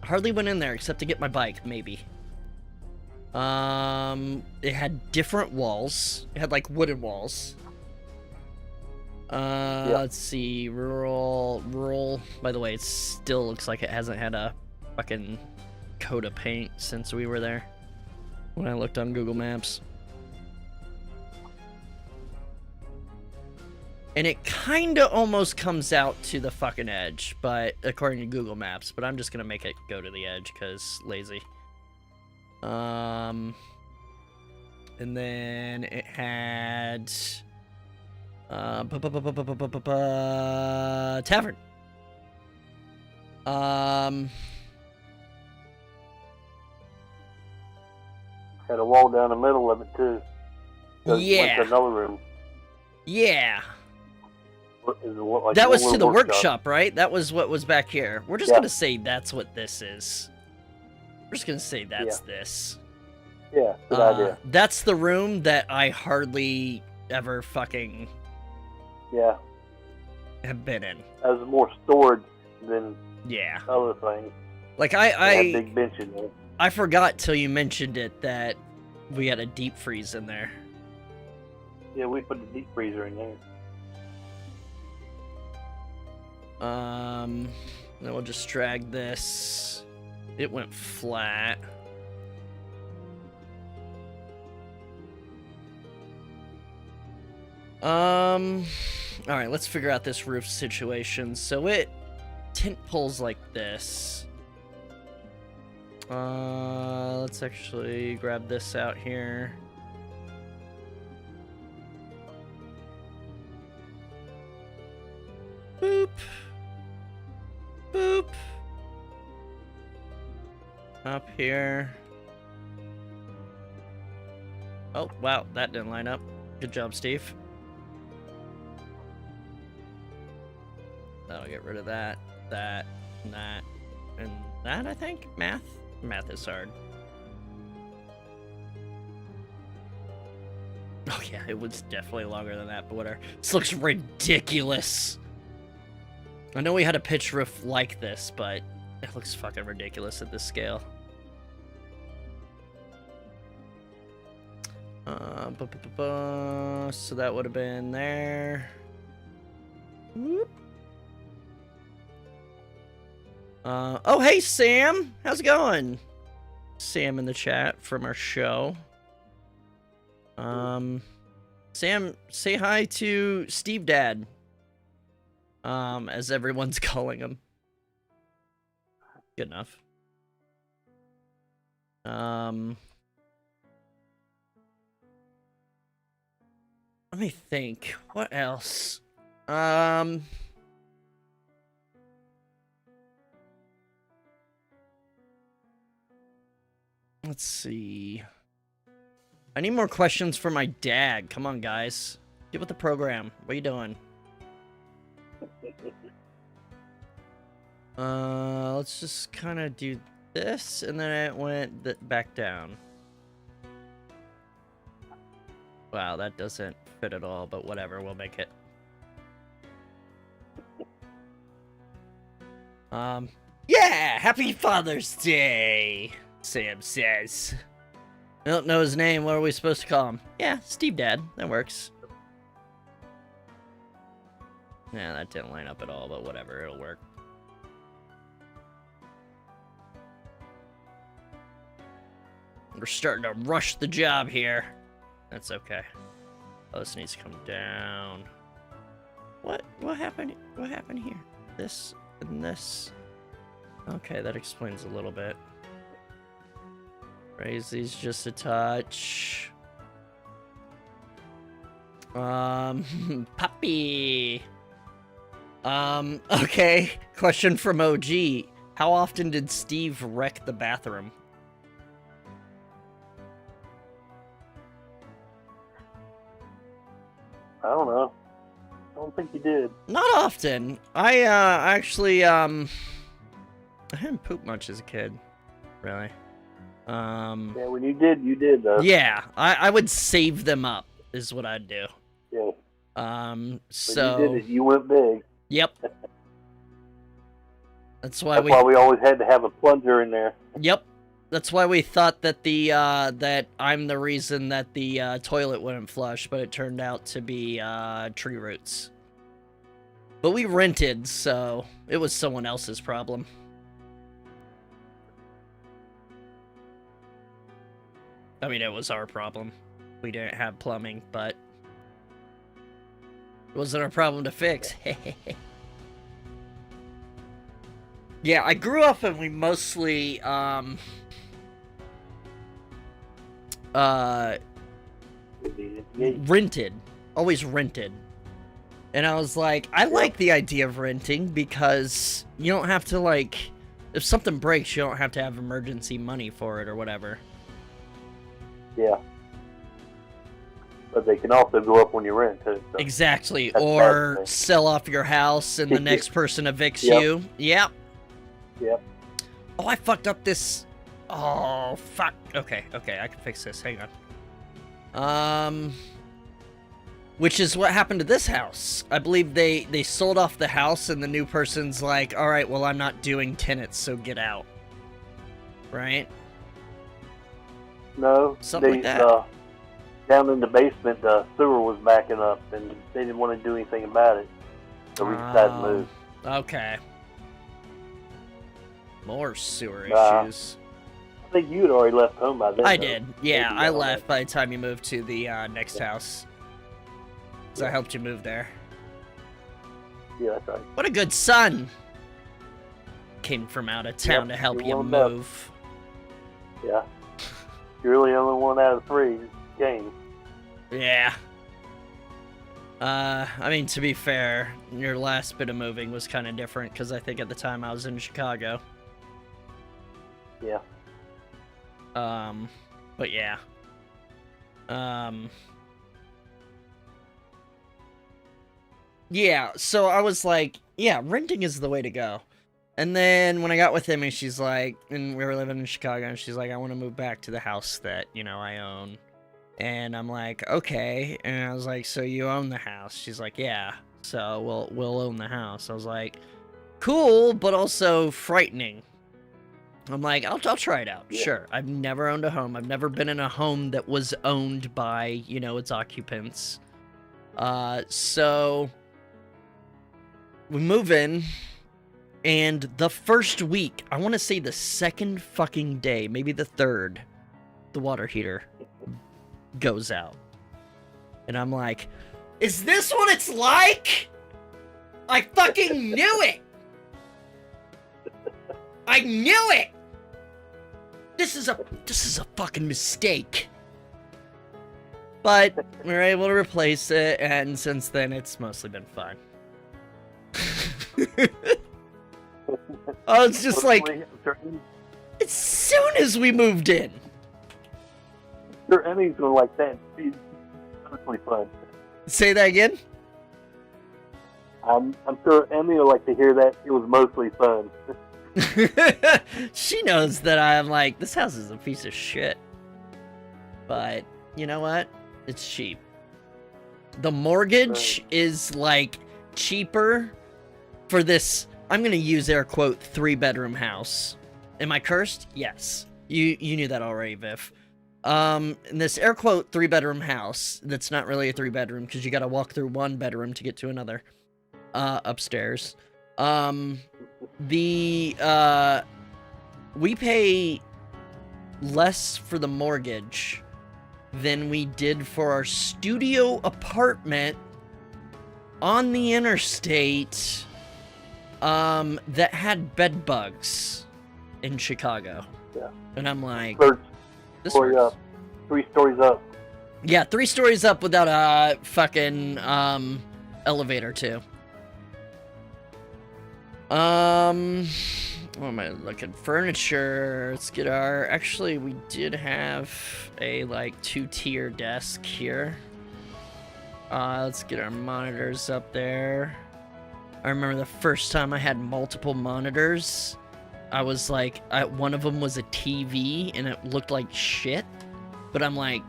Hardly went in there except to get my bike, maybe. It had different walls. It had, like, wooden walls. Let's see, rural. By the way, it still looks like it hasn't had a fucking coat of paint since we were there. When I looked on Google Maps. And it kinda almost comes out to the fucking edge, but according to Google Maps, but I'm just gonna make it go to the edge, cause lazy. And then it had tavern. Had a wall down the middle of it too. Yeah. Went to another room. Yeah. Like that was to the workshop, right? That was what was back here. We're just gonna say that's what this is. We're just gonna say that's this. Yeah, good idea. That's the room that I hardly ever fucking have been in. That was more storage than other things. Like It had big bench in there. I forgot till you mentioned it that we had a deep freeze in there. Yeah, we put the deep freezer in there. Then we'll just drag this. It went flat. Alright, let's figure out this roof situation. So it tent poles like this. Let's actually grab this out here. Boop. Boop. Up here. Oh, wow, that didn't line up. Good job, Steve. That'll get rid of that, that, and that, I think? Math? Math is hard. Oh yeah, it was definitely longer than that, but whatever. This looks ridiculous. I know we had a pitch roof like this, but it looks fucking ridiculous at this scale. So that would have been there. Whoop. Oh, hey, Sam. How's it going? Sam in the chat from our show. Sam, say hi to Steve Dad. As everyone's calling him. Good enough. Let me think. What else? Let's see. I need more questions for my dad. Come on, guys. Get with the program. What are you doing? Let's just kind of do this, and then it went back down. Wow, that doesn't fit at all, but whatever, we'll make it. Yeah! Happy Father's Day! Sam says. I don't know his name, what are we supposed to call him? Yeah, Steve Dad, that works. Yeah, that didn't line up at all, but whatever, it'll work. We're starting to rush the job here. That's okay. Oh, this needs to come down. What happened? What happened here? This and this. Okay, that explains a little bit. Raise these just a touch. Puppy. Okay. Question from OG. How often did Steve wreck the bathroom? I don't know. I don't think you did. Not often. I actually I didn't poop much as a kid, really. Yeah, when you did though. Yeah, I would save them up is what I'd do. Yeah. So when you did it, you went big. Yep. That's why That's why we always had to have a plunger in there. Yep. That's why we thought that the that I'm the reason that the toilet wouldn't flush, but it turned out to be tree roots. But we rented, so it was someone else's problem. I mean, it was our problem. We didn't have plumbing, but it wasn't our problem to fix. Yeah, I grew up and we mostly rented. Always rented. And I was like, I like the idea of renting because you don't have to, like, if something breaks, you don't have to have emergency money for it or whatever. Yeah. But they can also go up when you rent, too. So exactly. Or sell off your house and the next person evicts you. Yep. Yep. Oh, I fucked up this. Oh, fuck. Okay, I can fix this. Hang on. Which is what happened to this house. I believe they sold off the house and the new person's like, all right, well, I'm not doing tenants, so get out. Right? No. Something like that. Down in the basement, the sewer was backing up, and they didn't want to do anything about it. So we decided to move. Okay. More sewer issues. I think you had already left home by then. I did. Yeah, I left by the time you moved to the next house. Because I helped you move there. Yeah, that's right. What a good son! Came from out of town to help you move. Yeah. You're really the only one out of 3 games. Yeah. I mean, to be fair, your last bit of moving was kind of different, because I think at the time I was in Chicago. Yeah. But yeah. Yeah, so I was like, yeah, renting is the way to go. And then when I got with him and she's like, and we were living in Chicago, and she's like, I want to move back to the house that, you know, I own. And I'm like, okay. And I was like, so you own the house? She's like, yeah. So we'll own the house. I was like, cool, but also frightening. I'm like, I'll try it out. Yeah. Sure. I've never owned a home. I've never been in a home that was owned by, you know, its occupants. So we move in, and the first week, I want to say the second fucking day, maybe the third, the water heater goes out. And I'm like, is this what it's like? I fucking knew it! I knew it! This is a fucking mistake. But we were able to replace it, and since then it's mostly been fine. Oh, it's just like as soon as we moved in. Sure, Emmy's gonna like that. It's honestly fun. Say that again? I'm sure Emmy will like to hear that it was mostly fun. She knows that I'm like, this house is a piece of shit. But, you know what? It's cheap. The mortgage is like cheaper for this, I'm gonna use air quote, 3-bedroom house. Am I cursed? Yes. You knew that already, Viv. In this air quote 3-bedroom house, that's not really a 3-bedroom because you gotta walk through 1 bedroom to get to another, upstairs. We pay less for the mortgage than we did for our studio apartment on the interstate, that had bed bugs in Chicago. Yeah. And I'm like, this story works. up. 3 stories up. Yeah, 3 stories up without a fucking elevator too. What am I looking? Furniture. Let's get our. Actually, we did have a like 2-tier desk here. Let's get our monitors up there. I remember the first time I had multiple monitors. I was like, one of them was a TV and it looked like shit. But I'm like,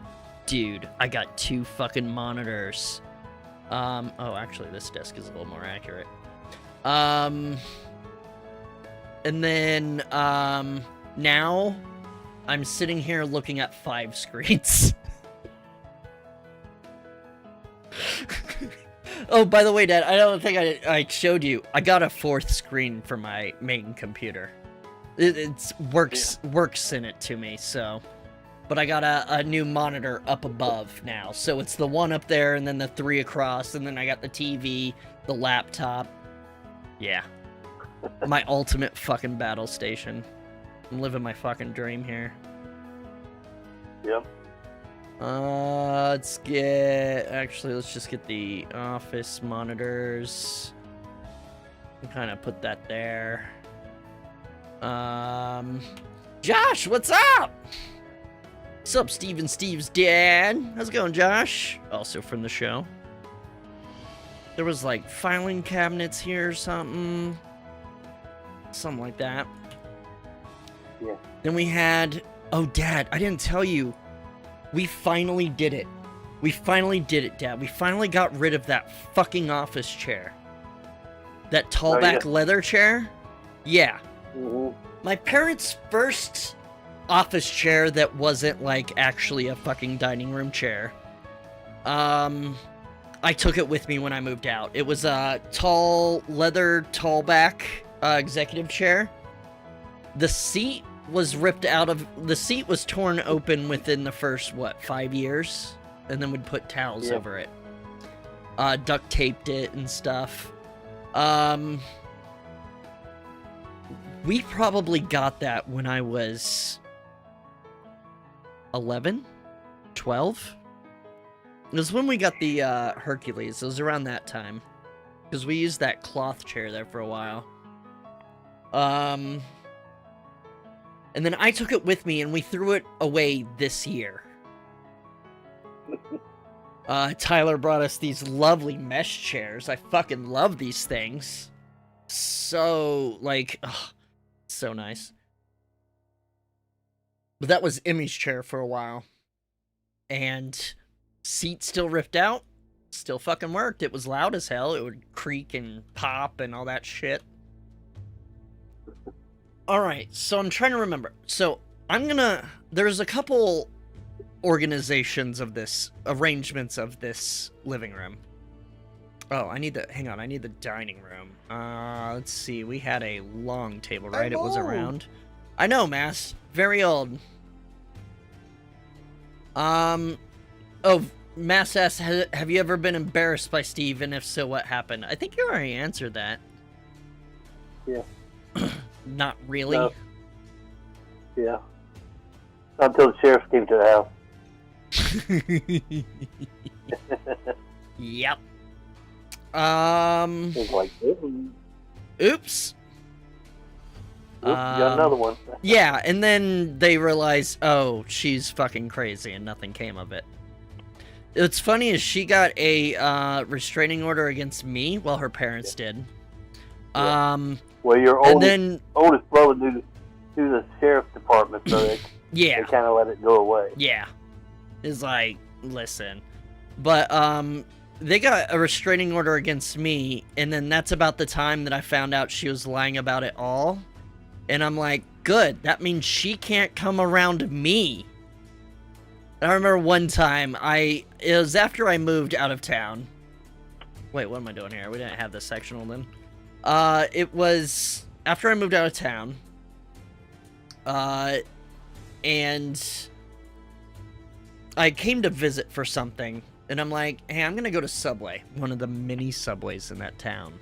dude, I got 2 fucking monitors. Oh, actually, this desk is a little more accurate. And then, now I'm sitting here looking at 5 screens. Oh, by the way, Dad, I don't think I showed you. I got a 4th screen for my main computer. It works in it to me, so. But I got a new monitor up above now. So it's the 1 up there and then the 3 across. And then I got the TV, the laptop. Yeah. My ultimate fucking battle station. I'm living my fucking dream here. Yep. Let's just get the office monitors. Kind of put that there. Josh, what's up? What's up, Steve's dad? How's it going, Josh? Also from the show. There was like filing cabinets here or something. Something like that. Yeah. Then we had, oh, Dad, I didn't tell you. We finally did it. We finally did it, Dad. We finally got rid of that fucking office chair. That tall back leather chair? Yeah. Mm-hmm. My parents' first office chair that wasn't like actually a fucking dining room chair. I took it with me when I moved out. It was a tall leather tall back executive chair. The seat was ripped out of the seat was torn open within the first 5 years, and then we'd put towels over it, duct taped it and stuff. We probably got that when I was 11, 12. It was when we got the Hercules. It was around that time, because we used that cloth chair there for a while. And then I took it with me, and we threw it away this year. Tyler brought us these lovely mesh chairs. I fucking love these things. So, like, so nice. But that was Emmy's chair for a while. And seat still ripped out. Still fucking worked. It was loud as hell. It would creak and pop and all that shit. Alright, so I'm trying to remember. So, there's a couple arrangements of this living room. Oh, I need the dining room. Let's see, we had a long table, right? It was around. I know, Mass. Very old. Oh, Mass asks, have you ever been embarrassed by Steve, and if so, what happened? I think you already answered that. Yeah. Not really. No. Yeah. Not until the sheriff came to the house. Yep. It's like, oops. Oops, You got another one. Yeah, and then they realized, oh, she's fucking crazy, and nothing came of it. What's funny is she got a restraining order against me while her parents did. Yeah. Well, your oldest brother knew the sheriff's department, so they kind of let it go away. Yeah. It's like, listen. But, they got a restraining order against me, and then that's about the time that I found out she was lying about it all. And I'm like, good, that means she can't come around me. And I remember one time, it was after I moved out of town. Wait, what am I doing here? We didn't have this sectional then. It was after I moved out of town. And I came to visit for something, and I'm like, hey, I'm gonna go to Subway, one of the many Subways in that town.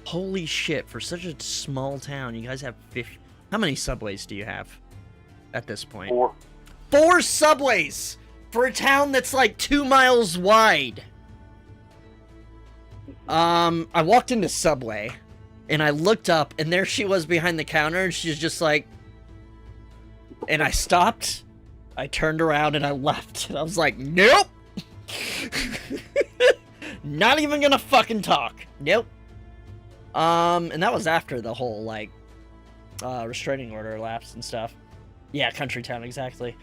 Holy shit, for such a small town, you guys have 50... How many Subways do you have at this point? 4. 4 Subways for a town that's like 2 miles wide. I walked into Subway, and I looked up, and there she was behind the counter, and she's just like... And I stopped, I turned around, and I left. And I was like, nope! Not even gonna fucking talk. Nope. And that was after the whole, like, restraining order lapse and stuff. Yeah, country town, exactly.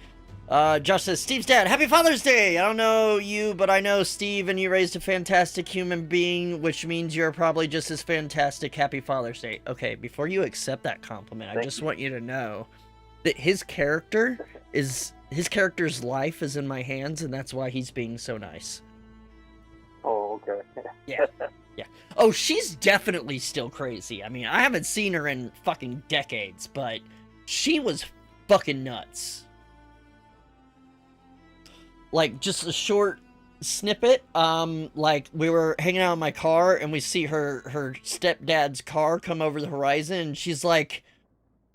Josh says, Steve's dad, happy Father's Day! I don't know you, but I know Steve, and you raised a fantastic human being, which means you're probably just as fantastic. Happy Father's Day. Okay, before you accept that compliment, I just want you to know that his character's life is in my hands, and that's why he's being so nice. Oh, okay. Yeah. Yeah. Oh, she's definitely still crazy. I mean, I haven't seen her in fucking decades, but she was fucking nuts. Like, just a short snippet, like, we were hanging out in my car, and we see her stepdad's car come over the horizon, and she's like,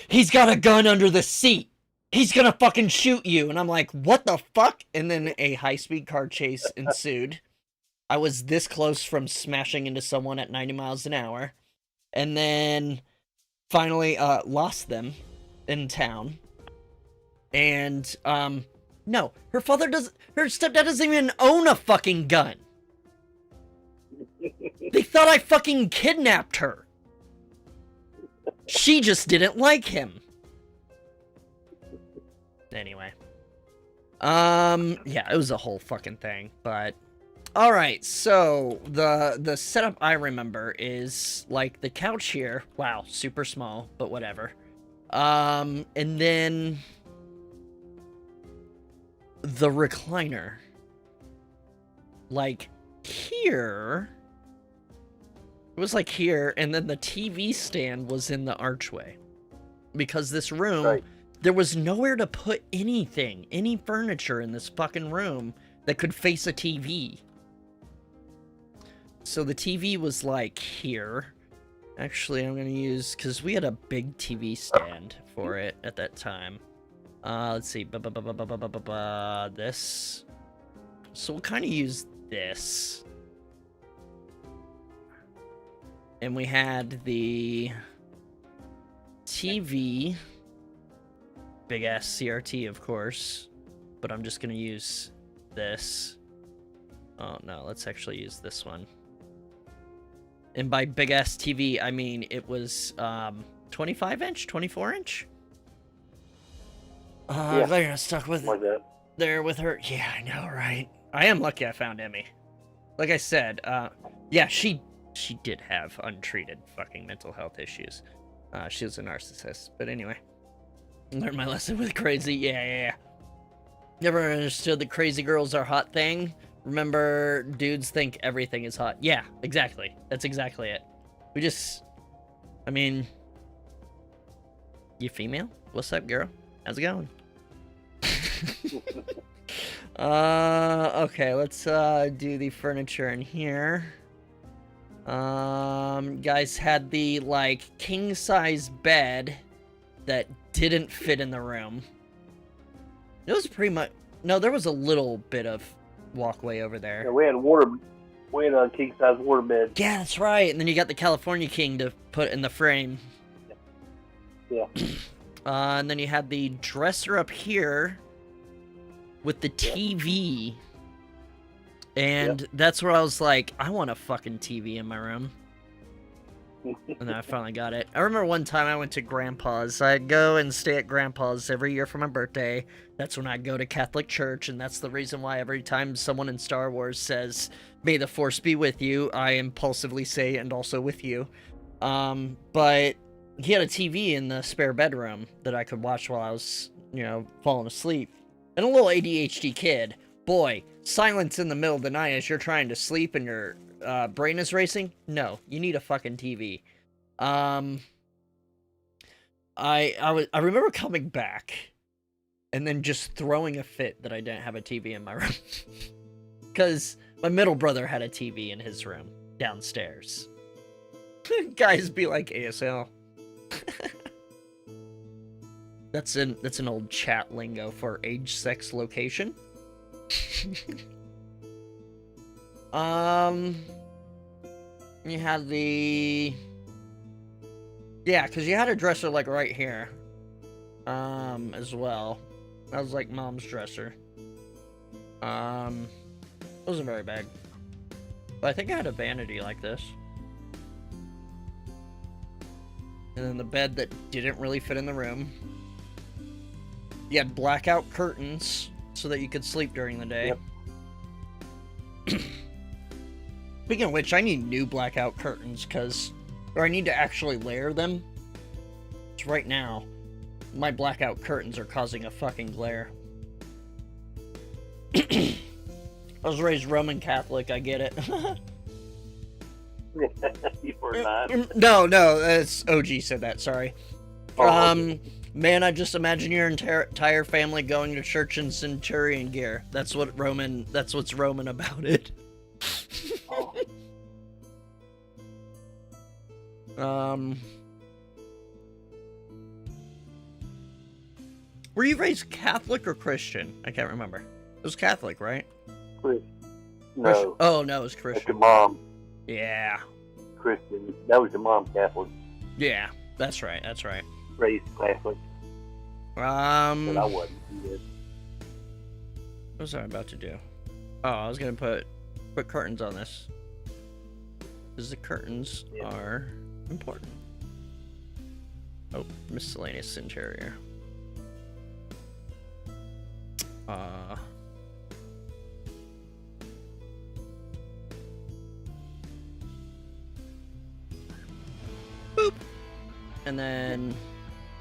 he's got a gun under the seat. He's gonna fucking shoot you. And I'm like, what the fuck? And then a high-speed car chase ensued. I was this close from smashing into someone at 90 miles an hour. And then finally lost them in town. And no, her stepdad doesn't even own a fucking gun. They thought I fucking kidnapped her. She just didn't like him. Anyway. Yeah, it was a whole fucking thing, but... Alright, so, the setup I remember is, like, the couch here. Wow, super small, but whatever. And then... the recliner. Like, here... It was like here, and then the TV stand was in the archway. Because this room, there was nowhere to put anything, any furniture in this fucking room that could face a TV. So the TV was like here. Actually, I'm gonna use, because we had a big TV stand for it at that time. Let's see, this. So we'll kind of use this. And we had the TV, big ass CRT, of course, but I'm just gonna use this. Oh no, let's actually use this one. And by big ass TV, I mean it was 25 inch, 24 inch. Yeah. They're stuck with Like that. there with her. Yeah, I know, right? I am lucky I found Emmy. Like I said, yeah, she did have untreated fucking mental health issues. She was a narcissist. But anyway. Learned my lesson with crazy. Yeah. Never understood the crazy girls are hot thing. Remember, dudes think everything is hot. Yeah, exactly. That's exactly it. We just... I mean... You female? What's up, girl? How's it going? Okay, let's do the furniture in here. Guys had the, like, king-size bed that didn't fit in the room. It was pretty much... No, there was a little bit of walkway over there. Yeah, we had a king-size water bed. Yeah, that's right. And then you got the California King to put in the frame. Yeah. And then you had the dresser up here with the TV. And that's where I was like, I want a fucking TV in my room. And then I finally got it. I remember one time I went to Grandpa's. I'd go and stay at Grandpa's every year for my birthday. That's when I'd go to Catholic Church, and that's the reason why every time someone in Star Wars says, "May the Force be with you," I impulsively say, "and also with you." But he had a TV in the spare bedroom that I could watch while I was, falling asleep. And a little ADHD kid, boy, silence in the middle of the night as you're trying to sleep and your brain is racing? No, you need a fucking TV. I remember coming back and then just throwing a fit that I didn't have a TV in my room. Because my middle brother had a TV in his room downstairs. Guys be like ASL. That's an old chat lingo for age, sex, location. You had because you had a dresser like right here, as well. That was like mom's dresser. It wasn't very big, but I think I had a vanity like this. And then the bed that didn't really fit in the room. You had blackout curtains so that you could sleep during the day. Yep. Speaking of which, I need new blackout curtains or I need to actually layer them. Because right now, my blackout curtains are causing a fucking glare. I was raised Roman Catholic, I get it. You were not. No, that's OG said that, sorry. Man, I just imagine your entire family going to church in centurion gear. That's what's Roman about it. Were you raised Catholic or Christian? I can't remember. It was Catholic, right? No. Oh, no, it was That's Christian. your mom. Yeah. Christian. That was your mom Catholic. Yeah, that's right. Raised Catholic. But I wasn't. What was I about to do? Oh, I was gonna put curtains on this. Because the curtains are important. Oh, miscellaneous interior. Boop. And then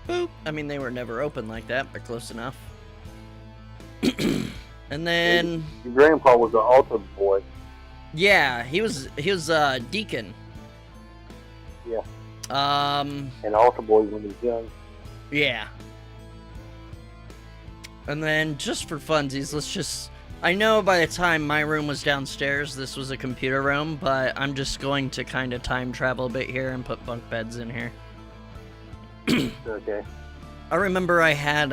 boop. I mean, they were never open like that, but close enough. And then your grandpa was an altar boy. Yeah, he was a deacon. Yeah. And altar boy when he was young. Yeah. And then just for funsies, I know by the time my room was downstairs, this was a computer room, but I'm just going to kind of time travel a bit here and put bunk beds in here. Okay. I remember I had,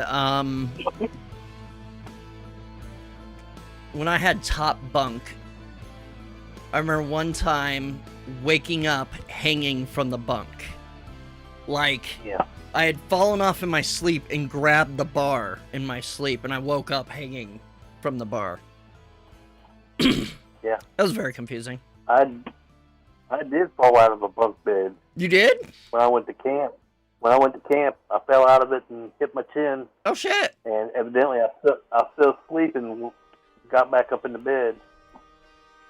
when I had top bunk, I remember one time waking up hanging from the bunk. Like, I had fallen off in my sleep and grabbed the bar in my sleep, and I woke up hanging from the bar. Yeah. That was very confusing. I did fall out of a bunk bed. You did? When I went to camp. I fell out of it and hit my chin. Oh, shit. And evidently I fell asleep and got back up in the bed.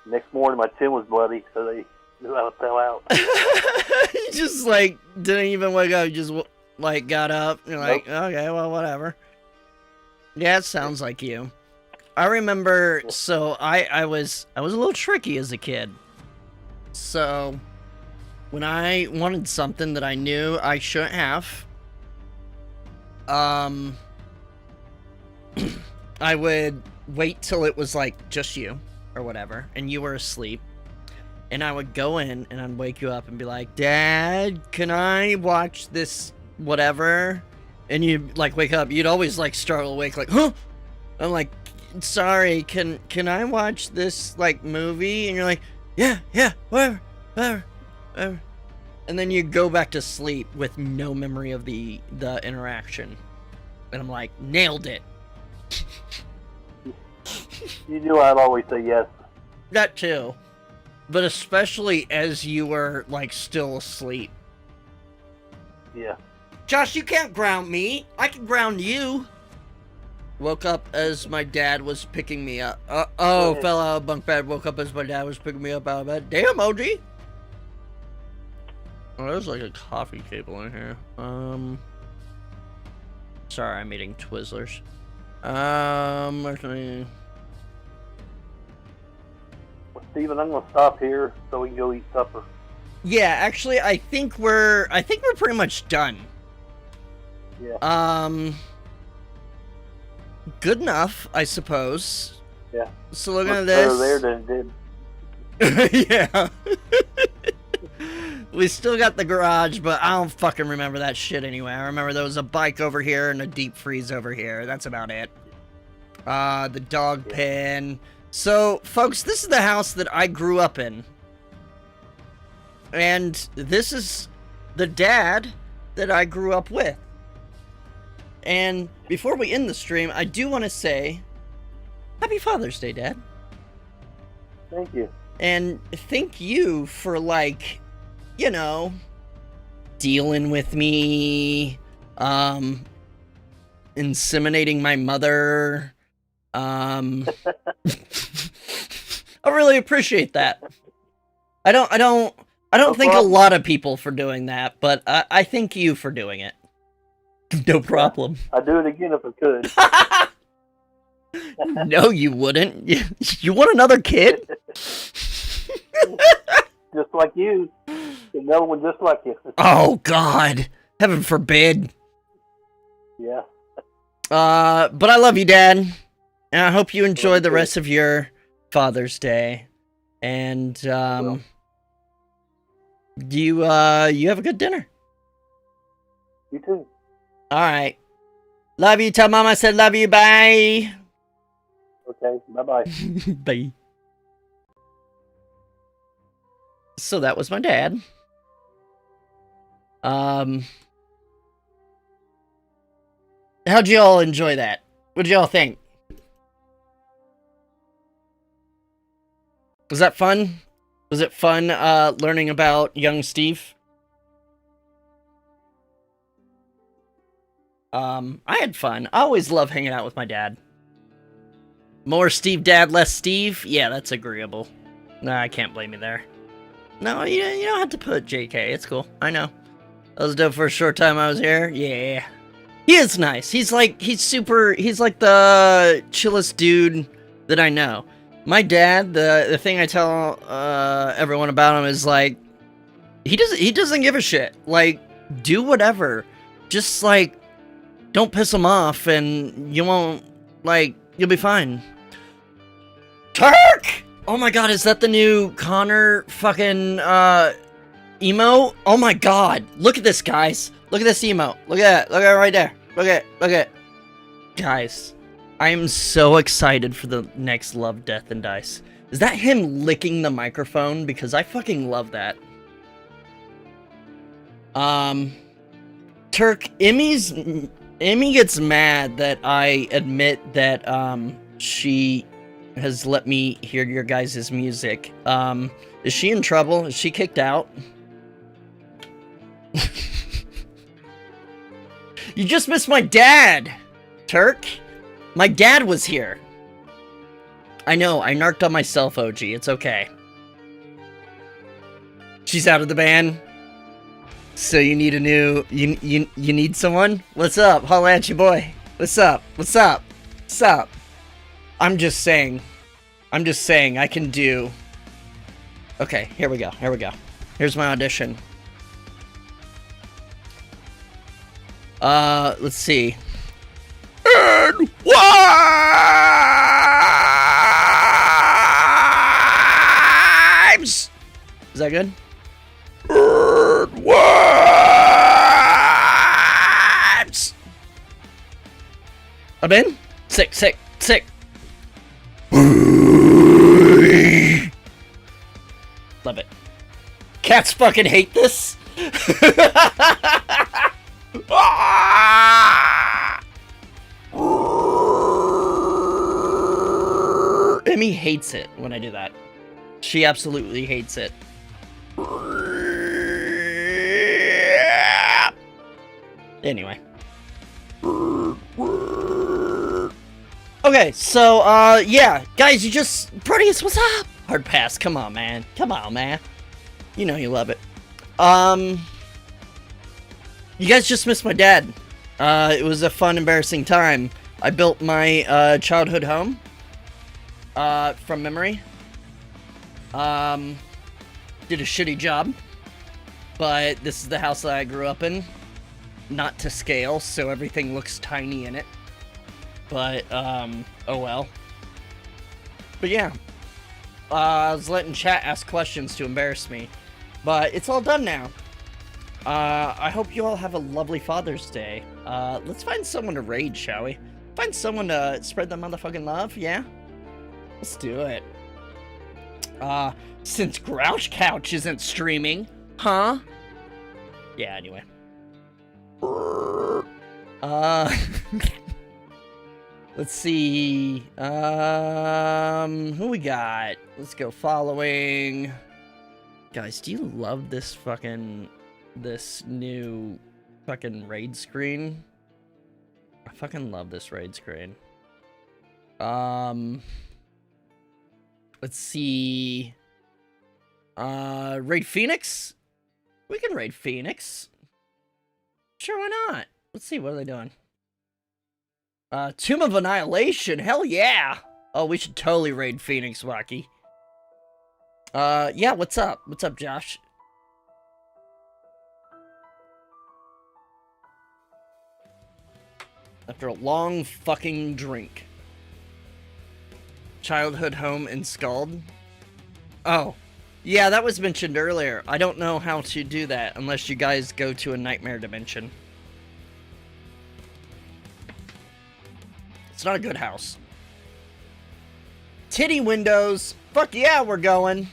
Next morning my chin was bloody, so they knew I fell out. You just, didn't even wake up. You just, got up. You're like, okay, well, whatever. Yeah, it sounds like you. I remember, so I was a little tricky as a kid. So, when I wanted something that I knew I shouldn't have, I would wait till it was, just you, or whatever, and you were asleep. And I would go in, and I'd wake you up and be like, Dad, can I watch this whatever? And you'd, wake up. You'd always, startle awake, huh? I'm like, sorry, can I watch this, movie? And you're like, yeah, whatever. And then you go back to sleep with no memory of the interaction. And I'm like, nailed it. You knew I'd always say yes. That too. but especially as you were, like, still asleep. Yeah. Josh, you can't ground me. I can ground you. Woke up as my dad was picking me up. Fell out of bunk bed. Woke up as my dad was picking me up out of bed. Damn, OG. Oh, there's like a coffee cable in here. Sorry, I'm eating Twizzlers. Well, Steven, I'm gonna stop here so we can go eat supper. Yeah, actually, I think we're pretty much done. Yeah. Good enough, I suppose. Yeah. So looking at Better this. there than it did. Yeah. We still got the garage, but I don't fucking remember that shit anyway. I remember there was a bike over here and a deep freeze over here. That's about it. The dog pen. So, folks, this is the house that I grew up in. And this is the dad that I grew up with. And before we end the stream, I do want to say, Happy Father's Day, Dad. Thank you. And thank you for, like, you know, dealing with me, inseminating my mother. I really appreciate that. I don't think a lot of people for doing that, but I thank you for doing it. No problem. I'd do it again if I could. No, you wouldn't. You want another kid? Just like you. Another one just like you. Oh, God. Heaven forbid. Yeah. But I love you, Dad. And I hope you enjoy the rest of your Father's Day. And, you have a good dinner. You too. Alright. Love you. Tell Mom I said love you. Bye. Okay. Bye-bye. Bye. So that was my dad. How'd y'all enjoy that? What'd y'all think? Was that fun? Was it fun, learning about young Steve? I had fun. I always love hanging out with my dad. More Steve dad, less Steve? Yeah, that's agreeable. Nah, I can't blame you there. No, you don't have to put JK. It's cool. I know. That was dope for a short time I was here. Yeah. He is nice. He's like the chillest dude that I know. My dad, the thing I tell everyone about him is like, he doesn't give a shit. Like, do whatever. Just like, don't piss him off and you won't, like, you'll be fine. Turk! Oh my god, is that the new Connor fucking emo? Oh my god. Look at this, guys. Look at this emo. Look at it. Look at it right there. Look at it. Guys, I am so excited for the next Love, Death, and Dice. Is that him licking the microphone? Because I fucking love that. Turk, Emmy gets mad that I admit that, she has let me hear your guys' music. Is she in trouble? Is she kicked out? You just missed my dad, Turk. My dad was here. I know, I narked on myself, OG. It's okay. She's out of the band. So you need a new... You need someone? What's up? Holla at you, boy. What's up? What's up? What's up? I'm just saying I can do... Okay, here we go. Here's my audition. Let's see. And wives! Is that good? And wives! I'm in? Sick. Love it. Cats fucking hate this. Emmy hates it when I do that. She absolutely hates it. Anyway. Okay, so, yeah. Guys, you just... Proteus, what's up? Hard pass. Come on, man. Come on, man. You know you love it. You guys just missed my dad. It was a fun, embarrassing time. I built my, childhood home. From memory. Did a shitty job. But this is the house that I grew up in. Not to scale, so everything looks tiny in it. But, oh well. But yeah. I was letting chat ask questions to embarrass me. But it's all done now. I hope you all have a lovely Father's Day. Let's find someone to raid, shall we? Find someone to spread the motherfucking love, yeah? Let's do it. Since Grouch Couch isn't streaming, huh? Yeah, anyway. Let's see. Who we got? Let's go following. Guys, do you love this new fucking raid screen? I fucking love this raid screen. Let's see. Raid Phoenix? We can raid Phoenix. Sure, why not? Let's see, what are they doing? Tomb of Annihilation, hell yeah! Oh, we should totally raid Phoenix, Wacky. Yeah, what's up? What's up, Josh? After a long fucking drink. Childhood home in Skald? Oh. Yeah, that was mentioned earlier. I don't know how to do that unless you guys go to a nightmare dimension. It's not a good house. Titty windows. Fuck yeah, we're going.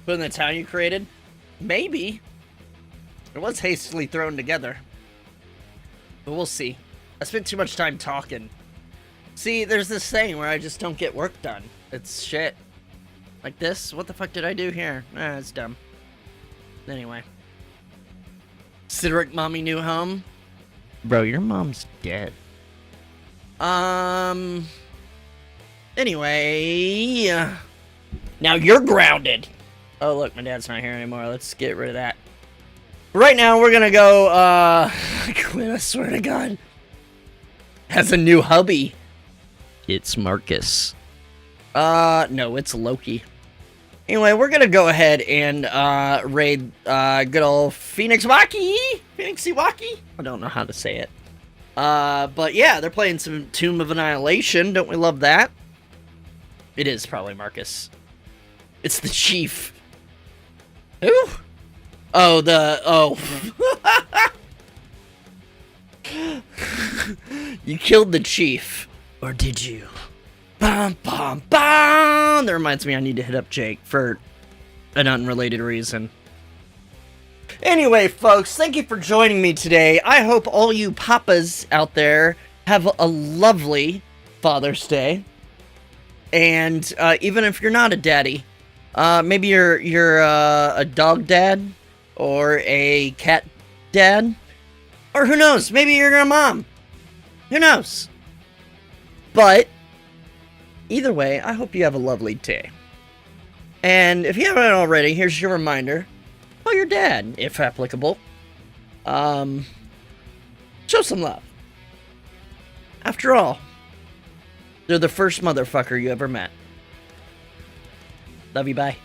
Put in the town you created? Maybe. It was hastily thrown together. But we'll see. I spent too much time talking. See, there's this thing where I just don't get work done. It's shit. Like this? What the fuck did I do here? It's dumb. Anyway. Cedric mommy new home? Bro, your mom's dead. Anyway. Now you're grounded. Oh, look, my dad's not here anymore. Let's get rid of that. Right now, we're gonna go, Quinn, I swear to God. Has a new hubby. It's Marcus. No, it's Loki. Anyway, we're gonna go ahead and, raid, good old Phoenix Waki? Phoenixy Waki? I don't know how to say it. But yeah, they're playing some Tomb of Annihilation. Don't we love that? It is probably Marcus. It's the Chief. Who? Oh, You killed the Chief. Or did you? Bum, bum, bum! That reminds me I need to hit up Jake for an unrelated reason. Anyway, folks, thank you for joining me today. I hope all you papas out there have a lovely Father's Day. And even if you're not a daddy, maybe you're a dog dad or a cat dad, or who knows, maybe you're a mom. Who knows? But either way, I hope you have a lovely day. And if you haven't already, here's your reminder. Call your dad, if applicable. Show some love. After all, they're the first motherfucker you ever met. Love you, bye.